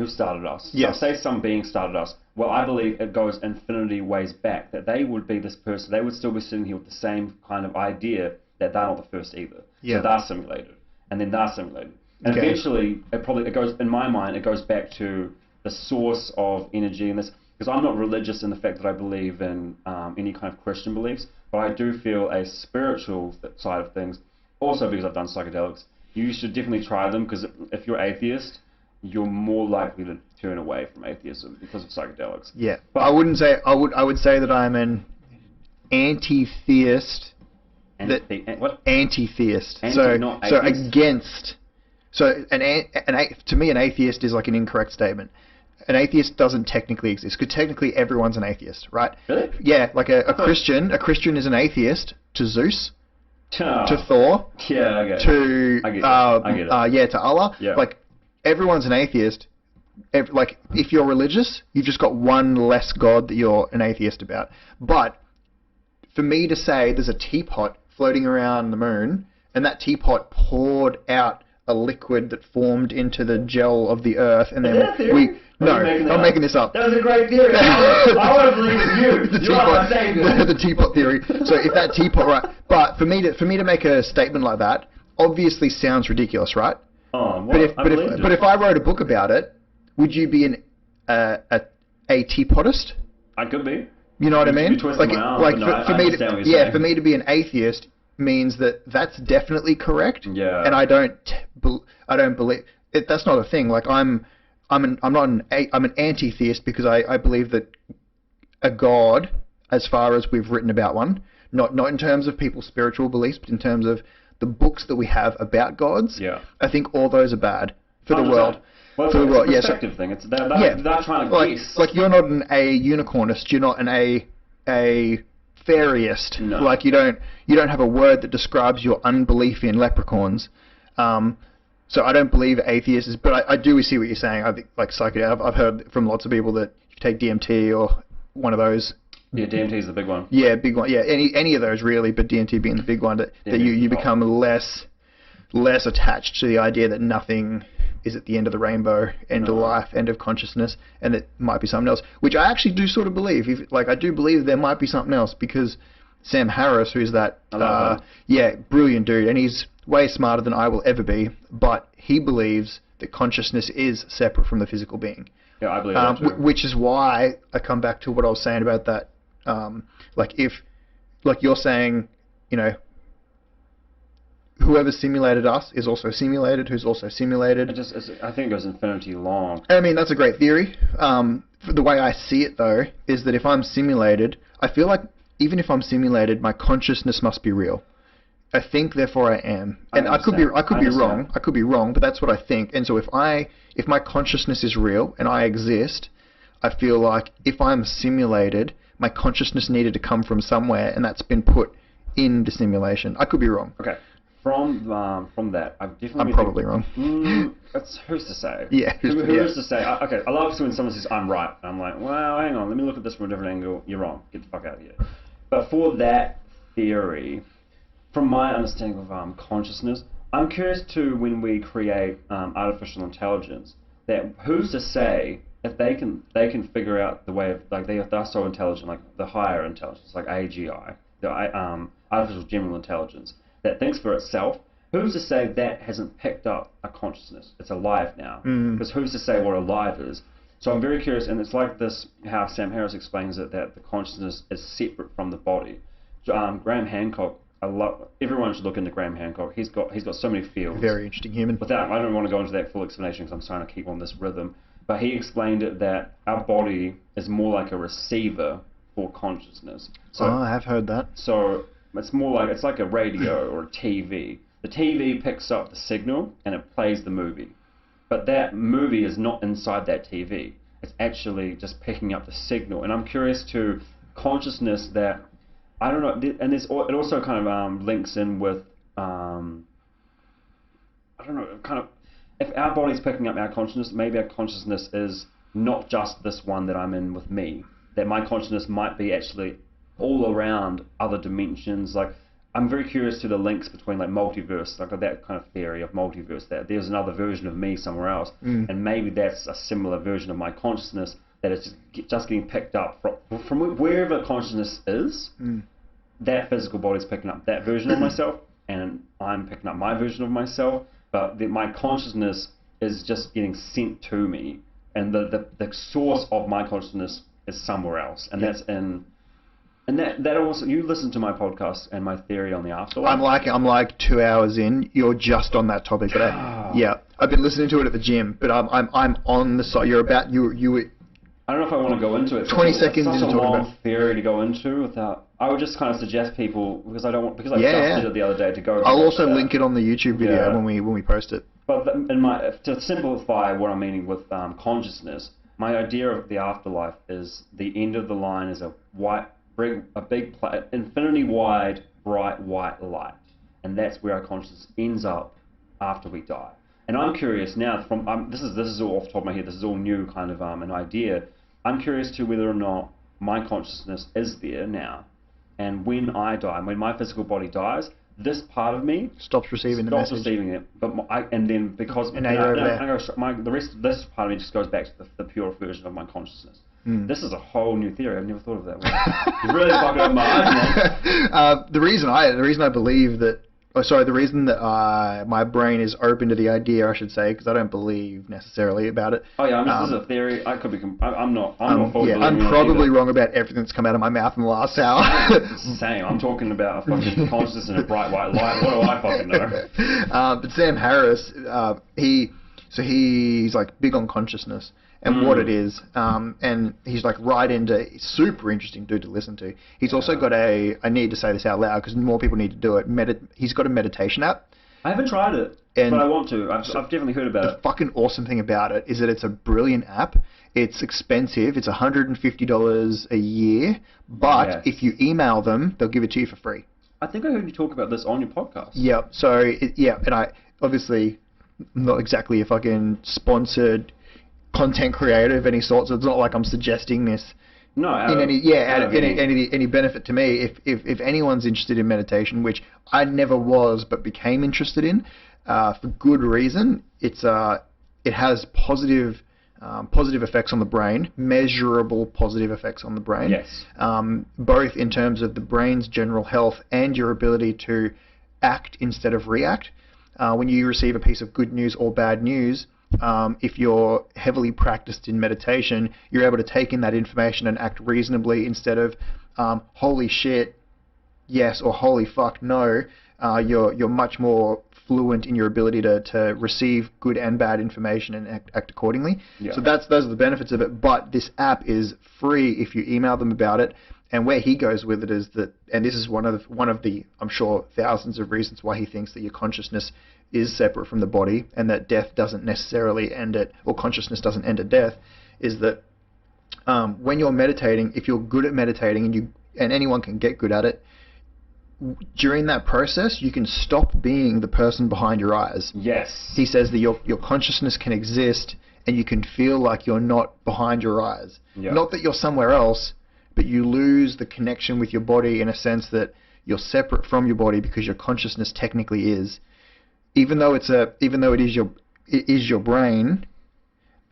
Yes. So say some being started us. Well, I believe it goes infinity ways back, that they would be this person, they would still be sitting here with the same kind of idea that they're not the first either. Yeah. So they're simulated, and then they're simulated. And eventually, it goes, in my mind, it goes back to the source of energy and this, because I'm not religious in the fact that I believe in any kind of Christian beliefs, but I do feel a spiritual side of things, also because I've done psychedelics. You should definitely try them, because if you're atheist, you're more likely to turn away from atheism because of psychedelics. Yeah, but I would say that I'm an anti-theist. What? Anti-theist. Not atheist? Against. So to me, an atheist is like an incorrect statement. An atheist doesn't technically exist, because technically everyone's an atheist, right? Really? Yeah, like a Christian is an atheist to Zeus, to Thor, yeah, okay. I get it. To Allah. Yeah. Like, everyone's an atheist. Like, if you're religious, you've just got one less God that you're an atheist about. But for me to say there's a teapot floating around the moon, and that teapot poured out a liquid that formed into the gel of the earth, and then I'm making this up. That was a great theory. I want to believe it's you. The teapot theory. So if that teapot, right? But for me to make a statement like that, obviously sounds ridiculous, right? Oh, well, but if I wrote a book about it, would you be a teapotist? I could be. You know what I mean? For me to be an atheist means that's definitely correct. Yeah. And I don't believe it. That's not a thing. Like, I'm an anti-theist because I believe that a God, as far as we've written about one, not in terms of people's spiritual beliefs, but in terms of the books that we have about gods. Yeah. I think all those are bad for the world. Well, it's a perspective thing. They're trying to guess. Like, you're not a unicornist. You're not a fairyist. No. Like, you don't have a word that describes your unbelief in leprechauns. So I don't believe atheists, but I do see what you're saying. I think, like, psychedelic, I've heard from lots of people that if you take DMT or one of those. Yeah, DMT is the big one. Yeah, big one. Yeah, any of those really, but DMT being the big one, that you become less attached to the idea that nothing is at the end of the rainbow, end of life, end of consciousness, and it might be something else, which I actually do sort of believe. I do believe there might be something else, because Sam Harris, who's that, brilliant dude, and he's way smarter than I will ever be, but he believes that consciousness is separate from the physical being. Yeah, I believe that too. Which is why I come back to what I was saying about that, like you're saying, whoever simulated us is also simulated, who's also simulated. I think it goes infinity long. I mean, that's a great theory. The way I see it, though, is that if I'm simulated, I feel like even if I'm simulated, my consciousness must be real. I think, therefore I am. And I could be wrong. I could be wrong, but that's what I think. And so if my consciousness is real and I exist, I feel like if I'm simulated, my consciousness needed to come from somewhere, and that's been put in the simulation. I could be wrong. Okay. From that, I'm probably wrong. Who's to say? Yeah. Who's to say? Okay, I love when someone says, I'm right. I'm like, well, hang on, let me look at this from a different angle. You're wrong. Get the fuck out of here. But for that theory, from my understanding of consciousness, I'm curious too, when we create artificial intelligence, that who's to say if they can figure out the way of, like, they're so intelligent, like the higher intelligence, like AGI, the artificial general intelligence, that thinks for itself, who's to say that hasn't picked up a consciousness? It's alive now. Because who's to say what alive is? So I'm very curious, and it's like this, how Sam Harris explains it, that the consciousness is separate from the body. Graham Hancock, everyone should look into Graham Hancock. He's got so many fields. Very interesting human. I don't want to go into that full explanation because I'm trying to keep on this rhythm. But he explained it that our body is more like a receiver for consciousness. So, I have heard that. So it's like a radio or a TV. The TV picks up the signal and it plays the movie. But that movie is not inside that TV. It's actually just picking up the signal. And I'm curious to consciousness that, I don't know, and it also kind of links in with, I don't know, kind of, if our body's picking up our consciousness, maybe our consciousness is not just this one that I'm in with me. That my consciousness might be actually all around other dimensions. Like, I'm very curious to the links between, like, multiverse, like that kind of theory of multiverse, that there's another version of me somewhere else, and maybe that's a similar version of my consciousness that is just getting picked up from wherever consciousness is. That physical body's picking up that version of myself, and I'm picking up my version of myself, but my consciousness is just getting sent to me, and the source of my consciousness is somewhere else, and that's in. And that also, you listen to my podcast and my theory on the afterlife. I'm like 2 hours in. You're just on that topic, but I've been listening to it at the gym, but I'm on the side. You're about you. I don't know if I want to go into it. 20 seconds into talking about. It's such a long about theory to go into without. I would just kind of suggest people, because I dusted it the other day to go. I'll also link it on the YouTube video when we post it. But to simplify what I'm meaning with consciousness, my idea of the afterlife is the end of the line is a big infinity wide, bright white light, and that's where our consciousness ends up after we die. And I'm curious now. This is all off the top of my head. This is all new, kind of an idea. I'm curious to whether or not my consciousness is there now, and when I die, when my physical body dies, this part of me stops receiving the message. It, but this part of me just goes back to the pure version of my consciousness. This is a whole new theory. I've never thought of that one. You've really fucking up my eyes, man. The reason I believe that, the reason that my brain is open to the idea, I should say, because I don't believe necessarily about it. Oh yeah, this is a theory. I could be. I'm not. I'm probably wrong about everything that's come out of my mouth in the last hour. Same. I'm talking about a fucking consciousness and a bright white light. What do I fucking know? But Sam Harris, he's like big on consciousness and what it is, and he's like right into super interesting dude to listen to. He's also got I need to say this out loud because more people need to do it. He's got a meditation app. I haven't tried it, but I want to. I've definitely heard about it. The fucking awesome thing about it is that it's a brilliant app. It's expensive. It's $150 a year, but if you email them, they'll give it to you for free. I think I heard you talk about this on your podcast. Yeah. So and I obviously not exactly a fucking sponsored content creator of any sort, so it's not like I'm suggesting this in any benefit to me. If anyone's interested in meditation, which I never was but became interested in for good reason, it's it has positive effects on the brain, measurable positive effects on the brain. Yes. Both in terms of the brain's general health and your ability to act instead of react. When you receive a piece of good news or bad news, if you're heavily practiced in meditation, you're able to take in that information and act reasonably instead of holy shit, yes, or holy fuck, no. You're much more fluent in your ability to receive good and bad information and act accordingly. Yeah. So those are the benefits of it. But this app is free if you email them about it. And where he goes with it is that, and this is one of the, I'm sure, thousands of reasons why he thinks that your consciousness is separate from the body and that death doesn't necessarily end at, or consciousness doesn't end at death, is that when you're meditating, if you're good at meditating, and anyone can get good at it, during that process, you can stop being the person behind your eyes. Yes. He says that your consciousness can exist and you can feel like you're not behind your eyes. Yeah. Not that you're somewhere else, but you lose the connection with your body in a sense that you're separate from your body because your consciousness technically is. Even though it is your brain,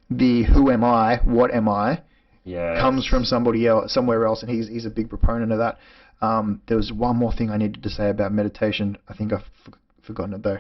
the who am I, what am I, comes from somebody else, somewhere else, and he's a big proponent of that. There was one more thing I needed to say about meditation. I think I've forgotten it though.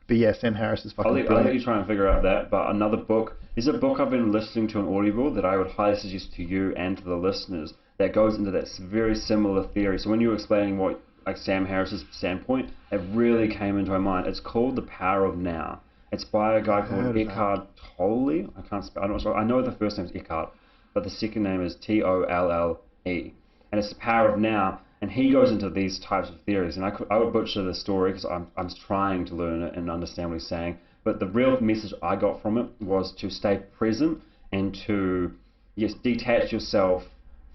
But yeah, Sam Harris is fucking brilliant. I'll let you try and figure out that. But another book is a book I've been listening to on Audible that I would highly suggest to you and to the listeners that goes into that very similar theory. So when you were explaining what like Sam Harris's standpoint, it really came into my mind. It's called The Power of Now. It's by a guy called Eckhart Tolle. I'm not sure. I know the first name is Eckhart, but the second name is Tolle. And it's The Power of Now. And he goes into these types of theories, and I would butcher the story because I'm trying to learn it and understand what he's saying. But the real message I got from it was to stay present and to detach yourself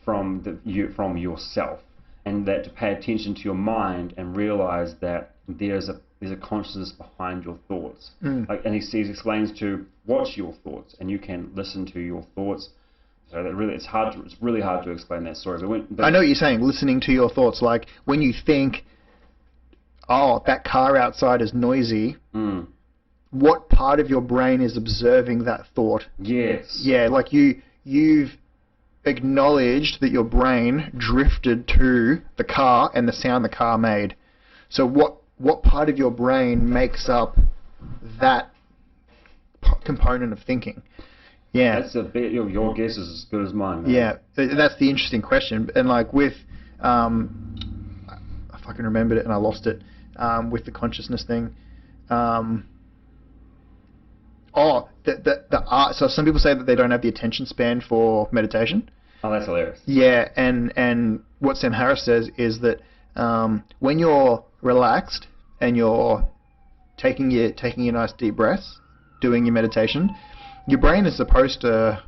from yourself, and that to pay attention to your mind and realize that there's a consciousness behind your thoughts. Like, and he explains to watch your thoughts, and you can listen to your thoughts. So that really, it's really hard to explain that story. But I know what you're saying, listening to your thoughts. Like when you think, oh, that car outside is noisy, what part of your brain is observing that thought? Yes. Yeah, like you've acknowledged that your brain drifted to the car and the sound the car made. So what part of your brain makes up that component of thinking? Yeah, that's a bit. Your guess is as good as mine, man. Yeah, that's the interesting question. And like with, I fucking remembered it and I lost it. With the consciousness thing. The art. So some people say that they don't have the attention span for meditation. Oh, that's hilarious. Yeah, and what Sam Harris says is that when you're relaxed and you're taking your nice deep breaths, doing your meditation, your brain is supposed to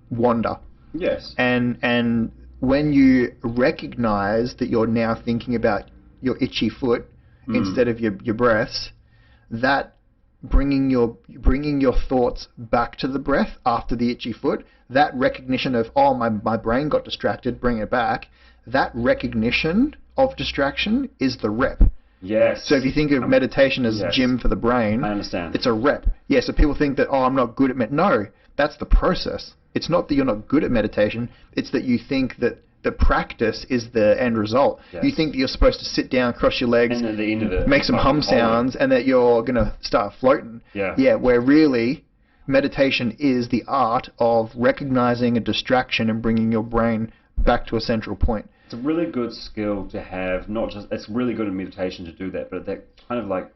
wander. Yes. And when you recognize that you're now thinking about your itchy foot instead of your breaths, that bringing your thoughts back to the breath after the itchy foot, that recognition of, oh, my brain got distracted, bring it back, that recognition of distraction is the rep. Yes. So if you think of meditation as gym for the brain, I understand. It's a rep. Yeah, so people think that, oh, I'm not good at No, that's the process. It's not that you're not good at meditation, it's that you think that the practice is the end result. Yes. You think that you're supposed to sit down, cross your legs, and at the end of it, make some hum sounds, and that you're going to start floating. Yeah. Yeah, where really meditation is the art of recognizing a distraction and bringing your brain back to a central point. It's a really good skill to have. Not just it's really good in meditation to do that, but that kind of like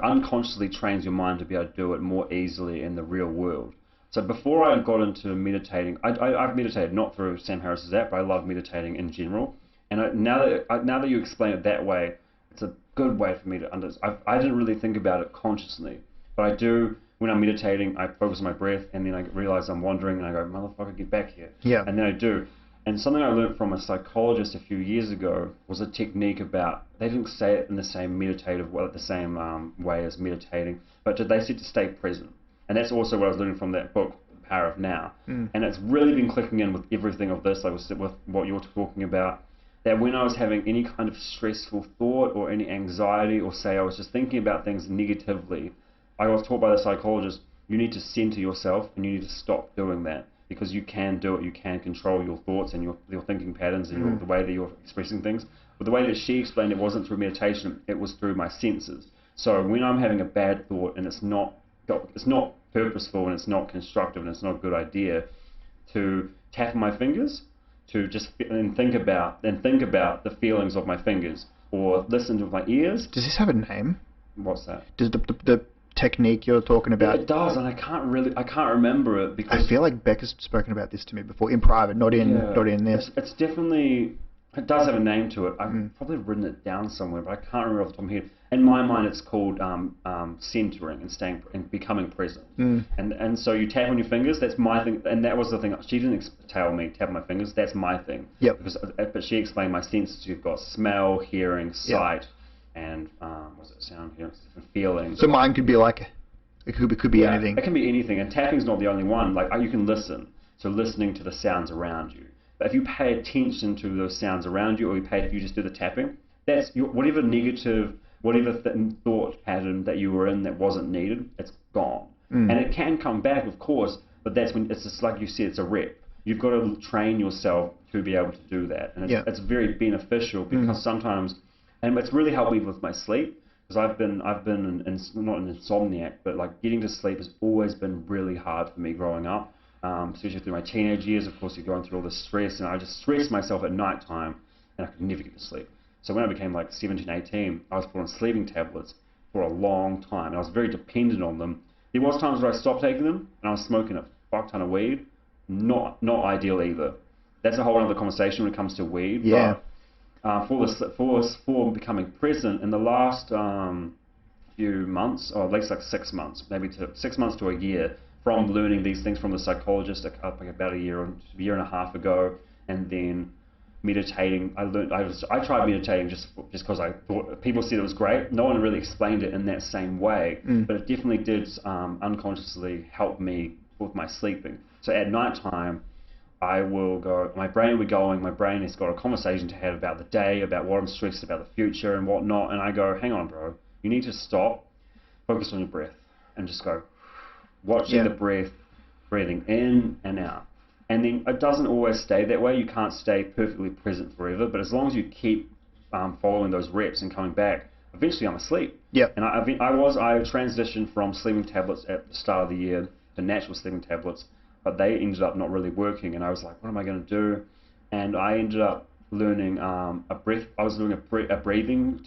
unconsciously trains your mind to be able to do it more easily in the real world. So before I got into meditating, I've meditated not through Sam Harris's app, but I love meditating in general. And now that you explain it that way, it's a good way for me to understand. I didn't really think about it consciously, but I do. When I'm meditating, I focus on my breath, and then I realize I'm wandering, and I go, motherfucker, get back here. Yeah. And then I do. And something I learned from a psychologist a few years ago was a technique about, they didn't say it in the same way as meditating, but they said to stay present. And that's also what I was learning from that book, The Power of Now. And it's really been clicking in with everything of this, like with what you're talking about, that when I was having any kind of stressful thought or any anxiety, or say I was just thinking about things negatively, I was taught by the psychologist, you need to center yourself and you need to stop doing that, because you can do it. You can control your thoughts and your thinking patterns and the way that you're expressing things. But the way that she explained it wasn't through meditation, it was through my senses. So when I'm having a bad thought and it's not purposeful and it's not constructive and it's not a good idea, to tap my fingers, to just think about the feelings of my fingers, or listen to my ears. Does this have a name? What's that? Does the technique you're talking about? Yeah, it does, and I can't remember it, because I feel like Becca's spoken about this to me before in private, not in this. It's definitely, it does have a name to it. I've probably written it down somewhere, but I can't remember off the top of my head. In my mind, it's called centering and staying and becoming present. And so you tap on your fingers. That's my thing, and that was the thing. She didn't tell me tap on my fingers. That's my thing. Yep. But she explained my senses. You've got smell, hearing, sight, and what's it, sound, hearing, different feelings. So mine could be like, it could be anything. It can be anything, and tapping's not the only one. Like you can listen, so listening to the sounds around you. But if you pay attention to those sounds around you, or you just do the tapping, that's whatever negative, whatever thought pattern that you were in that wasn't needed, it's gone. And it can come back, of course, but that's when it's just like you said, it's a rep. You've got to train yourself to be able to do that, and it's very beneficial, because sometimes, and it's really helped me with my sleep, because I've been not an insomniac, but like getting to sleep has always been really hard for me growing up, especially through my teenage years. Of course, you're going through all this stress, and I just stressed myself at night time, and I could never get to sleep. So when I became like 17, 18, I was put on sleeping tablets for a long time, and I was very dependent on them. There was times where I stopped taking them, and I was smoking a fuck ton of weed. Not ideal either. That's a whole other conversation when it comes to weed. Yeah. But for becoming present in the last few months, or at least like 6 months, maybe 6 months to a year, from learning these things from the psychologist like about a year and a half ago, and then meditating. I tried meditating just because I thought people said it was great. No one really explained it in that same way, but it definitely did unconsciously help me with my sleeping. So at night time, I will go, my brain has got a conversation to have about the day, about what I'm stressed about, the future and whatnot, and I go, hang on bro, you need to stop, focus on your breath, and just go, watching the breath, breathing in and out. And then it doesn't always stay that way. You can't stay perfectly present forever, but as long as you keep following those reps and coming back, eventually I'm asleep. Yep. And I transitioned from sleeping tablets at the start of the year to natural sleeping tablets, but they ended up not really working, and I was like, what am I going to do? And I ended up learning I was doing a breathing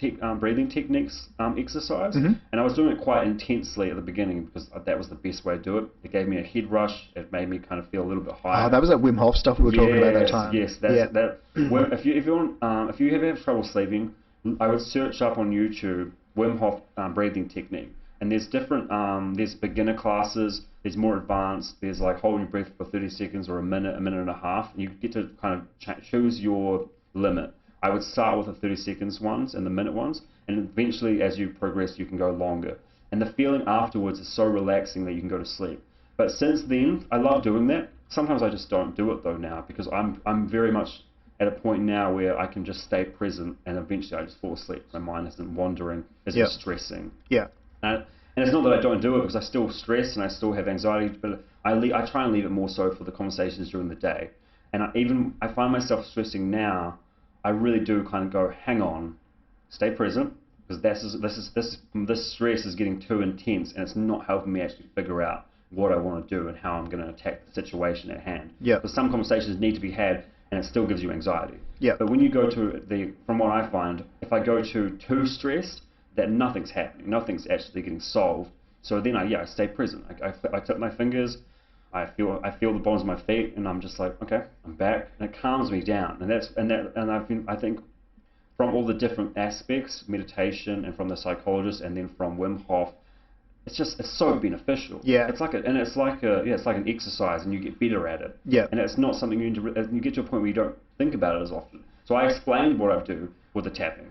techniques exercise, and I was doing it quite intensely at the beginning, because that was the best way to do it. It gave me a head rush. It made me kind of feel a little bit higher. Oh, that was that Wim Hof stuff we were talking about that time. Yes, that. If you have trouble sleeping, I would search up on YouTube Wim Hof breathing technique. And there's different, there's beginner classes, there's more advanced, there's like holding your breath for 30 seconds or a minute and a half. And you get to kind of choose your limit. I would start with the 30 seconds ones and the minute ones, and eventually as you progress you can go longer. And the feeling afterwards is so relaxing that you can go to sleep. But since then, I love doing that. Sometimes I just don't do it though now, because I'm very much at a point now where I can just stay present, and eventually I just fall asleep. My mind isn't wandering, isn't stressing. Yeah. And it's not that I don't do it, because I still stress and I still have anxiety, but I try and leave it more so for the conversations during the day. And I find myself stressing now. I really do kind of go, hang on, stay present, because this stress is getting too intense, and it's not helping me actually figure out what I want to do and how I'm going to attack the situation at hand. Yeah. Because some conversations need to be had, and it still gives you anxiety. Yeah. But when you go to from what I find, if I go too stressed, that nothing's happening, nothing's actually getting solved. So then I stay present. I tip my fingers, I feel the bottoms of my feet, and I'm just like, okay, I'm back, and it calms me down. And I think from all the different aspects, meditation, and from the psychologist, and then from Wim Hof, it's so beneficial. Yeah. It's like an exercise, and you get better at it. Yeah. And it's not something you get to a point where you don't think about it as often. So I explained what I do with the tapping,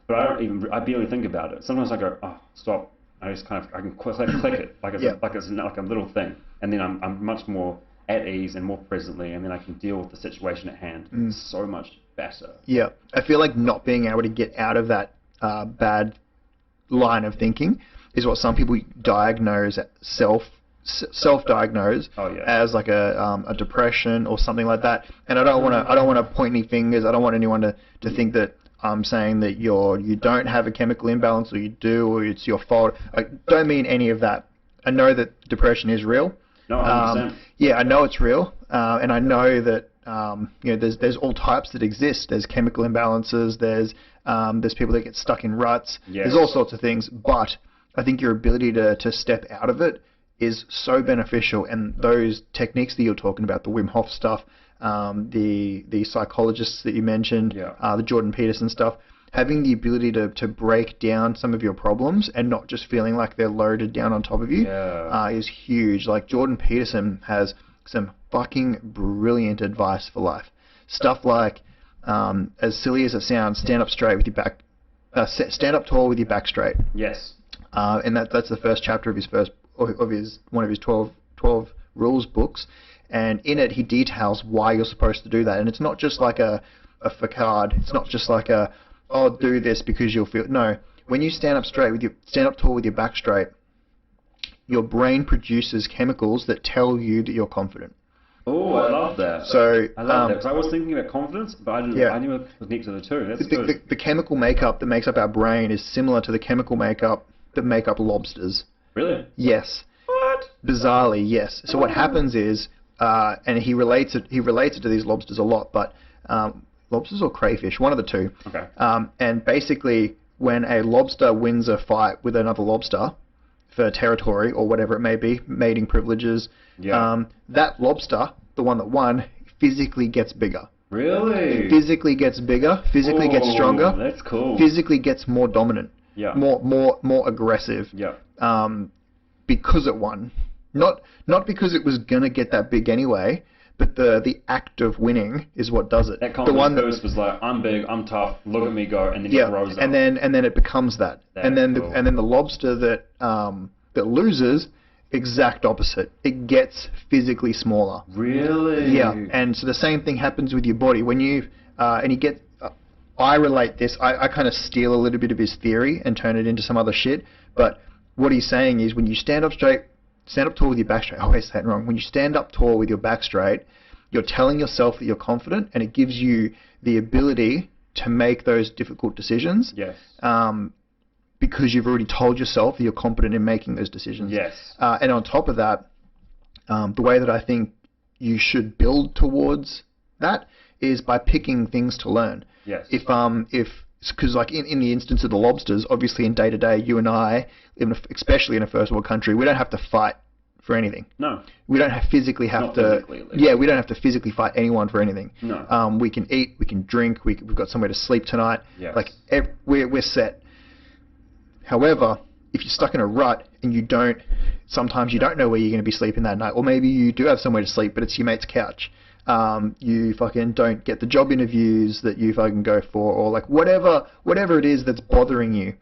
but I barely think about it. Sometimes I go, oh, stop. I just I can click it like it's like a little thing, and then I'm much more at ease and more presently, and then I can deal with the situation at hand so much better. Yeah, I feel like not being able to get out of that bad line of thinking is what some people diagnose self-diagnose as like a depression or something like that. And I don't want to point any fingers. I don't want anyone to think that I'm saying that you don't have a chemical imbalance, or you do, or it's your fault. I don't mean any of that. I know that depression is real. No, 100%. Yeah, I know it's real, and I know that there's all types that exist. There's chemical imbalances. There's people that get stuck in ruts. Yes. There's all sorts of things. But I think your ability to step out of it is so beneficial. And those techniques that you're talking about, the Wim Hof stuff, the psychologists that you mentioned, the Jordan Peterson stuff, having the ability to break down some of your problems and not just feeling like they're loaded down on top of you is huge. Like Jordan Peterson has some fucking brilliant advice for life. Stuff like, as silly as it sounds, stand up straight with your back, stand up tall with your back straight. Yes. And that's the first chapter of one of his 12 rules books. And in it, he details why you're supposed to do that. And it's not just like a facade. It's not just like do this because you'll feel. No, when you stand up tall with your back straight, your brain produces chemicals that tell you that you're confident. Oh, I love that. So I love that, because I was thinking about confidence, but I knew the connect to the two. That's good. The chemical makeup that makes up our brain is similar to the chemical makeup that make up lobsters. Really? Yes. What? Bizarrely, yes. So what happens is, and he relates it to these lobsters a lot, but lobsters or crayfish, one of the two. Okay. And basically, when a lobster wins a fight with another lobster for territory or whatever it may be, mating privileges, that lobster, the one that won, physically gets bigger. Really? Physically gets bigger, physically gets stronger. That's cool. Physically gets more dominant. Yeah. More aggressive. Yeah. Because it won. Not because it was gonna get that big anyway, but the act of winning is what does it. That confidence boost was like, I'm big, I'm tough, look at me go, and then it grows up. And then it becomes that. And then the lobster that loses, exact opposite. It gets physically smaller. Really? Yeah. And so the same thing happens with your body when you get. I relate this. I kind of steal a little bit of his theory and turn it into some other shit. But what he's saying is, when you stand up tall with your back straight. I always say it wrong. When you stand up tall with your back straight, you're telling yourself that you're confident, and it gives you the ability to make those difficult decisions. Yes. Because you've already told yourself that you're competent in making those decisions. Yes. And on top of that, the way that I think you should build towards that is by picking things to learn. Yes. Because like in the instance of the lobsters, obviously in day to day, you and I, especially in a first world country, we don't have to fight for anything. No. We don't physically have to. Yeah, we don't have to physically fight anyone for anything. No. We can eat, we can drink, we've got somewhere to sleep tonight. Yes. Like we're set. However, if you're stuck in a rut and sometimes you don't know where you're going to be sleeping that night, or maybe you do have somewhere to sleep, but it's your mate's couch. You fucking don't get the job interviews that you fucking go for, or like whatever it is that's bothering you.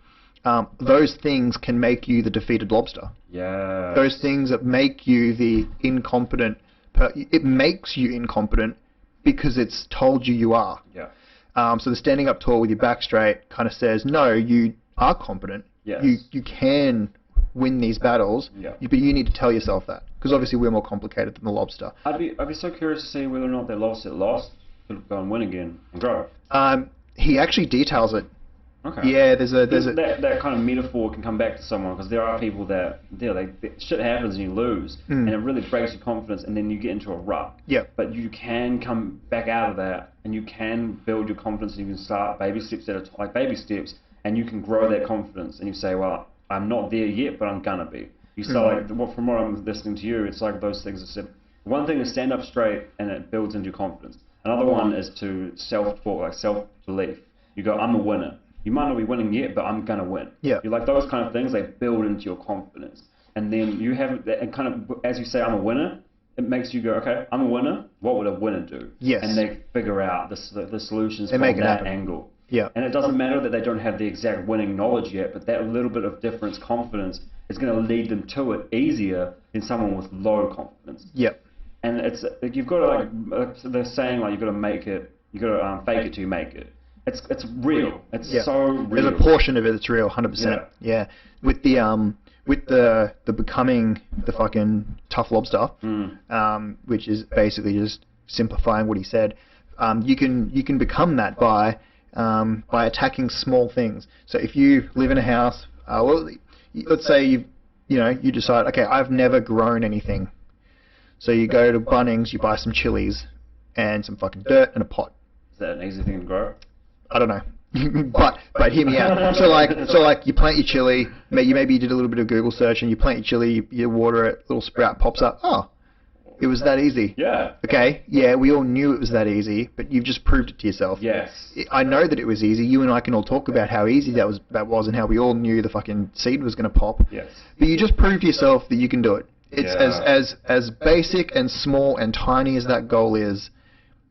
Those things can make you the defeated lobster. Yeah. Those things that make you the incompetent. It makes you incompetent because it's told you are. Yeah. So the standing up tall with your back straight kind of says, no, you are competent. Yes. You can win these battles, but you need to tell yourself that, because obviously we're more complicated than the lobster. I'd be so curious to see whether or not that lobster lost could go and win again and grow. He actually details it. Okay. Yeah, there's a that kind of metaphor can come back to someone, because there are people that shit happens and you lose, and it really breaks your confidence, and then you get into a rut. Yeah. But you can come back out of that, and you can build your confidence, and you can start baby steps and you can grow that confidence, and you say, well, I'm not there yet, but I'm gonna be. You start from what I'm listening to you, it's like those things that said, one thing is stand up straight and it builds into your confidence. Another one is to self-talk, like self-belief. You go, I'm a winner. You might not be winning yet, but I'm gonna win. Yeah. You're like those kind of things, they build into your confidence. And then you have, and kind of, as you say, I'm a winner, it makes you go, okay, I'm a winner, what would a winner do? Yes. And they figure out the solutions from that angle. Yeah. And it doesn't matter that they don't have the exact winning knowledge yet, but that little bit of difference, confidence, is going to lead them to it easier than someone with low confidence. Yep. And it's like you've got to they're saying you've got to make it, you've got to fake it till you make it. It's real. It's so real. There's a portion of it that's real, 100%. Yeah. With the with the becoming the fucking tough lobster, which is basically just simplifying what he said. You can become that by attacking small things. So if you live in a house, let's say you decide, okay, I've never grown anything. So you go to Bunnings, you buy some chilies and some fucking dirt and a pot. Is that an easy thing to grow? I don't know. but hear me out. So like you plant your chili, maybe you did a little bit of Google search and you plant your chili, you water it, little sprout pops up. Oh, it was that easy. Yeah. Okay. Yeah, we all knew it was that easy, but you've just proved it to yourself. Yes. I know that it was easy. You and I can all talk about how easy that was and how we all knew the fucking seed was going to pop. Yes. But you just proved to yourself that you can do it. It's as basic and small and tiny as that goal is.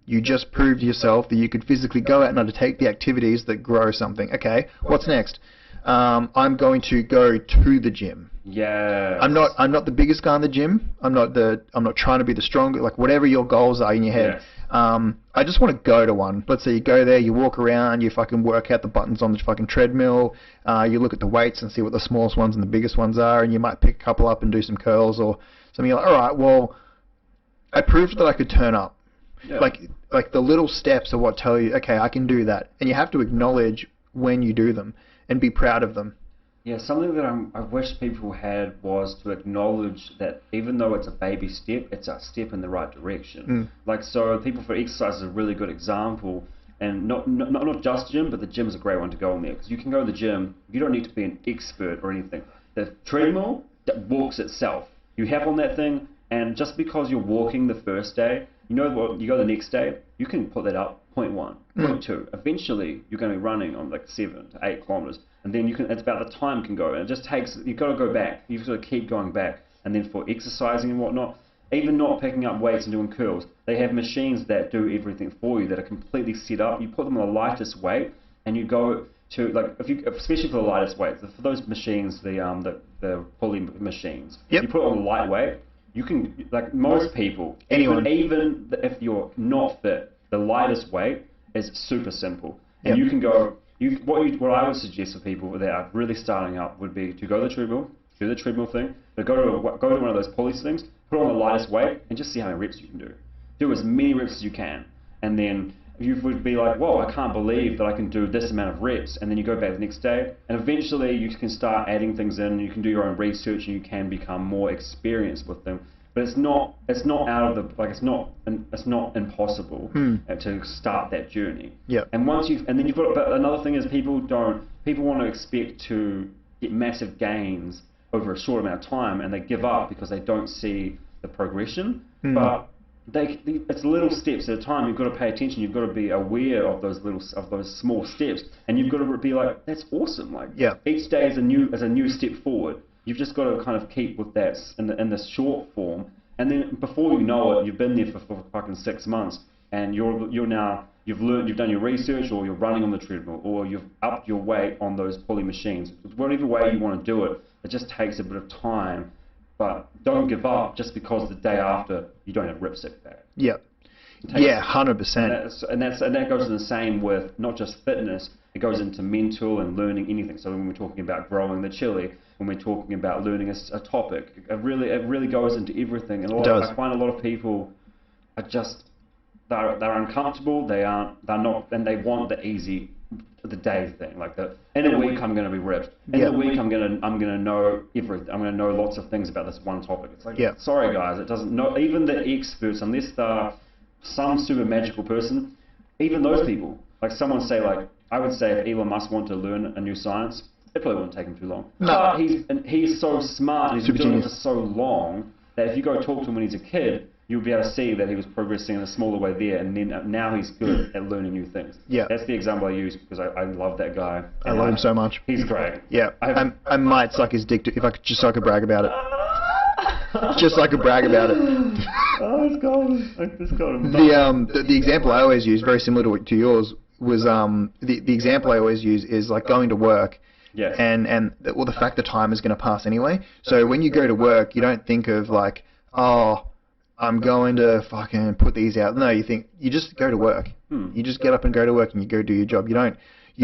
You just proved to yourself that you could physically go out and undertake the activities that grow something. Okay, what's next? I'm going to go to the gym. Yeah. I'm not the biggest guy in the gym. I'm not trying to be the strongest. Like whatever your goals are in your head. Yes. I just want to go to one. Let's say you go there, you walk around, you fucking work out the buttons on the fucking treadmill. You look at the weights and see what the smallest ones and the biggest ones are, and you might pick a couple up and do some curls or something. You're like, all right, well, I proved that I could turn up. Yeah. Like the little steps are what tell you, okay, I can do that. And you have to acknowledge when you do them and be proud of them. Yeah, something that I wish people had was to acknowledge that even though it's a baby step, it's a step in the right direction. Like, so people for exercise is a really good example. And not just gym, but the gym is a great one to go in there. Because you can go to the gym, you don't need to be an expert or anything. The treadmill that walks itself. You hop on that thing, and just because you're walking the first day, you know what, you go the next day, you can put that up 0.1, 0.2. Eventually, you're going to be running on like 7 to 8 kilometers. And then it's about the time can go. And it just takes, you've got to go back. You've got to keep going back. And then for exercising and whatnot, even not picking up weights and doing curls, they have machines that do everything for you that are completely set up. You put them on the lightest weight, and you go to, like, especially for the lightest weights, for those machines, the pulley machines, you put it on the lightweight. You can, like most people, even if you're not fit, the lightest weight is super simple. And you can go, what I would suggest for people that are really starting up would be to go to the treadmill, do the treadmill thing, but go to one of those pulley things, put on the lightest weight, and just see how many reps you can do. Do as many reps as you can. And then you would be like, whoa, I can't believe that I can do this amount of reps. And then you go back the next day, and eventually you can start adding things in, you can do your own research, and you can become more experienced with them. But it's not out of the, like, it's not impossible to start that journey. Yeah. And then you've got, but another thing is people want to expect to get massive gains over a short amount of time, and they give up because they don't see the progression. But it's little steps at a time. You've got to pay attention. You've got to be aware of those small steps, and you've got to be like, that's awesome. Like, each day is a new step forward. You've just got to kind of keep with that in the short form, and then before you know it, you've been there for fucking 6 months, and you've done your research, or you're running on the treadmill, or you've upped your weight on those pulley machines. Whatever way you want to do it, it just takes a bit of time. But don't give up just because the day after you don't have rip sick back. Yeah. Yeah, 100%. And that goes in the same with not just fitness. It goes into mental and learning anything. So when we're talking about growing the chili, when we're talking about learning a topic, it really goes into everything. And I find a lot of people are just they're uncomfortable. They're not, and they want the easy, the day thing. Like in a week I'm going to be ripped. In a week I'm going to know everything. I'm going to know lots of things about this one topic. It's like, sorry guys, it doesn't know. Even the experts, unless they're some super magical person, even those people, like someone say, like, I would say if Elon Musk wanted to learn a new science, it probably wouldn't take him too long. No. But he's so smart, and he's been doing it for so long, that if you go talk to him when he's a kid, you'll be able to see that he was progressing in a smaller way there, and then now he's good at learning new things. Yeah. That's the example I use, because I love that guy. I love him so much. He's great. Yeah. I might suck his dick if I could, just so I could brag about it. Just so I could brag about it. It's got him. The example I always use, very similar to yours, was the example I always use is like going to work. Yes. And the fact that time is going to pass anyway. So when you go to work, you don't think of like, oh, I'm going to fucking put these out. No, you just go to work. You just get up and go to work, and you go do your job. You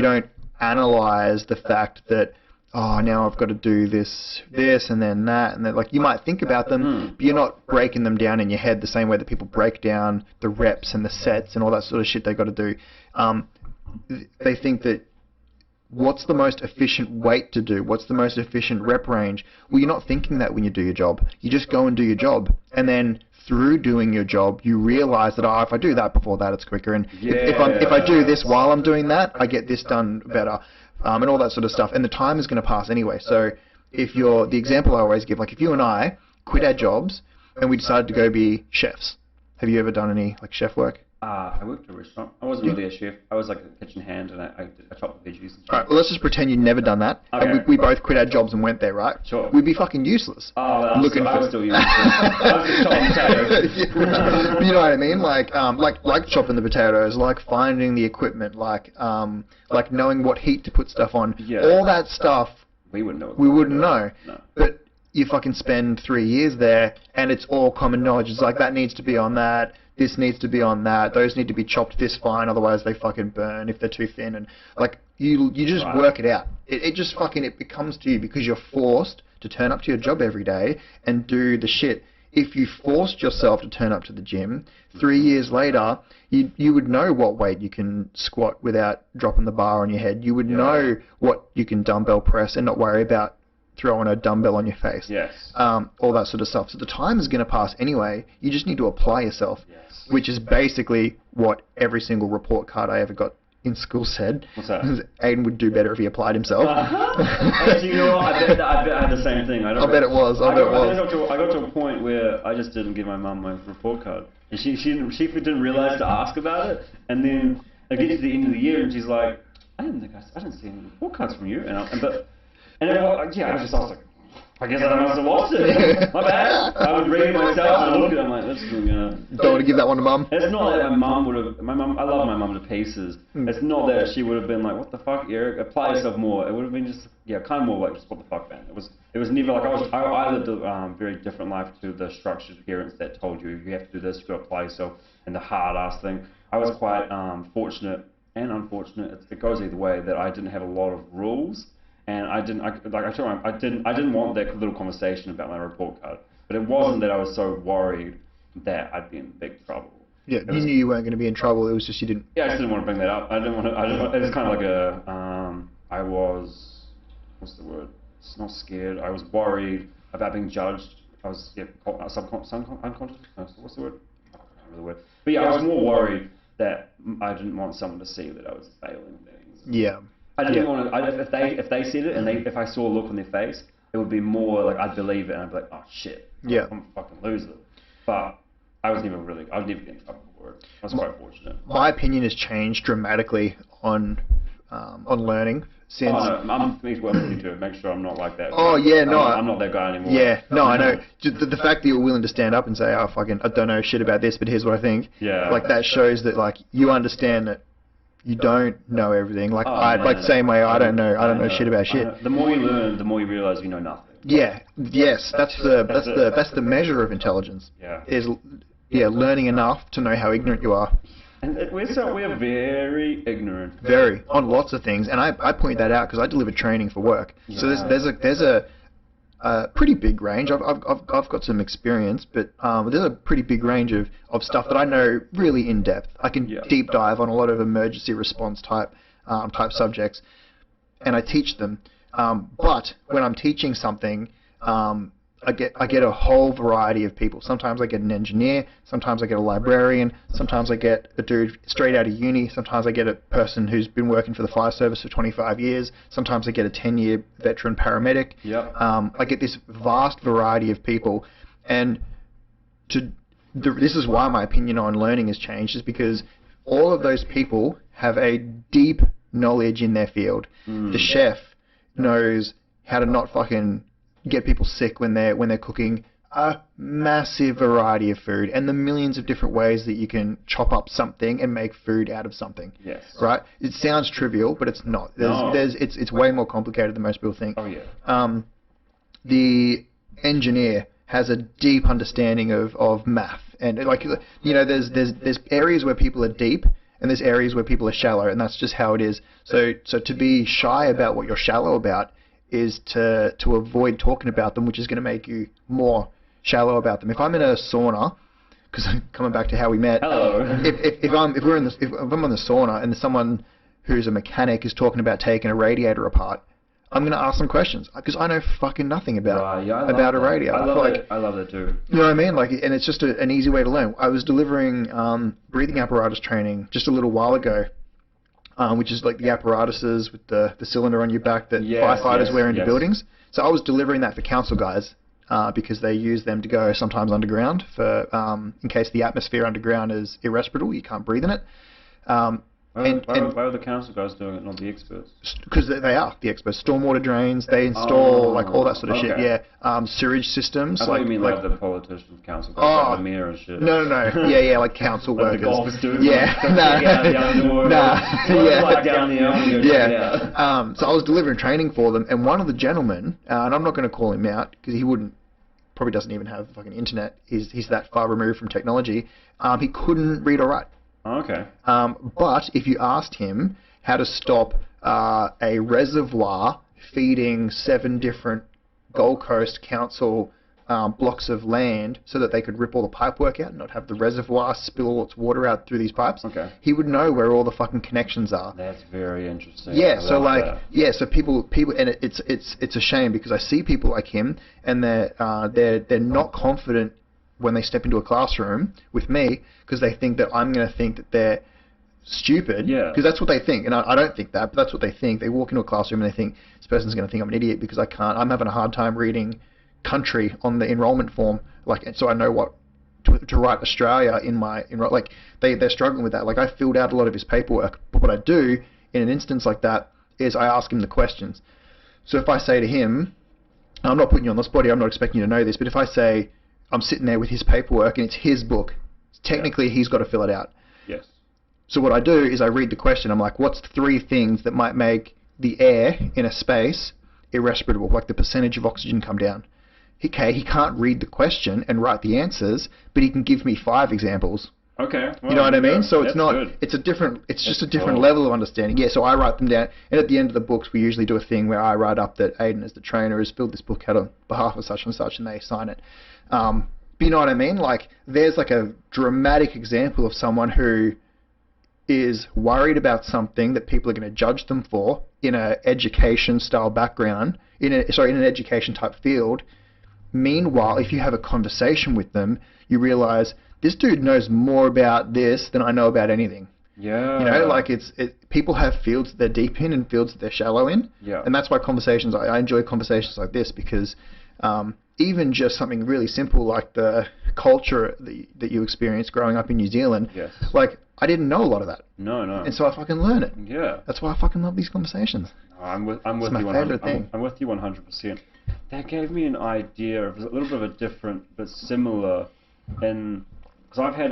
don't analyze the fact that oh, now I've got to do this, and then that, and then like you might think about them, but you're not breaking them down in your head the same way that people break down the reps and the sets and all that sort of shit they got to do. They think that what's the most efficient weight to do? What's the most efficient rep range? Well, you're not thinking that when you do your job. You just go and do your job, and then through doing your job, you realize that if I do that before that, it's quicker, and if I do this while I'm doing that, I get this done better. And all that sort of stuff. And the time is going to pass anyway. So if the example I always give, like if you and I quit our jobs and we decided to go be chefs, have you ever done any like chef work? I worked at a restaurant. I wasn't really a chef. I was like a kitchen hand, and I chopped the veggies. Alright, well let's just pretend you'd never done that. Okay. And we both quit our jobs and went there, right? Sure. We'd be fucking useless. Oh, well, I was still useless. I was just chopping potatoes. You know what I mean? Like chopping the potatoes, like finding the equipment, like knowing what heat to put stuff on. Yeah. All that stuff. We wouldn't know. We wouldn't know. No. But you fucking spend 3 years there, and it's all common knowledge. It's like that needs to be on that. This needs to be on that. Those need to be chopped this fine, otherwise they fucking burn if they're too thin. And like you just work it out. It just fucking it becomes to you because you're forced to turn up to your job every day and do the shit. If you forced yourself to turn up to the gym, 3 years later, you would know what weight you can squat without dropping the bar on your head. You would know what you can dumbbell press and not worry about throwing a dumbbell on your face. Yes. All that sort of stuff. So the time is going to pass anyway. You just need to apply yourself, which is basically what every single report card I ever got in school said. What's that? Aiden would do better if he applied himself. Actually, you know what? I bet I had the same thing. I bet it was. I got to a point where I just didn't give my mum my report card, and she didn't realize to ask about it. And then I get to the end of the year, and she's like, I didn't see any report cards from you. I was like, I guess I must have lost it. My bad. I was reading myself and I looked at it, I'm like, don't want to give that one to mum? It's not that I love my mum to pieces. It's not that she would have been like, what the fuck, Eric? Apply yourself more. It would have been just, kind of more like, just what the fuck, man. It was never like, I lived a very different life to the structured parents that told you have to do this, you got to apply yourself, and the hard ass thing. I was quite fortunate and unfortunate. It goes either way that I didn't have a lot of rules. And I didn't want that little conversation about my report card. But it wasn't that I was so worried that I'd be in big trouble. Yeah, you knew you weren't going to be in trouble. It was just you didn't. Yeah, I just didn't want to bring that up. It was kind of like I was, what's the word? It's not scared. I was worried about being judged. I was unconscious. What's the word? I can't remember the word. But yeah, I was more worried that I didn't want someone to see that I was failing things. Yeah. I didn't want to. If they said it and if I saw a look on their face, it would be more like I'd believe it and I'd be like, oh shit, I'm a fucking loser. But I was never get in trouble for it. I was quite fortunate. My opinion has changed dramatically on learning since. Oh, no, I'm working to make sure I'm not like that. Oh yeah, no, I'm not that guy anymore. Yeah, no, I know. The fact that you're willing to stand up and say, oh fucking, I don't know shit about this, but here's what I think. Yeah. Like that shows that like you understand that. You don't know everything. Like the same way I don't know shit about shit. The more you learn, the more you realize you know nothing. Yeah. Yes. That's the measure of intelligence. Yeah. Is learning enough to know how ignorant you are. And we're very ignorant. Very on lots of things, and I point that out because I deliver training for work. Yeah. So there's a pretty big range. I've got some experience, but there's a pretty big range of stuff that I know really in depth. I can deep dive on a lot of emergency response type subjects, and I teach them. But when I'm teaching something, I get a whole variety of people. Sometimes I get an engineer, sometimes I get a librarian, sometimes I get a dude straight out of uni, sometimes I get a person who's been working for the fire service for 25 years, sometimes I get a 10-year veteran paramedic. Yep. I get this vast variety of people, and this is why my opinion on learning has changed, is because all of those people have a deep knowledge in their field. The chef knows how to not fucking get people sick when they're cooking a massive variety of food and the millions of different ways that you can chop up something and make food out of something. Yes. Right? It sounds trivial, but it's not. It's way more complicated than most people think. Oh yeah. The engineer has a deep understanding of math, and like there's areas where people are deep and there's areas where people are shallow, and that's just how it is. So to be shy about what you're shallow about is to avoid talking about them, which is going to make you more shallow about them. If I'm in a sauna, because coming back to how we met, Hello. if I'm on the sauna and someone who's a mechanic is talking about taking a radiator apart, I'm going to ask some questions because I know fucking nothing about a radiator. I love that too. You know what I mean? Like, and it's just an easy way to learn. I was delivering breathing apparatus training just a little while ago, which is like the apparatuses with the cylinder on your back that firefighters wear into buildings. So I was delivering that for council guys because they use them to go sometimes underground for in case the atmosphere underground is irrespirable, you can't breathe in it. Why are the council guys doing it, not the experts? Because they are the experts. Stormwater drains, they install like all that sort of shit. Yeah, sewage systems. I thought you mean like the politicians, council guys, like the mayor and shit. No. Yeah, like council like workers. The golf students. So I was delivering training for them, and one of the gentlemen, and I'm not going to call him out because he probably doesn't even have fucking internet. He's that far removed from technology. He couldn't read or write. Okay. But if you asked him how to stop a reservoir feeding 7 different Gold Coast Council blocks of land so that they could rip all the pipework out and not have the reservoir spill all its water out through these pipes, he would know where all the fucking connections are. That's very interesting. Yeah, so so people, and it's a shame because I see people like him and they're not confident when they step into a classroom with me because they think that I'm going to think that they're stupid. Yeah. Because that's what they think. And I don't think that, but that's what they think. They walk into a classroom and they think, this person's going to think I'm an idiot because I'm having a hard time reading country on the enrollment form. Like, and so I know what to write Australia in my, like, they're struggling with that. Like, I filled out a lot of his paperwork, but what I do in an instance like that is I ask him the questions. So if I say to him, I'm not putting you on the spot here, I'm not expecting you to know this, but if I say, I'm sitting there with his paperwork and it's his book. Technically, he's got to fill it out. Yes. So what I do is I read the question. I'm like, what's 3 things that might make the air in a space irrespirable, like the percentage of oxygen come down? Okay, he can't read the question and write the answers, but he can give me 5 examples. Okay. Well, you know what I mean? So it's not, good. it's just a different level of understanding. Yeah, so I write them down, and at the end of the books, we usually do a thing where I write up that Aiden, as the trainer, has filled this book out on behalf of such and such, and they sign it. But you know what I mean? Like, there's like a dramatic example of someone who is worried about something that people are going to judge them for in an education style background, in an education type field. Meanwhile, if you have a conversation with them, you realize this dude knows more about this than I know about anything. Yeah. You know, like people have fields that they're deep in and fields that they're shallow in. Yeah. And that's why I enjoy conversations like this because even just something really simple like the culture that you experienced growing up in New Zealand, yes. Like, I didn't know a lot of that. No. And so I fucking learn it. Yeah. That's why I fucking love these conversations. I'm with you. My favorite thing. I'm with you 100%. That gave me an idea of a little bit of a different but similar, because I've had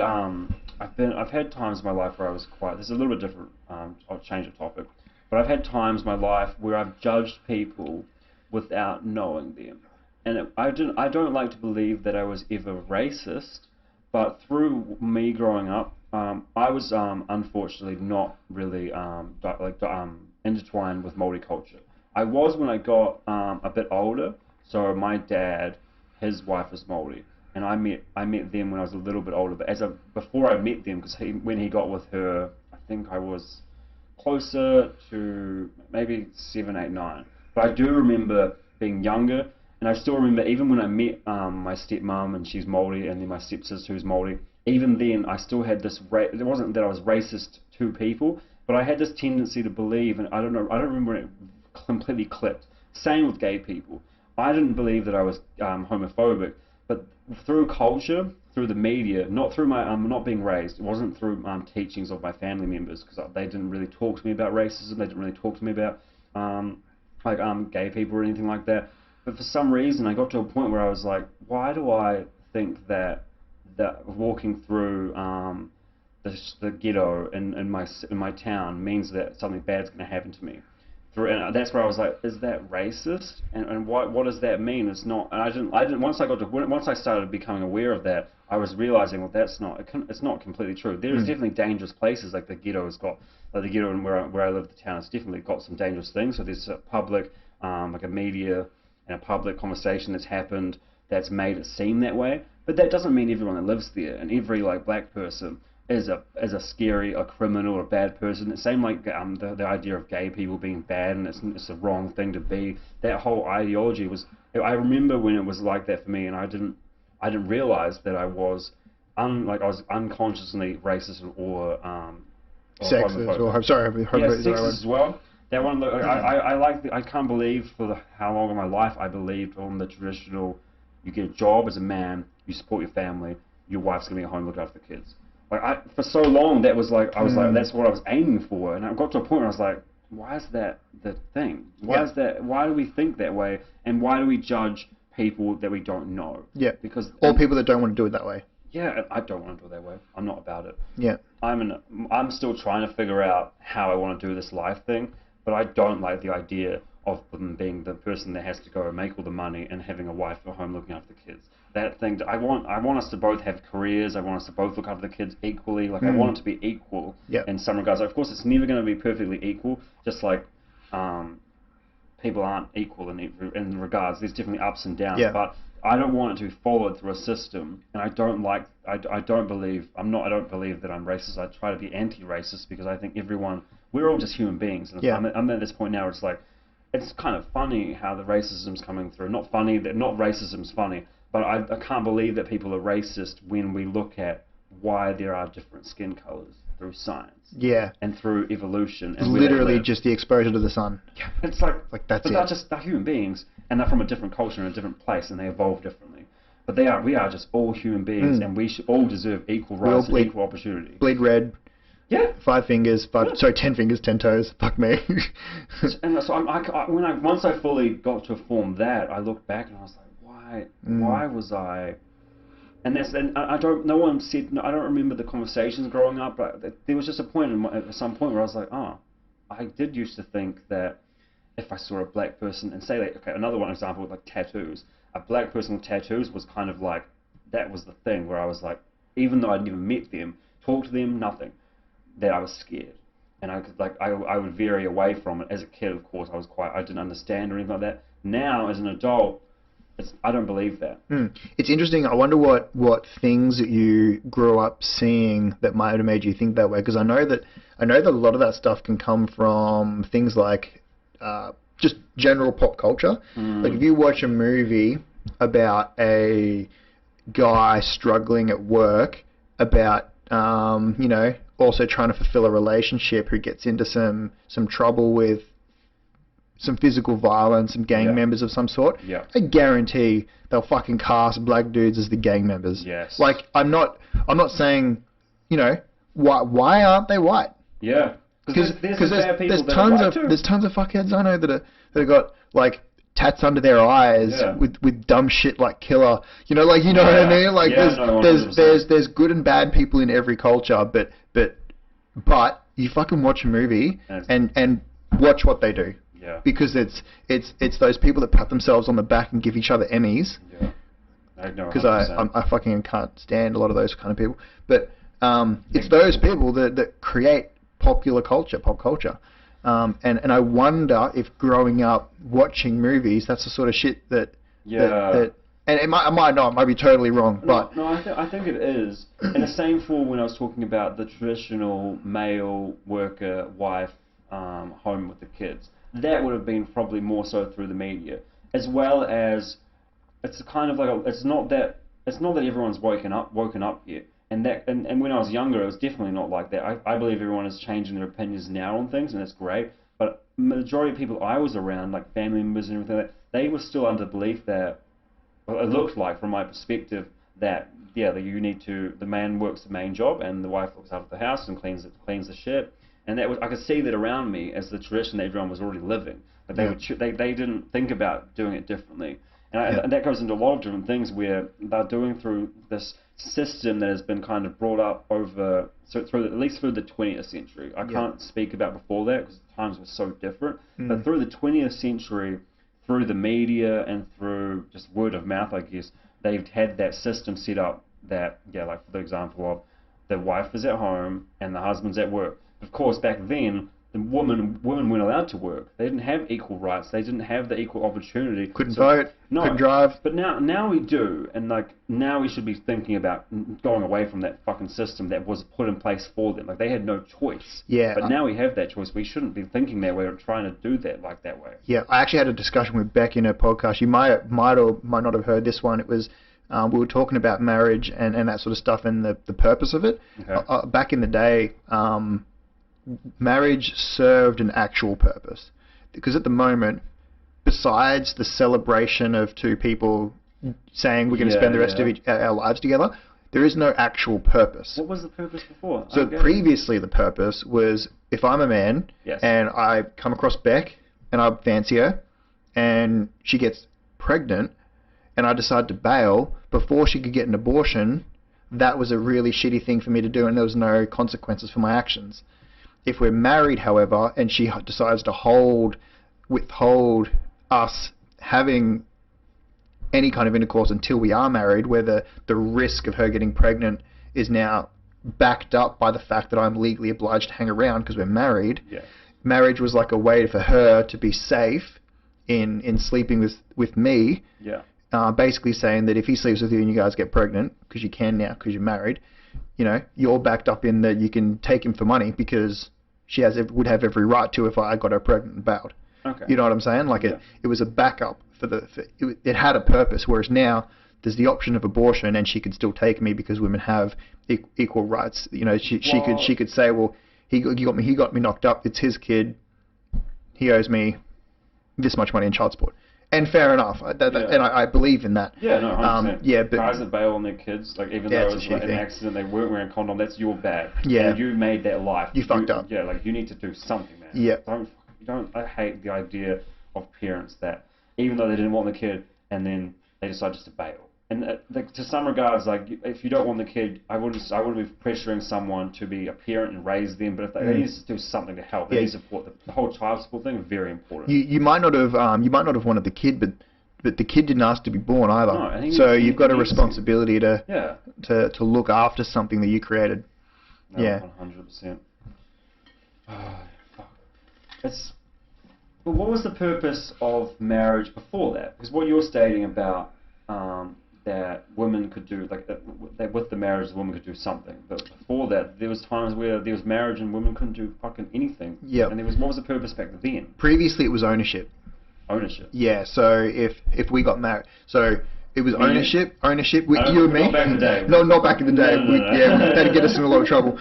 times in my life where I was quite. This is a little bit different. I'll change the topic, but I've had times in my life where I've judged people without knowing them, and I don't like to believe that I was ever racist, but through me growing up, I was unfortunately not really intertwined with Māori culture. I was when I got a bit older. So my dad, his wife is Māori, and I met them when I was a little bit older. But before I met them, because when he got with her, I think I was closer to maybe 7, 8, 9. But I do remember being younger, and I still remember even when I met my stepmom and she's Māori, and then my stepsister who's Māori. Even then, I still had this. It wasn't that I was racist to people, but I had this tendency to believe, and I don't remember when it completely clicked. Same with gay people. I didn't believe that I was homophobic, but through culture, through the media, not through my not being raised. It wasn't through teachings of my family members because they didn't really talk to me about racism. They didn't really talk to me about gay people or anything like that. But for some reason, I got to a point where I was like, why do I think that walking through the ghetto in my town means that something bad's going to happen to me? And that's where I was like, is that racist? And what does that mean? It's not. And I didn't. Once I started becoming aware of that, I was realizing, well, it's not completely true. There's definitely dangerous places. Like the ghetto has got, like the ghetto and where I live, the town has definitely got some dangerous things. So there's public like a media and a public conversation that's happened that's made it seem that way. But that doesn't mean everyone that lives there and every like black person is a scary, a criminal, or a bad person. The same like the idea of gay people being bad and it's the wrong thing to be. That whole ideology was. I remember when it was like that for me, and I didn't realize that I was unconsciously racist or sexist or sexist as well. That one, I can't believe how long of my life I believed on the traditional. You get a job as a man, you support your family, your wife's gonna be at home looking after the kids. Like for so long that was like I was like that's what I was aiming for, and I got to a point where I was like, why is that the thing? Why is that? Why do we think that way? And why do we judge people that we don't know? Yeah. Because or people that don't want to do it that way. Yeah, I don't want to do it that way. I'm not about it. Yeah. I'm still trying to figure out how I want to do this life thing, but I don't like the idea of them being the person that has to go and make all the money and having a wife at home looking after the kids. That thing, I want us to both have careers. I want us to both look after the kids equally. Like I want it to be equal in some regards. Of course, it's never going to be perfectly equal. Just like people aren't equal in regards. There's definitely ups and downs. Yeah. But I don't want it to be followed through a system, and I don't believe that I'm racist. I try to be anti-racist because I think we're all just human beings. And I'm at this point now where it's like, it's kind of funny how the racism's coming through. Not racism's funny, but I can't believe that people are racist when we look at why there are different skin colors through science. Yeah. And through evolution. And literally just the exposure to the sun. Yeah. It's like that's it. They're human beings, and they're from a different culture and a different place, and they evolve differently. But we are just all human beings, and we should all deserve equal rights and equal opportunity. Bleed red. Yeah. 5 fingers, 10 fingers, 10 toes. Fuck me. And so once I fully got to form that, I looked back and I was like, why was I? And I don't remember the conversations growing up, but there was just a point at some point where I was like, I did used to think that if I saw a black person and say another one example with like tattoos, a black person with tattoos was kind of like, that was the thing where I was like, even though I'd never met them, talked to them, nothing, that I was scared. And I would vary away from it. As a kid, of course, I didn't understand or anything like that. Now, as an adult, I don't believe that. It's interesting. I wonder what things that you grew up seeing that might have made you think that way. Because I know that a lot of that stuff can come from things like just general pop culture. Like if you watch a movie about a guy struggling at work, about also trying to fulfill a relationship, who gets into some trouble with some physical violence, some gang members of some sort, I guarantee they'll fucking cast black dudes as the gang members. Yes. Like I'm not saying, why aren't they white? Yeah. Because there's tons of fuckheads I know that got like tats under their eyes with dumb shit like killer. What I mean? Like there's good and bad people in every culture, but you fucking watch a movie and watch what they do. Yeah. Because it's those people that pat themselves on the back and give each other Emmys. Yeah. Because I fucking can't stand a lot of those kind of people. But it's those people that create pop culture. And I wonder if growing up watching movies, that's the sort of shit that and it might be totally wrong, but I think it is. And the same for when I was talking about the traditional male worker wife home with the kids. That would have been probably more so through the media, as well as it's kind of like it's not that everyone's woken up yet. And when I was younger, it was definitely not like that. I believe everyone is changing their opinions now on things, and that's great. But the majority of people I was around, like family members and everything like that, they were still under belief that, well, it looked like, from my perspective, that the man works the main job and the wife looks after the house and cleans the shit. And I could see that around me as the tradition that everyone was already living. But they didn't think about doing it differently. And that goes into a lot of different things where they're doing through this system that has been kind of brought up at least through the 20th century. I can't speak about before that because times were so different. But through the 20th century, through the media and through just word of mouth, I guess, they've had that system set up that, like for the example of the wife is at home and the husband's at work. Of course, back then, the women weren't allowed to work. They didn't have equal rights. They didn't have the equal opportunity. Couldn't vote. No, couldn't drive. But now we do, and like now we should be thinking about going away from that fucking system that was put in place for them. Like they had no choice. Yeah. But now we have that choice. We shouldn't be thinking that way or trying to do that that way. Yeah, I actually had a discussion with Beck in her podcast. You might or might not have heard this one. It was we were talking about marriage and that sort of stuff and the purpose of it. Okay. Back in the day, marriage served an actual purpose, because at the moment, besides the celebration of two people saying we're going to spend the rest of our lives together, there is no actual purpose. What was the purpose before? So previously the purpose was, if I'm a man and I come across Beck and I fancy her and she gets pregnant and I decide to bail before she could get an abortion, that was a really shitty thing for me to do and there was no consequences for my actions. If we're married, however, and she decides to withhold us having any kind of intercourse until we are married, where the risk of her getting pregnant is now backed up by the fact that I'm legally obliged to hang around because we're married. Yeah. Marriage was like a way for her to be safe in sleeping with me. Yeah. Basically saying that if he sleeps with you and you guys get pregnant, because you can now because you're married, you're backed up in that you can take him for money because she would have every right to if I got her pregnant and bailed. Okay. You know what I'm saying? Like it was a backup it had a purpose, whereas now there's the option of abortion and she could still take me because women have equal rights. She could say, well, he got me knocked up. It's his kid. He owes me this much money in child support. And fair enough, and I believe in that. Yeah, no, 100%. Yeah, but guys that bail on their kids, like even though it was like an accident, they weren't wearing a condom. That's your bad. Yeah, and you made that life. You fucked up. Yeah, like you need to do something, man. Yeah. Don't. I hate the idea of parents that even though they didn't want the kid, and then they decide just to bail. And to some regards, like if you don't want the kid, I wouldn't be pressuring someone to be a parent and raise them. But if they need to do something to help, they need support. The whole child support thing is very important. You might not have wanted the kid, but the kid didn't ask to be born either. No, so you've got a responsibility to look after something that you created. No, yeah. 100%. Oh, fuck. But what was the purpose of marriage before that? Because what you're stating about that women could do, like that with the marriage, the women could do something. But before that, there was times where there was marriage and women couldn't do fucking anything. Yeah. And what was the purpose back then? Previously, it was ownership. Ownership. Yeah. So if we got married, so it was ownership with you and me. Not back in the day. No, not back in the day. No. Yeah, that'd get us in a lot of trouble.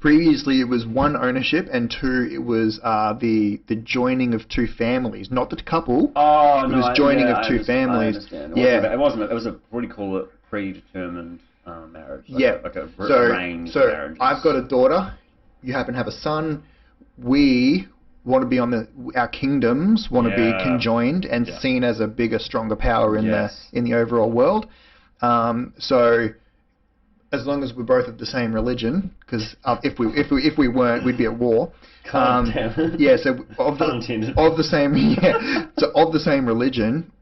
Previously, it was one, ownership, and two, it was the joining of two families, not the couple. Oh, it was joining of two families. I understand. It was a what do you call it? Predetermined marriage. Like a arranged marriage. I've got a daughter. You happen to have a son. We want to be our kingdoms want to be conjoined and seen as a bigger, stronger power in the overall world. So, as long as we're both of the same religion, because if we weren't, we'd be at war. Yeah, so of the same religion,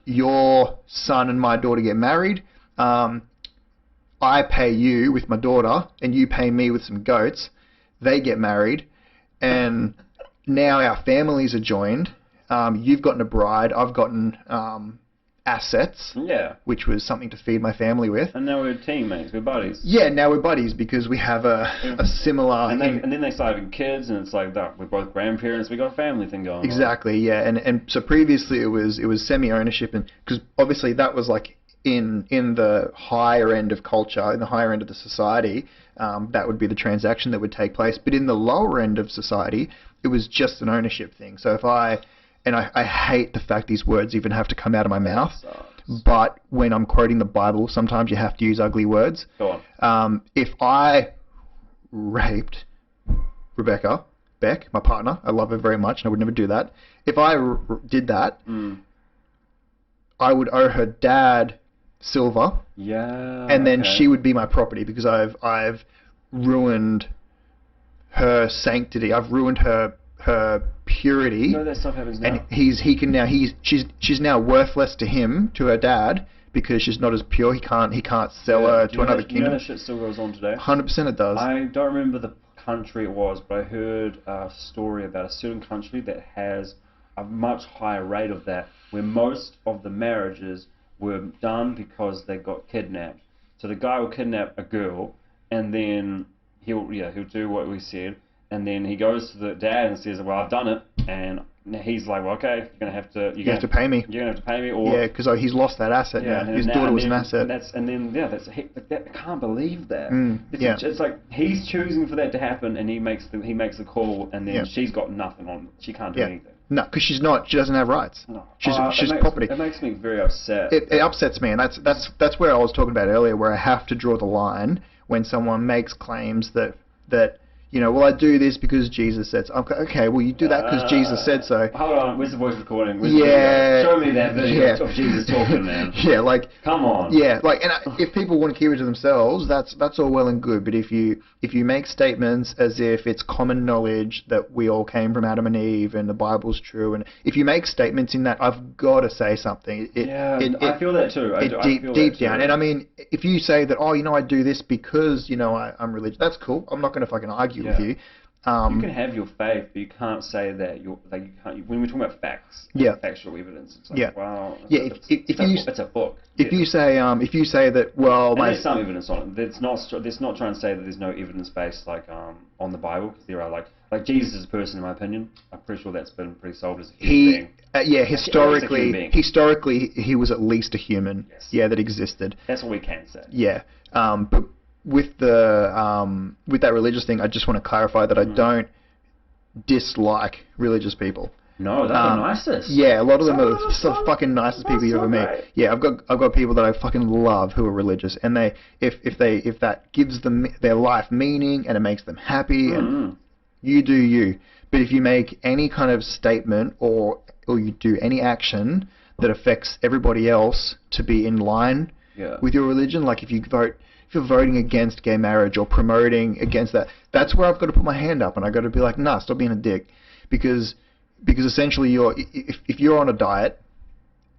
your son and my daughter get married. I pay you with my daughter, and you pay me with some goats. They get married, and now our families are joined. You've gotten a bride. I've gotten assets, which was something to feed my family with. And now we're teammates, we're buddies. Yeah, now we're buddies because we have a similar... And then they start having kids, and it's like, we're both grandparents, we got a family thing going on. Exactly, yeah. And so previously it was semi-ownership, and because obviously that was like in the higher end of culture, in the higher end of the society, that would be the transaction that would take place. But in the lower end of society, it was just an ownership thing. So if I hate the fact these words even have to come out of my mouth, but when I'm quoting the Bible, sometimes you have to use ugly words. Go on. If I raped Rebecca, Beck, my partner, I love her very much, and I would never do that. If I did that, I would owe her dad silver. Yeah. And then she would be my property because I've ruined her sanctity. I've ruined her purity. You know that stuff happens now. And she's now worthless to him, to her dad, because she's not as pure. He can't sell her to another kingdom. You know that shit still goes on today? 100% it does. I don't remember the country it was, but I heard a story about a certain country that has a much higher rate of that, where most of the marriages were done because they got kidnapped. So the guy will kidnap a girl, and then he'll do what we said, and then he goes to the dad and says, "Well, I've done it," and he's like, "Well, okay, you're gonna have to pay me." You're gonna have to pay me, or yeah, because he's lost that asset now. His daughter was an asset. I can't believe that. Yeah. It's like he's choosing for that to happen, and he makes the call, and then she's got nothing on. She can't do anything. No, because she doesn't have rights. No. She's property. It makes me very upset. It upsets me, and that's where I was talking about earlier, where I have to draw the line when someone makes claims that well, I do this because Jesus said so. Okay, well, you do that because Jesus said so. Hold on, where's the voice recording? Show me that video of Jesus talking, man. Yeah, like... Come on. Yeah, like, and if people want to keep it to themselves, that's all well and good, but if you make statements as if it's common knowledge that we all came from Adam and Eve and the Bible's true, and if you make statements in that, I've got to say something. I feel that too. Deep down. And I mean, if you say that, I do this because, I'm religious, that's cool. I'm not going to fucking argue with you. You can have your faith, but you can't say that you can't. When we're talking about facts, factual evidence, it's like, wow. It's a book. If you say that, well, there's some evidence on it. It's not trying to say that there's no evidence based on the Bible, because there are like Jesus is a person, in my opinion. I'm pretty sure that's been pretty solved as a human being. Historically, he was at least a human. Yes. Yeah, that existed. That's what we can say. Yeah, but with that religious thing, I just want to clarify that I don't dislike religious people. No, they're the nicest. Yeah, a lot of them are the fucking nicest people you ever meet. Yeah, I've got people that I fucking love who are religious, and if that gives them their life meaning and it makes them happy, and you do you. But if you make any kind of statement or you do any action that affects everybody else to be in line with your religion, like if you're voting against gay marriage or promoting against that, that's where I've got to put my hand up, and I've got to be like, nah, stop being a dick, because essentially if you're on a diet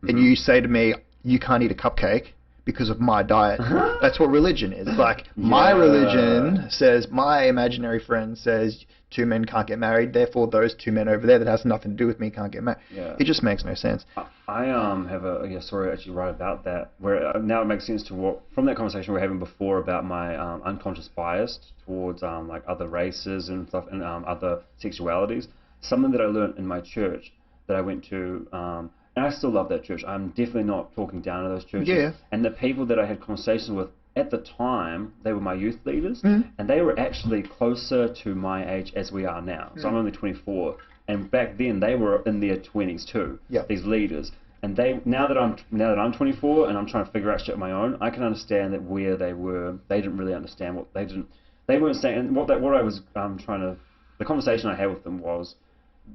and you say to me you can't eat a cupcake because of my diet, that's what religion is. Like my religion says, my imaginary friend says 2 men can't get married, therefore those 2 men over there that has nothing to do with me can't get married. It just makes no sense. I have a story actually right about that, where now it makes sense from that conversation we were having before about my unconscious bias towards like other races and stuff, and other sexualities. Something that I learned in my church that I went to, and I still love that church. I'm definitely not talking down to those churches. Yeah. And the people that I had conversations with at the time, they were my youth leaders, and they were actually closer to my age as we are now. So I'm only 24, and back then they were in their 20s too. These leaders, and now that I'm 24 and I'm trying to figure out shit on my own, I can understand that where they were, they didn't really understand what they weren't saying. And what I was the conversation I had with them was,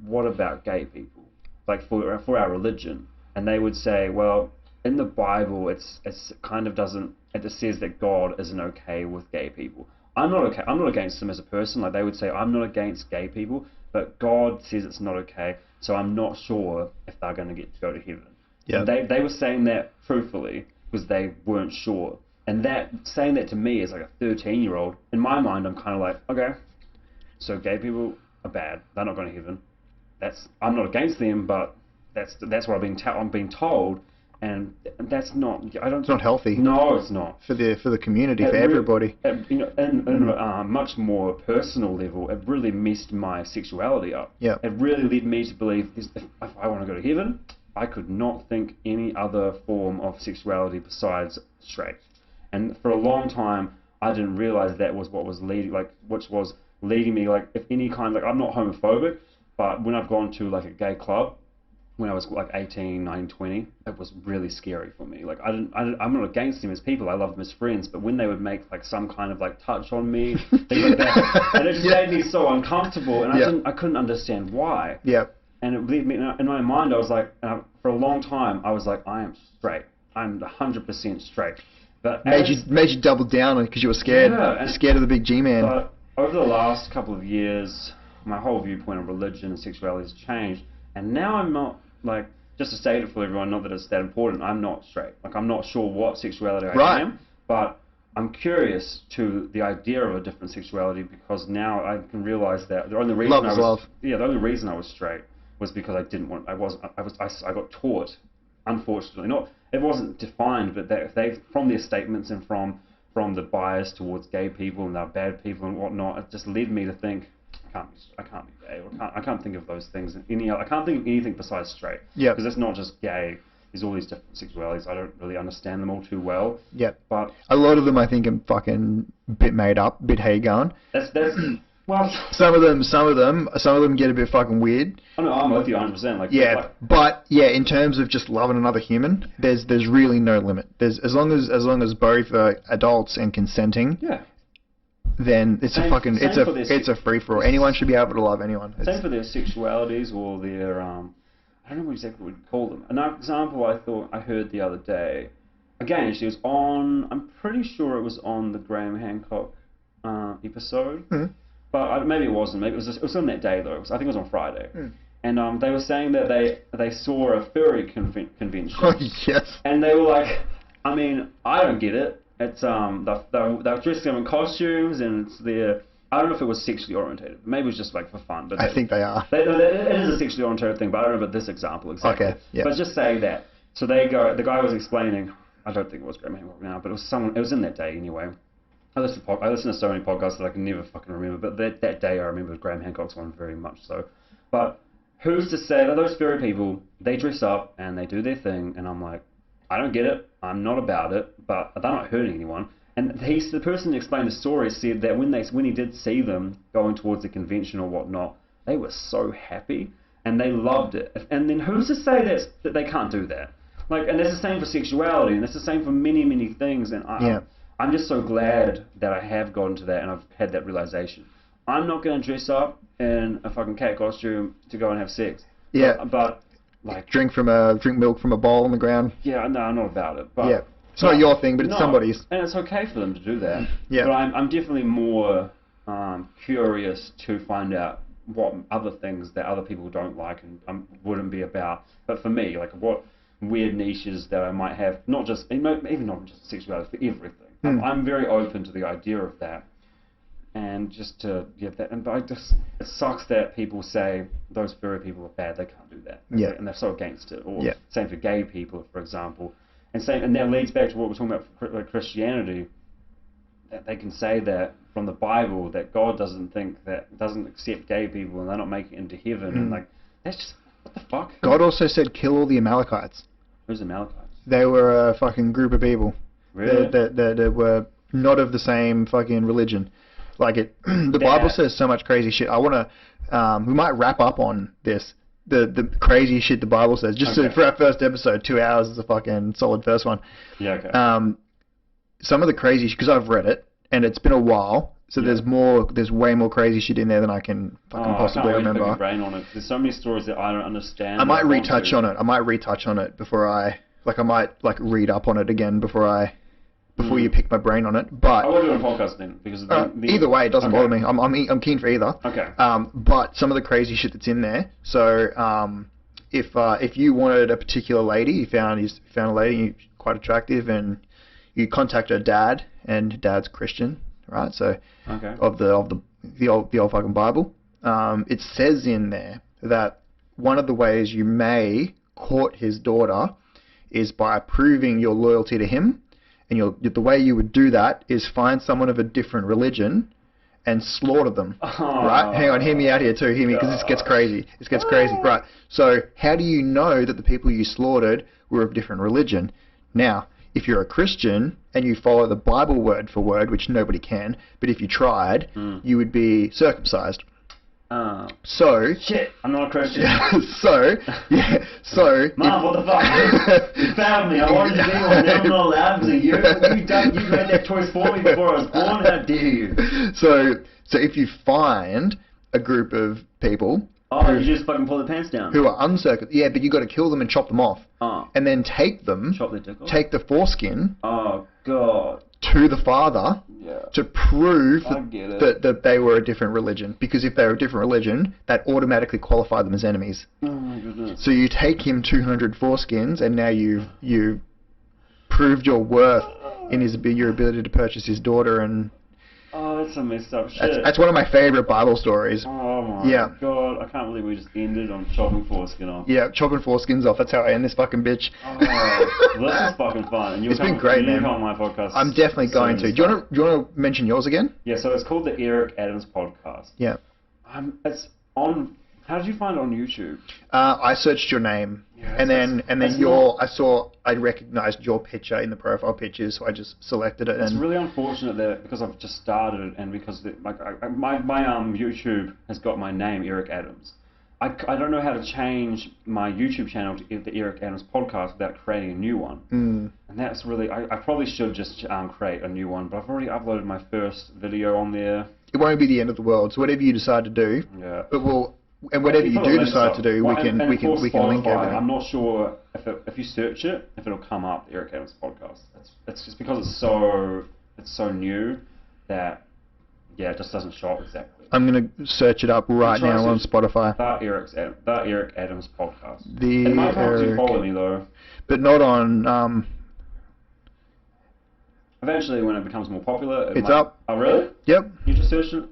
what about gay people, like for our religion? And they would say, well, in the Bible, it's kind of doesn't. It just says that God isn't okay with gay people. I'm not okay. I'm not against them as a person. Like they would say, I'm not against gay people, but God says it's not okay. So I'm not sure if they're going to get to go to heaven. Yeah. They were saying that truthfully because they weren't sure. And saying that to me as like a 13-year-old, in my mind, I'm kind of like, okay, so gay people are bad. They're not going to heaven. I'm not against them, but that's what I'm being told. And that's not. It's not healthy. No, it's not for the community, for everybody. In a much more personal level, it really messed my sexuality up. Yeah. It really led me to believe if I want to go to heaven, I could not think any other form of sexuality besides straight. And for a long time, I didn't realize that was what was leading, which was leading me, if any kind, I'm not homophobic, but when I've gone to a gay club, when I was 18, 19, 20, it was really scary for me. I'm not against them as people. I love them as friends. But when they would make some kind of touch on me, things like that, and it just made me so uncomfortable. And I couldn't understand why. Yeah. And it believed me in my mind. I was for a long time, I was like, I am straight. I'm 100% straight. But made you double down on it because you were scared. Yeah, you're scared of the big G-man. But over the last couple of years, my whole viewpoint on religion and sexuality has changed. And now I'm not. Just to state it for everyone, not that it's that important, I'm not straight. I'm not sure what sexuality I am, but I'm curious to the idea of a different sexuality because now I can realize that the only reason the only reason I was straight was because I got taught, unfortunately, it wasn't defined, but they from their statements and from the bias towards gay people and they're bad people and whatnot, it just led me to think I can't be gay, or I can't think of those things. I can't think of anything besides straight. Yeah. Because it's not just gay. There's all these different sexualities. I don't really understand them all too well. Yeah. But a lot of them, I think, are fucking bit made up, bit hagan. That's well. Some of them get a bit fucking weird. I know, I'm with you 100%. But in terms of just loving another human, there's really no limit. There's as long as both are adults and consenting. Yeah. Then it's a free for all. Anyone should be able to love anyone. Same for their sexualities or their I don't know exactly what we'd call them. An example I heard the other day. Again, she was on. I'm pretty sure it was on the Graham Hancock episode, but maybe it wasn't. Maybe it was on that day though. I think it was on Friday. And they were saying that they saw a furry convention. Oh yes. And they were like, I mean, I don't get it. It's they're dressed in costumes and it's their. I don't know if it was sexually orientated. Maybe it was just like for fun. But I think they are. It is a sexually orientated thing, but I don't know about this example exactly. Okay. Yeah. But just saying that. So the guy was explaining. I don't think it was Graham Hancock now, but it was someone. It was in that day anyway. I listen to so many podcasts that I can never fucking remember. But that day I remember Graham Hancock's one very much so. But who's to say that those furry people, they dress up and they do their thing, and I'm like, I don't get it. I'm not about it, but they're not hurting anyone. And the person who explained the story said that when he did see them going towards the convention or whatnot, they were so happy and they loved it. And then who's to say that they can't do that? And that's the same for sexuality, and that's the same for many, many things. And I'm just so glad that I have gotten to that and I've had that realization. I'm not going to dress up in a fucking cat costume to go and have sex. Yeah. But drink milk from a bowl on the ground. Yeah, no, I'm not about it. But yeah. It's not your thing, but it's somebody's. And it's okay for them to do that. Yeah. But I'm definitely more curious to find out what other things that other people don't like and wouldn't be about. But for me, what weird niches that I might have, even not just sexuality, for everything. I'm very open to the idea of that. And just to give that, it sucks that people say those furry people are bad, they can't do that. Yeah. And they're so against it. Or same for gay people, for example. And that leads back to what we're talking about for Christianity, that they can say that from the Bible that God doesn't accept gay people and they're not making it into heaven. And that's just, what the fuck? God also said kill all the Amalekites. Who's the Amalekites? They were a fucking group of people. Really? That were not of the same fucking religion. The Bible says so much crazy shit. I want to, we might wrap up on this. The crazy shit the Bible says. For our first episode, 2 hours is a fucking solid first one. Yeah, okay. Some of the crazy shit, because I've read it, and it's been a while, so there's way more crazy shit in there than I can fucking possibly remember. I can't wait to put your brain on it. There's so many stories that I don't understand. I might retouch on it before I might read up on it again before you pick my brain on it. But I will do a podcast then, because either way, it doesn't bother me. I'm keen for either. Okay. But some of the crazy shit that's in there. So if you wanted a particular lady, you found a lady you're quite attractive, and you contact her dad, and dad's Christian, right? So of the old fucking Bible, it says in there that one of the ways you may court his daughter is by proving your loyalty to him. And the way you would do that is find someone of a different religion and slaughter them. Right? Hang on, hear me out here too. Hear me, because this gets crazy. Right. So how do you know that the people you slaughtered were of different religion? Now, if you're a Christian and you follow the Bible word for word, which nobody can, but if you tried, you would be circumcised. So shit, I'm not a Christian. So Mom, what the fuck? You found me. I wanted to be one. Now I'm not allowed because of you. You made that choice for me before I was born. How dare you? So if you find a group of people, you just fucking pull their pants down. Who are uncircumcised? Yeah, but you got to kill them and chop them off. And then take the foreskin. Oh God. To the father to prove that they were a different religion. Because if they were a different religion, that automatically qualified them as enemies. Oh my goodness. So you take him 200 foreskins, and now you've proved your worth in your ability to purchase his daughter, and Oh, that's some messed up shit. that's one of my favorite Bible stories. Oh my god, I can't believe we just ended on chopping foreskin off. Yeah, chopping foreskins off. That's how I end this fucking bitch. Oh, this is fucking fun. And It's been great, man. Come on my podcast. I'm definitely going to. Do you want to mention yours again? Yeah, so it's called the Eric Adams Podcast. Yeah. It's on. How did you find it on YouTube? I searched your name, Yeah, and then I recognized your picture in the profile pictures, so I just selected it. It's and really unfortunate that because I've just started and because my YouTube has got my name Eric Adams. I don't know how to change my YouTube channel to the Eric Adams Podcast without creating a new one. And that's really I probably should just create a new one, but I've already uploaded my first video on there. It won't be the end of the world. So whatever you decide to do, and whatever you do decide to do, we can link everything. I'm not sure if you search it, if it'll come up, Eric Adams Podcast. It's just because it's so new that it just doesn't show up exactly. I'm gonna search it up right now on Spotify. The Eric Adams Podcast. It might help you follow me though. But not on. Eventually, when it becomes more popular, it's up. Oh really? Yep. You just searched it.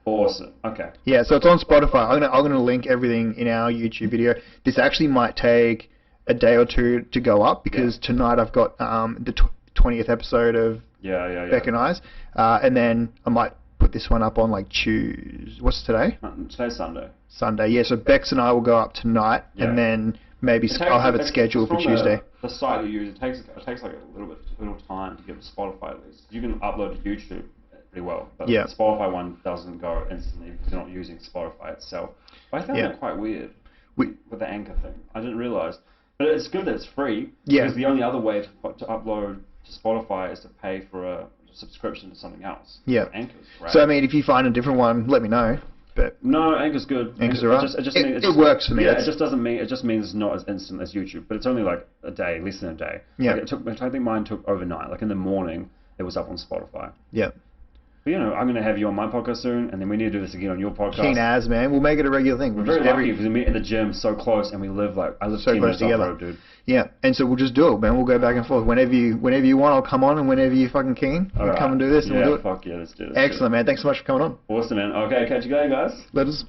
Awesome. Okay. Yeah, so it's on Spotify. I'm gonna link everything in our YouTube video. This actually might take a day or two to go up because tonight I've got the 20th episode of Beck and I's, and then I might put this one up on like Tuesday. What's today? Today's Sunday. Sunday. Yeah. So Bex and I will go up tonight, and then maybe I'll have it scheduled for Tuesday. The site you use, it takes like a little time to get to Spotify at least. You can upload to YouTube pretty well, but the Spotify one doesn't go instantly because you're not using Spotify itself. But I found that quite weird with the Anchor thing. I didn't realize, but it's good that it's free. Yeah. Because the only other way to upload to Spotify is to pay for a subscription to something else. Yeah. Anchor's great. So I mean, if you find a different one, let me know. But no, Anchor's good. Anchor's alright. It works for me. Yeah, it just means it's not as instant as YouTube, but it's only like a day, less than a day. Yeah. Like I think mine took overnight. Like in the morning, it was up on Spotify. Yeah. But, I'm going to have you on my podcast soon, and then we need to do this again on your podcast. Keen as, man. We'll make it a regular thing. We're very lucky because we meet in the gym so close, and I live so close together, road, dude. Yeah, and so we'll just do it, man. We'll go back and forth. Whenever you want, I'll come on, and whenever you're fucking keen, we'll come and do this, and we'll do it. Fuck yeah, let's do this. Excellent, man. Thanks so much for coming on. Awesome, man. Okay, catch you later, guys. Let us.